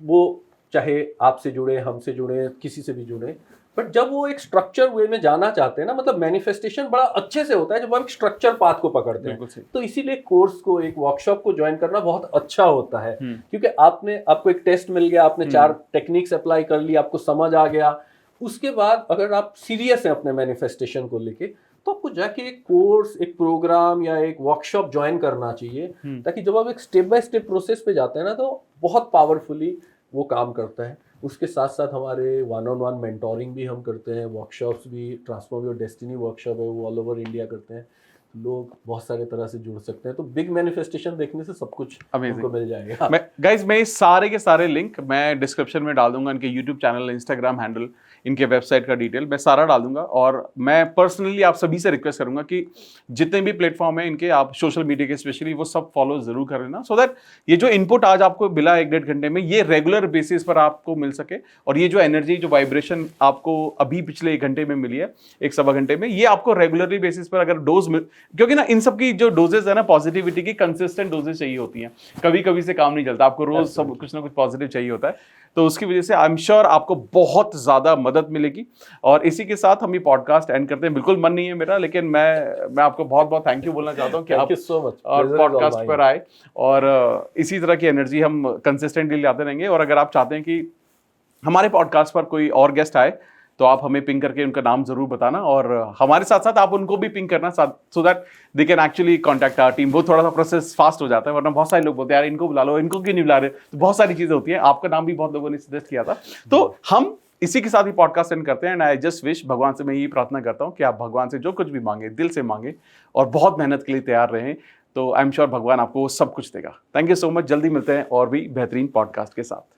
A: वो चाहे आपसे जुड़े, हमसे जुड़े, किसी से भी जुड़े, बट जब वो एक स्ट्रक्चर वे में जाना चाहते हैं ना, मतलब मैनिफेस्टेशन बड़ा अच्छे से होता है जब आप एक स्ट्रक्चर पाथ को पकड़ते हैं। तो इसीलिए कोर्स को, एक वर्कशॉप को ज्वाइन करना बहुत अच्छा होता है, क्योंकि आपको एक टेस्ट मिल गया, आपने 4 टेक्निक्स अप्लाई कर ली, आपको समझ आ गया। उसके बाद अगर आप सीरियस हैं अपने मैनिफेस्टेशन को लेके, तो आपको जाके एक कोर्स, एक प्रोग्राम या एक वर्कशॉप ज्वाइन करना चाहिए, ताकि जब आप एक स्टेप बाय स्टेप प्रोसेस पे जाते हैं ना, तो बहुत पावरफुली वो काम करता है। उसके साथ साथ हमारे 1-on-1 मेंटोरिंग भी हम करते हैं, वर्कशॉप्स भी, ट्रांसफॉर्म योर डेस्टिनी वर्कशॉप है, वो ऑल ओवर इंडिया करते हैं। लोग बहुत सारे तरह से जुड़ सकते हैं। तो बिग मैनिफेस्टेशन देखने से सब कुछ आपको मिल जाएगा।
B: मैं सारे के सारे लिंक मैं डिस्क्रिप्शन में डाल दूंगा, इनके यूट्यूब चैनल, इंस्टाग्राम हैंडल, इनके वेबसाइट का डिटेल मैं सारा डाल दूंगा। और मैं पर्सनली आप सभी से रिक्वेस्ट करूंगा कि जितने भी प्लेटफॉर्म है इनके, आप सोशल मीडिया के स्पेशली, वो सब फॉलो जरूर कर लेना, सो दैट ये जो इनपुट आज आपको मिला 1-1.5 घंटे में, ये रेगुलर बेसिस पर आपको मिल सके। और ये जो एनर्जी, जो वाइब्रेशन आपको अभी पिछले 1 घंटे में मिली है, 1-1.25 घंटे में, ये आपको रेगुलरली बेसिस पर अगर डोज मिल, क्योंकि ना इन सब की जो डोजेज है ना, पॉजिटिविटी की कंसिस्टेंट डोजेज चाहिए होती हैं, कभी कभी से काम नहीं चलता, आपको रोज सब कुछ ना कुछ पॉजिटिव चाहिए होता है। तो उसकी वजह से आई एम श्योर आपको बहुत ज्यादा मदद मिलेगी। और इसी के साथ हम ये पॉडकास्ट एंड करते हैं। बिल्कुल मन नहीं है मेरा, लेकिन मैं आपको बहुत बहुत थैंक यू बोलना चाहता हूँ कि आप और पॉडकास्ट पर आए, और इसी तरह की एनर्जी हम कंसिस्टेंटली लाते रहेंगे। और अगर आप चाहते हैं कि हमारे पॉडकास्ट पर कोई और गेस्ट आए, तो आप हमें पिंग करके उनका नाम जरूर बताना, और हमारे साथ साथ आप उनको भी पिंग करना, so that they can actually contact our team. वो थोड़ा सा प्रोसेस फास्ट हो जाता है, वरना बहुत सारे लोग बोलते हैं यार इनको बुला लो, इनको क्यों नहीं बुला रहे, तो बहुत सारी चीजें होती हैं। आपका नाम भी बहुत लोगों ने सजेस्ट किया था। तो हम इसी के साथ ही पॉडकास्ट एंड करते हैं। एंड आई जस्ट विश, भगवान से मैं यही प्रार्थना करता हूँ कि आप भगवान से जो कुछ भी मांगे, दिल से मांगे, और बहुत मेहनत के लिए तैयार रहें, तो आई एम श्योर भगवान आपको सब कुछ देगा। Thank you so much. जल्दी मिलते हैं और भी बेहतरीन पॉडकास्ट के साथ।